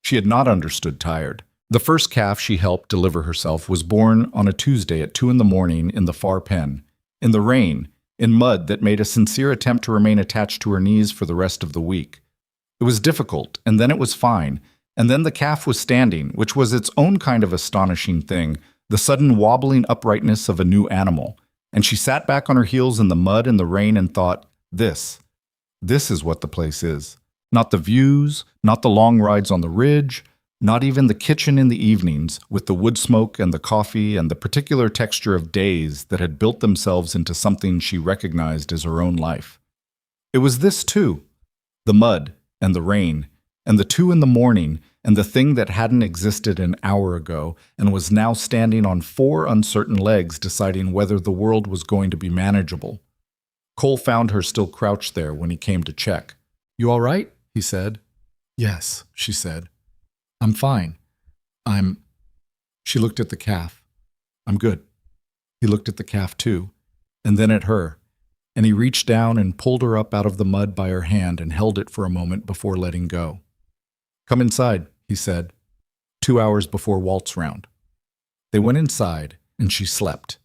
She had not understood tired. The first calf she helped deliver herself was born on a Tuesday at 2 a.m. in the far pen, in the rain, in mud that made a sincere attempt to remain attached to her knees for the rest of the week. It was difficult, and then it was fine, and then the calf was standing, which was its own kind of astonishing thing, the sudden wobbling uprightness of a new animal, And she sat back on her heels in the mud and the rain and thought, this is what the place is. Not the views, not the long rides on the ridge, not even the kitchen in the evenings with the wood smoke and the coffee and the particular texture of days that had built themselves into something she recognized as her own life. It was this too, the mud and the rain and the 2 in the morning and the thing that hadn't existed an hour ago and was now standing on 4 uncertain legs deciding whether the world was going to be manageable. Cole found her still crouched there when he came to check. "You all right?" he said. "Yes," she said. "I'm fine. She looked at the calf. "I'm good." He looked at the calf too, and then at her, and he reached down and pulled her up out of the mud by her hand and held it for a moment before letting go. "Come inside," he said, 2 hours before waltz round. They went inside, and she slept,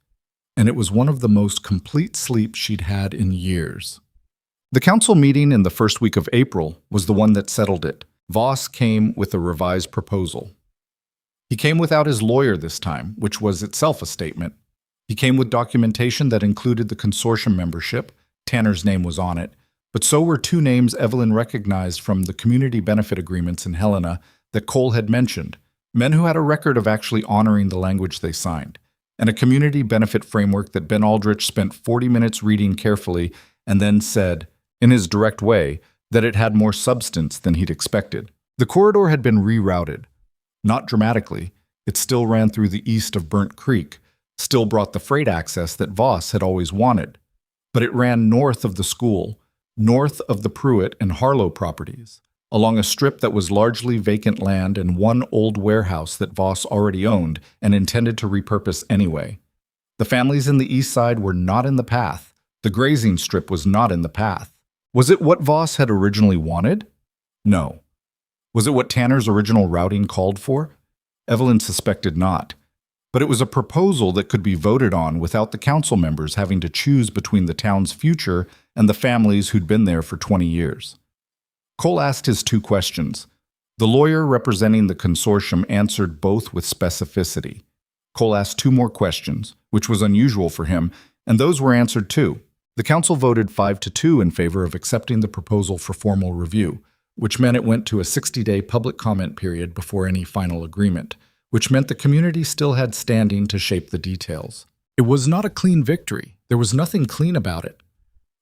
and it was one of the most complete sleeps she'd had in years. The council meeting in the first week of April was the one that settled it. Voss came with a revised proposal. He came without his lawyer this time, which was itself a statement. He came with documentation that included the consortium membership. Tanner's name was on it, but so were 2 names Evelyn recognized from the community benefit agreements in Helena that Cole had mentioned, men who had a record of actually honoring the language they signed, and a community benefit framework that Ben Aldrich spent 40 minutes reading carefully and then said, in his direct way, that it had more substance than he'd expected. The corridor had been rerouted. Not dramatically, it still ran through the east of Burnt Creek, still brought the freight access that Voss had always wanted. But it ran north of the school, north of the Pruitt and Harlow properties, along a strip that was largely vacant land and one old warehouse that Voss already owned and intended to repurpose anyway. The families in the east side were not in the path. The grazing strip was not in the path. Was it what Voss had originally wanted? No. Was it what Tanner's original routing called for? Evelyn suspected not. But it was a proposal that could be voted on without the council members having to choose between the town's future and the families who'd been there for 20 years. Cole asked his 2 questions. The lawyer representing the consortium answered both with specificity. Cole asked 2 more questions, which was unusual for him, and those were answered too. The council voted 5-2 in favor of accepting the proposal for formal review, which meant it went to a 60-day public comment period before any final agreement, which meant the community still had standing to shape the details. It was not a clean victory. There was nothing clean about it.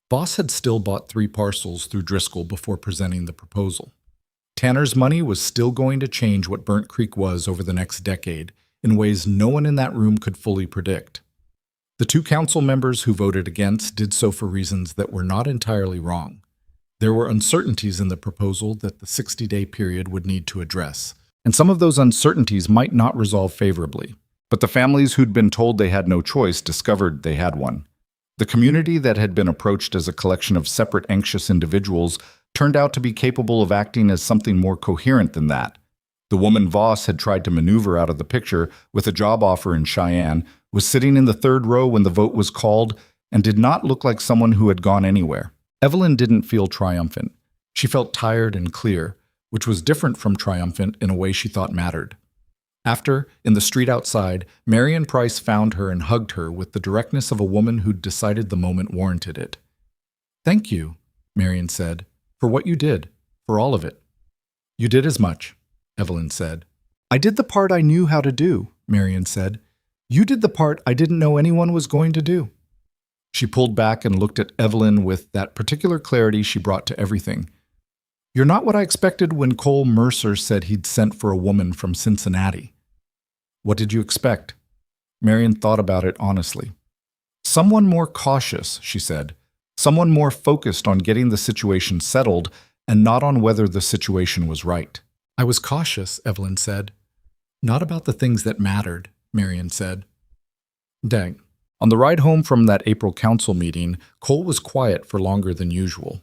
Voss had still bought 3 parcels through Driscoll before presenting the proposal. Tanner's money was still going to change what Burnt Creek was over the next decade in ways no one in that room could fully predict. The 2 council members who voted against did so for reasons that were not entirely wrong. There were uncertainties in the proposal that the 60-day period would need to address, and some of those uncertainties might not resolve favorably. But the families who'd been told they had no choice discovered they had one. The community that had been approached as a collection of separate anxious individuals turned out to be capable of acting as something more coherent than that. The woman Voss had tried to maneuver out of the picture with a job offer in Cheyenne was sitting in the 3rd row when the vote was called and did not look like someone who had gone anywhere. Evelyn didn't feel triumphant. She felt tired and clear, which was different from triumphant in a way she thought mattered. After, in the street outside, Marion Price found her and hugged her with the directness of a woman who'd decided the moment warranted it. "Thank you," Marion said, "for what you did, for all of it." "You did as much," Evelyn said. "I did the part I knew how to do," Marion said. "You did the part I didn't know anyone was going to do." She pulled back and looked at Evelyn with that particular clarity she brought to everything. "You're not what I expected when Cole Mercer said he'd sent for a woman from Cincinnati." "What did you expect?" Marion thought about it honestly. "Someone more cautious," she said. "Someone more focused on getting the situation settled and not on whether the situation was right." "I was cautious," Evelyn said. "Not about the things that mattered," Marion said. Dang. On the ride home from that April council meeting, Cole was quiet for longer than usual.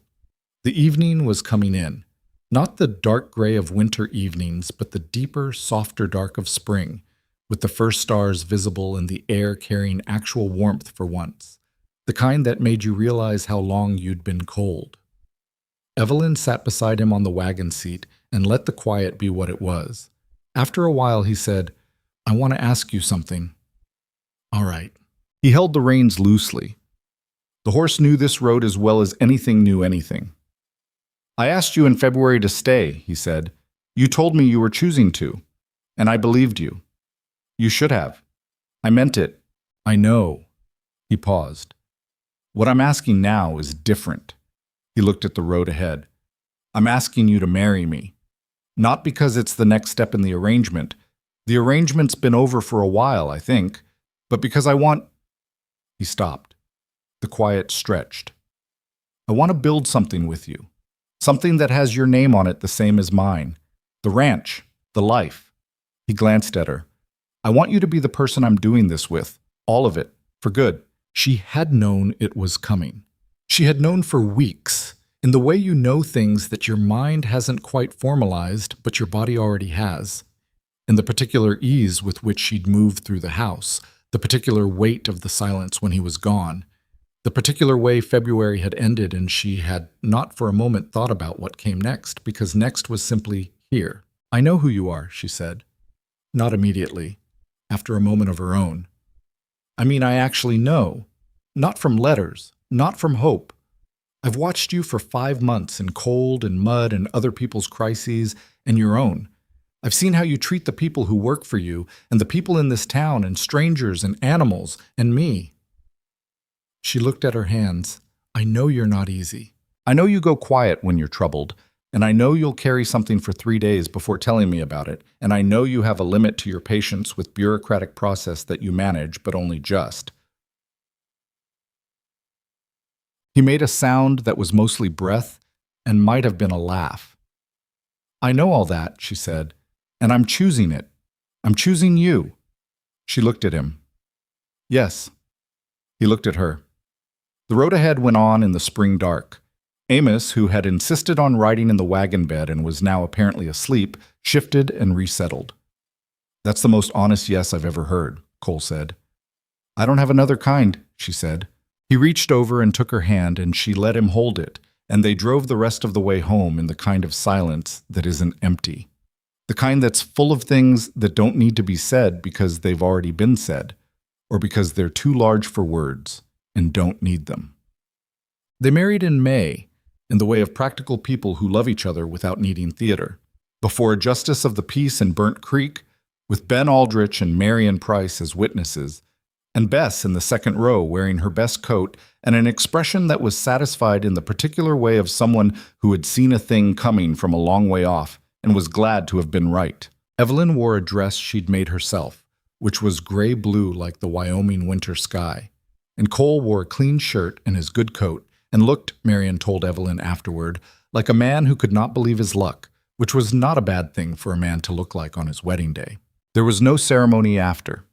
The evening was coming in. Not the dark gray of winter evenings, but the deeper, softer dark of spring, with the first stars visible and the air carrying actual warmth for once, the kind that made you realize how long you'd been cold. Evelyn sat beside him on the wagon seat and let the quiet be what it was. After a while he said, "I want to ask you something." "All right." He held the reins loosely. The horse knew this road as well as anything knew anything. "I asked you in February to stay," he said. "You told me you were choosing to, and I believed you. You should have. I meant it." "I know." He paused. "What I'm asking now is different." He looked at the road ahead. "I'm asking you to marry me. Not because it's the next step in the arrangement. The arrangement's been over for a while, I think. But because I want—" He stopped. The quiet stretched. "I want to build something with you. Something that has your name on it the same as mine. The ranch. The life." He glanced at her. "I want you to be the person I'm doing this with. All of it. For good." She had known it was coming. She had known for weeks, in the way you know things that your mind hasn't quite formalized, but your body already has. In the particular ease with which she'd moved through the house, the particular weight of the silence when he was gone, the particular way February had ended, and she had not for a moment thought about what came next, because next was simply here. "I know who you are," she said. Not immediately, after a moment of her own. "I mean, I actually know. Not from letters, not from hope. I've watched you for 5 months in cold and mud and other people's crises and your own. I've seen how you treat the people who work for you and the people in this town and strangers and animals and me." She looked at her hands. "I know you're not easy. I know you go quiet when you're troubled, and I know you'll carry something for 3 days before telling me about it, and I know you have a limit to your patience with bureaucratic process that you manage, but only just." He made a sound that was mostly breath and might have been a laugh. "I know all that," she said, "and I'm choosing it. I'm choosing you." She looked at him. "Yes." He looked at her. The road ahead went on in the spring dark. Amos, who had insisted on riding in the wagon bed and was now apparently asleep, shifted and resettled. "That's the most honest yes I've ever heard," Cole said. "I don't have another kind," she said. He reached over and took her hand, and she let him hold it, and they drove the rest of the way home in the kind of silence that isn't empty. The kind that's full of things that don't need to be said because they've already been said, or because they're too large for words and don't need them. They married in May, in the way of practical people who love each other without needing theater, before a justice of the peace in Burnt Creek, with Ben Aldrich and Marion Price as witnesses, and Bess in the second row wearing her best coat and an expression that was satisfied in the particular way of someone who had seen a thing coming from a long way off and was glad to have been right. Evelyn wore a dress she'd made herself, which was gray-blue like the Wyoming winter sky, and Cole wore a clean shirt and his good coat, and looked, Marion told Evelyn afterward, like a man who could not believe his luck, which was not a bad thing for a man to look like on his wedding day. There was no ceremony after.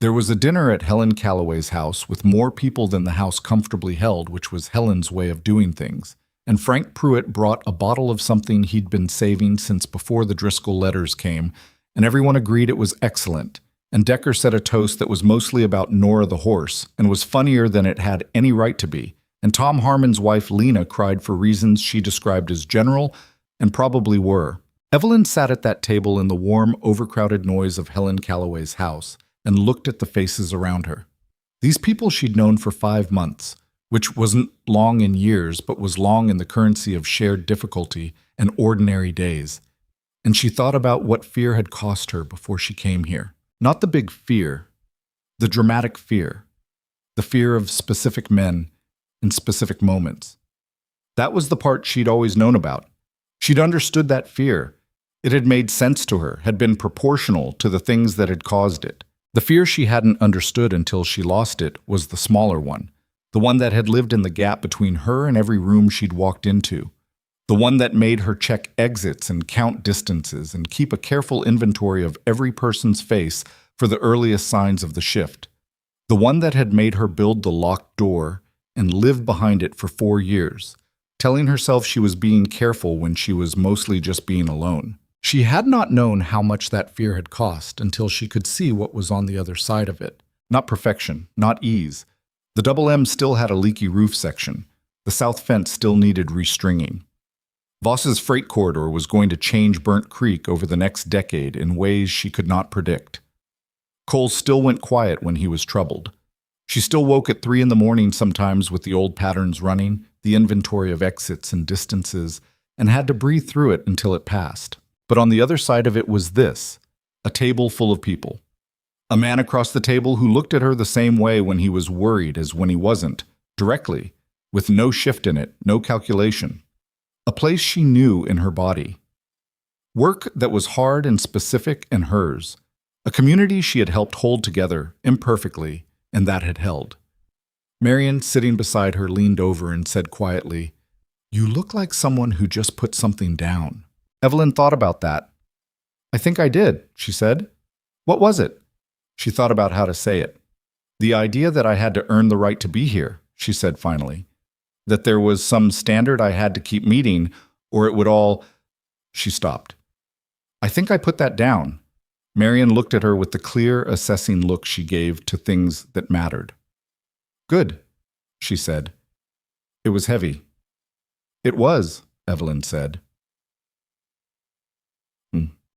There was a dinner at Helen Calloway's house with more people than the house comfortably held, which was Helen's way of doing things, and Frank Pruitt brought a bottle of something he'd been saving since before the Driscoll letters came, and everyone agreed it was excellent, and Decker said a toast that was mostly about Nora the horse, and was funnier than it had any right to be, and Tom Harmon's wife Lena cried for reasons she described as general, and probably were. Evelyn sat at that table in the warm, overcrowded noise of Helen Calloway's house, and looked at the faces around her. These people she'd known for 5 months, which wasn't long in years, but was long in the currency of shared difficulty and ordinary days. And she thought about what fear had cost her before she came here. Not the big fear, the dramatic fear, the fear of specific men in specific moments. That was the part she'd always known about. She'd understood that fear. It had made sense to her, had been proportional to the things that had caused it. The fear she hadn't understood until she lost it was the smaller one, the one that had lived in the gap between her and every room she'd walked into, the one that made her check exits and count distances and keep a careful inventory of every person's face for the earliest signs of the shift, the one that had made her build the locked door and live behind it for 4 years, telling herself she was being careful when she was mostly just being alone. She had not known how much that fear had cost until she could see what was on the other side of it. Not perfection, not ease. The Double M still had a leaky roof section. The south fence still needed restringing. Voss's freight corridor was going to change Burnt Creek over the next decade in ways she could not predict. Cole still went quiet when he was troubled. She still woke at 3 in the morning sometimes with the old patterns running, the inventory of exits and distances, and had to breathe through it until it passed. But on the other side of it was this, a table full of people. A man across the table who looked at her the same way when he was worried as when he wasn't, directly, with no shift in it, no calculation. A place she knew in her body. Work that was hard and specific and hers. A community she had helped hold together, imperfectly, and that had held. Marion, sitting beside her, leaned over and said quietly, "You look like someone who just put something down." Evelyn thought about that. "I think I did," she said. "What was it?" She thought about how to say it. "The idea that I had to earn the right to be here," she said finally. "That there was some standard I had to keep meeting, or it would all—" She stopped. "I think I put that down." Marion looked at her with the clear, assessing look she gave to things that mattered. "Good," she said. It was heavy. "It was," Evelyn said.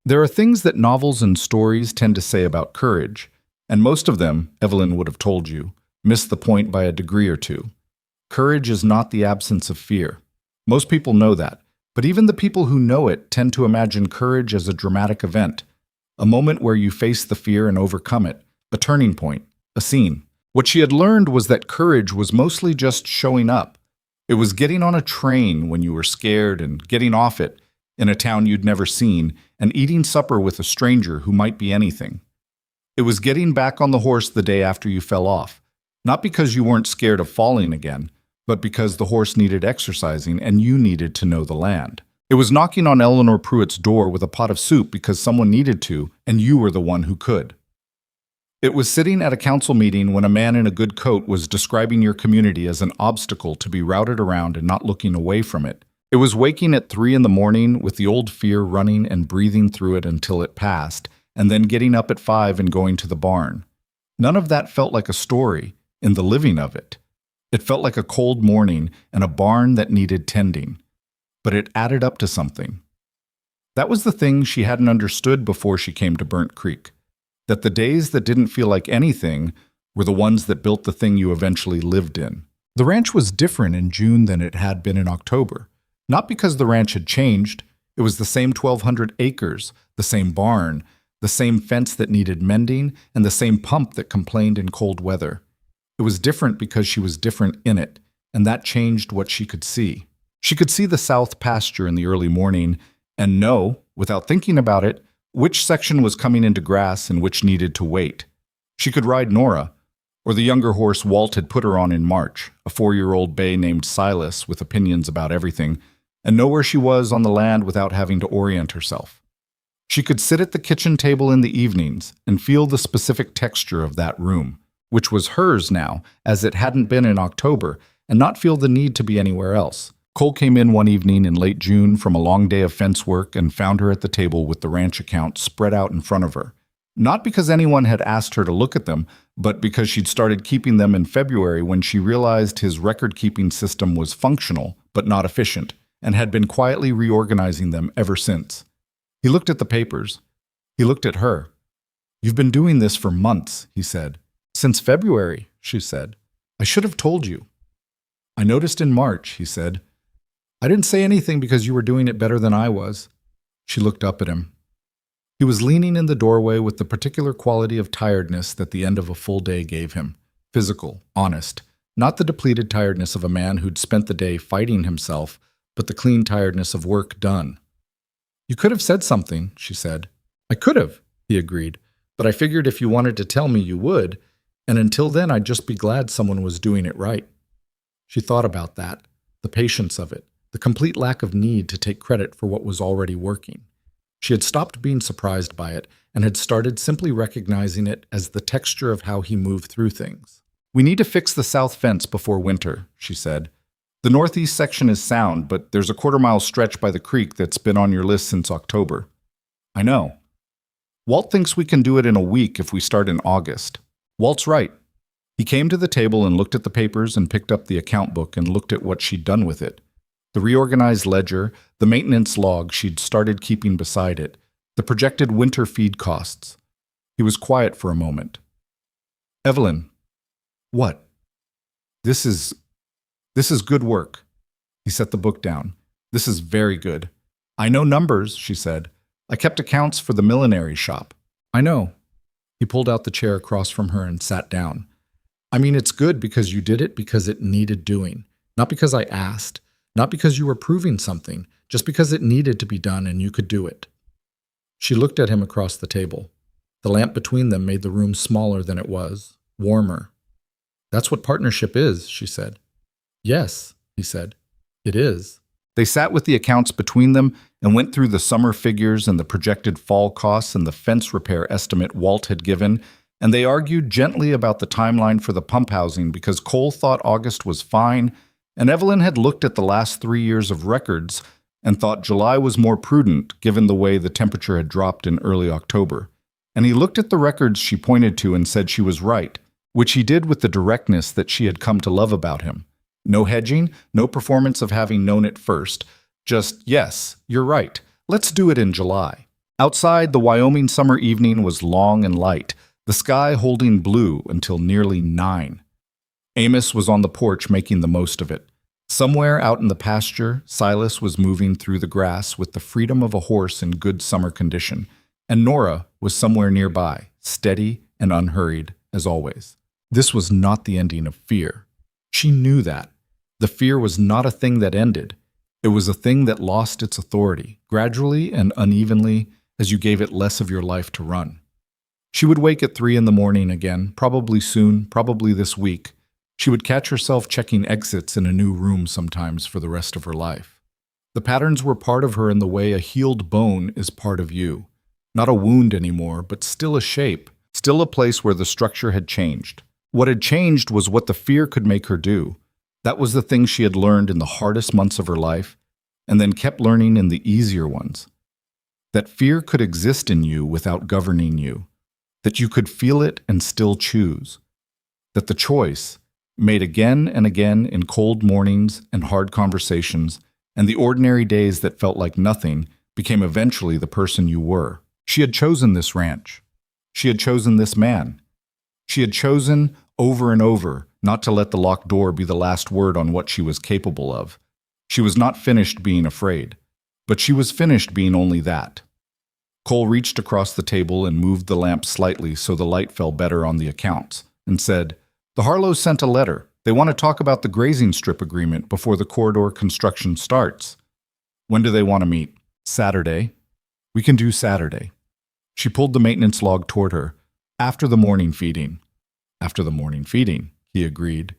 There are things that novels and stories tend to say about courage, and most of them, Evelyn would have told you, miss the point by a degree or two. Courage is not the absence of fear. Most people know that, but even the people who know it tend to imagine courage as a dramatic event, a moment where you face the fear and overcome it, a turning point, a scene. What she had learned was that courage was mostly just showing up. It was getting on a train when you were scared and getting off it in a town you'd never seen and eating supper with a stranger who might be anything. It was getting back on the horse the day after you fell off, not because you weren't scared of falling again, but because the horse needed exercising and you needed to know the land. It was knocking on Eleanor Pruitt's door with a pot of soup because someone needed to, and you were the one who could. It was sitting at a council meeting when a man in a good coat was describing your community as an obstacle to be routed around and not looking away from it. It was waking at 3 in the morning with the old fear running and breathing through it until it passed, and then getting up at 5 and going to the barn. None of that felt like a story in the living of it. It felt like a cold morning and a barn that needed tending. But it added up to something. That was the thing she hadn't understood before she came to Burnt Creek. That the days that didn't feel like anything were the ones that built the thing you eventually lived in. The ranch was different in June than it had been in October. Not because the ranch had changed. It was the same 1,200 acres, the same barn, the same fence that needed mending, and the same pump that complained in cold weather. It was different because she was different in it, and that changed what she could see. She could see the south pasture in the early morning and know, without thinking about it, which section was coming into grass and which needed to wait. She could ride Nora, or the younger horse Walt had put her on in March, a 4-year-old bay named Silas with opinions about everything, and know where she was on the land without having to orient herself. She could sit at the kitchen table in the evenings and feel the specific texture of that room, which was hers now, as it hadn't been in October, and not feel the need to be anywhere else. Cole came in one evening in late June from a long day of fence work and found her at the table with the ranch account spread out in front of her. Not because anyone had asked her to look at them, but because she'd started keeping them in February when she realized his record-keeping system was functional but not efficient, and had been quietly reorganizing them ever since. He looked at the papers. He looked at her. "You've been doing this for months," he said. "Since February," she said. "I should have told you." "I noticed in March," he said. "I didn't say anything because you were doing it better than I was." She looked up at him. He was leaning in the doorway with the particular quality of tiredness that the end of a full day gave him. Physical, honest, not the depleted tiredness of a man who'd spent the day fighting himself, but the clean tiredness of work done. "You could have said something," she said. "I could have," he agreed, "but I figured if you wanted to tell me, you would, and until then I'd just be glad someone was doing it right." She thought about that, the patience of it, the complete lack of need to take credit for what was already working. She had stopped being surprised by it and had started simply recognizing it as the texture of how he moved through things. "We need to fix the south fence before winter," she said. "The northeast section is sound, but there's a 1/4-mile stretch by the creek that's been on your list since October." "I know." "Walt thinks we can do it in a week if we start in August." "Walt's right." He came to the table and looked at the papers and picked up the account book and looked at what she'd done with it. The reorganized ledger, the maintenance log she'd started keeping beside it, the projected winter feed costs. He was quiet for a moment. "Evelyn, What? This is this is good work. He set the book down. This is very good. I know numbers, she said. I kept accounts for the millinery shop. I know. He pulled out the chair across from her and sat down. I mean, it's good because you did it because it needed doing. Not because I asked. Not because you were proving something. Just because it needed to be done and you could do it. She looked at him across the table. The lamp between them made the room smaller than it was, warmer. That's what partnership is, she said. Yes, he said. It is. They sat with the accounts between them and went through the summer figures and the projected fall costs and the fence repair estimate Walt had given, and they argued gently about the timeline for the pump housing because Cole thought August was fine, and Evelyn had looked at the last 3 years of records and thought July was more prudent given the way the temperature had dropped in early October. And he looked at the records she pointed to and said she was right, which he did with the directness that she had come to love about him. No hedging, no performance of having known it first. Just, yes, you're right. Let's do it in July. Outside, the Wyoming summer evening was long and light, the sky holding blue until nearly 9. Amos was on the porch making the most of it. Somewhere out in the pasture, Silas was moving through the grass with the freedom of a horse in good summer condition, and Nora was somewhere nearby, steady and unhurried, as always. This was not the ending of fear. She knew that. The fear was not a thing that ended. It was a thing that lost its authority, gradually and unevenly, as you gave it less of your life to run. She would wake at 3 in the morning again, probably soon, probably this week. She would catch herself checking exits in a new room sometimes for the rest of her life. The patterns were part of her in the way a healed bone is part of you. Not a wound anymore, but still a shape, still a place where the structure had changed. What had changed was what the fear could make her do. That was the thing she had learned in the hardest months of her life, and then kept learning in the easier ones. That fear could exist in you without governing you. That you could feel it and still choose. That the choice, made again and again in cold mornings and hard conversations, and the ordinary days that felt like nothing, became eventually the person you were. She had chosen this ranch. She had chosen this man. She had chosen, over and over, not to let the locked door be the last word on what she was capable of. She was not finished being afraid, but she was finished being only that. Cole reached across the table and moved the lamp slightly so the light fell better on the accounts, and said, "The Harlows sent a letter. They want to talk about the grazing strip agreement before the corridor construction starts. When do they want to meet? Saturday. We can do Saturday." She pulled the maintenance log toward her. "After the morning feeding." "After the morning feeding," he agreed.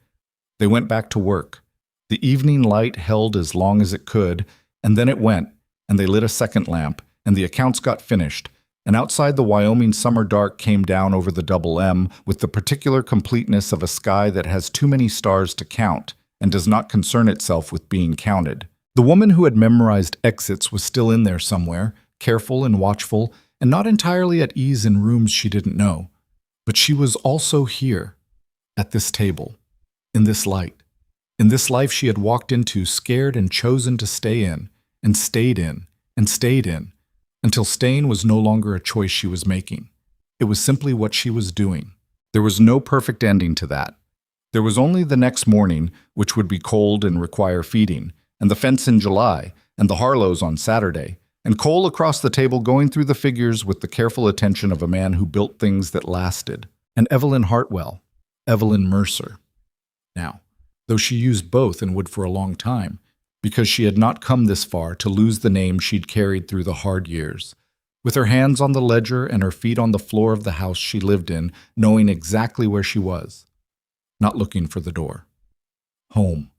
They went back to work. The evening light held as long as it could, and then it went, and they lit a second lamp, and the accounts got finished, and outside the Wyoming summer dark came down over the double M with the particular completeness of a sky that has too many stars to count and does not concern itself with being counted. The woman who had memorized exits was still in there somewhere, careful and watchful, and not entirely at ease in rooms she didn't know. But she was also here, at this table, in this light, in this life she had walked into, scared and chosen to stay in, and stayed in, and stayed in, until staying was no longer a choice she was making. It was simply what she was doing. There was no perfect ending to that. There was only the next morning, which would be cold and require feeding, and the fence in July, and the Harlows on Saturday, and Cole across the table going through the figures with the careful attention of a man who built things that lasted, and Evelyn Hartwell, Evelyn Mercer. Now, though she used both and would for a long time, because she had not come this far to lose the name she'd carried through the hard years, with her hands on the ledger and her feet on the floor of the house she lived in, knowing exactly where she was, not looking for the door. Home.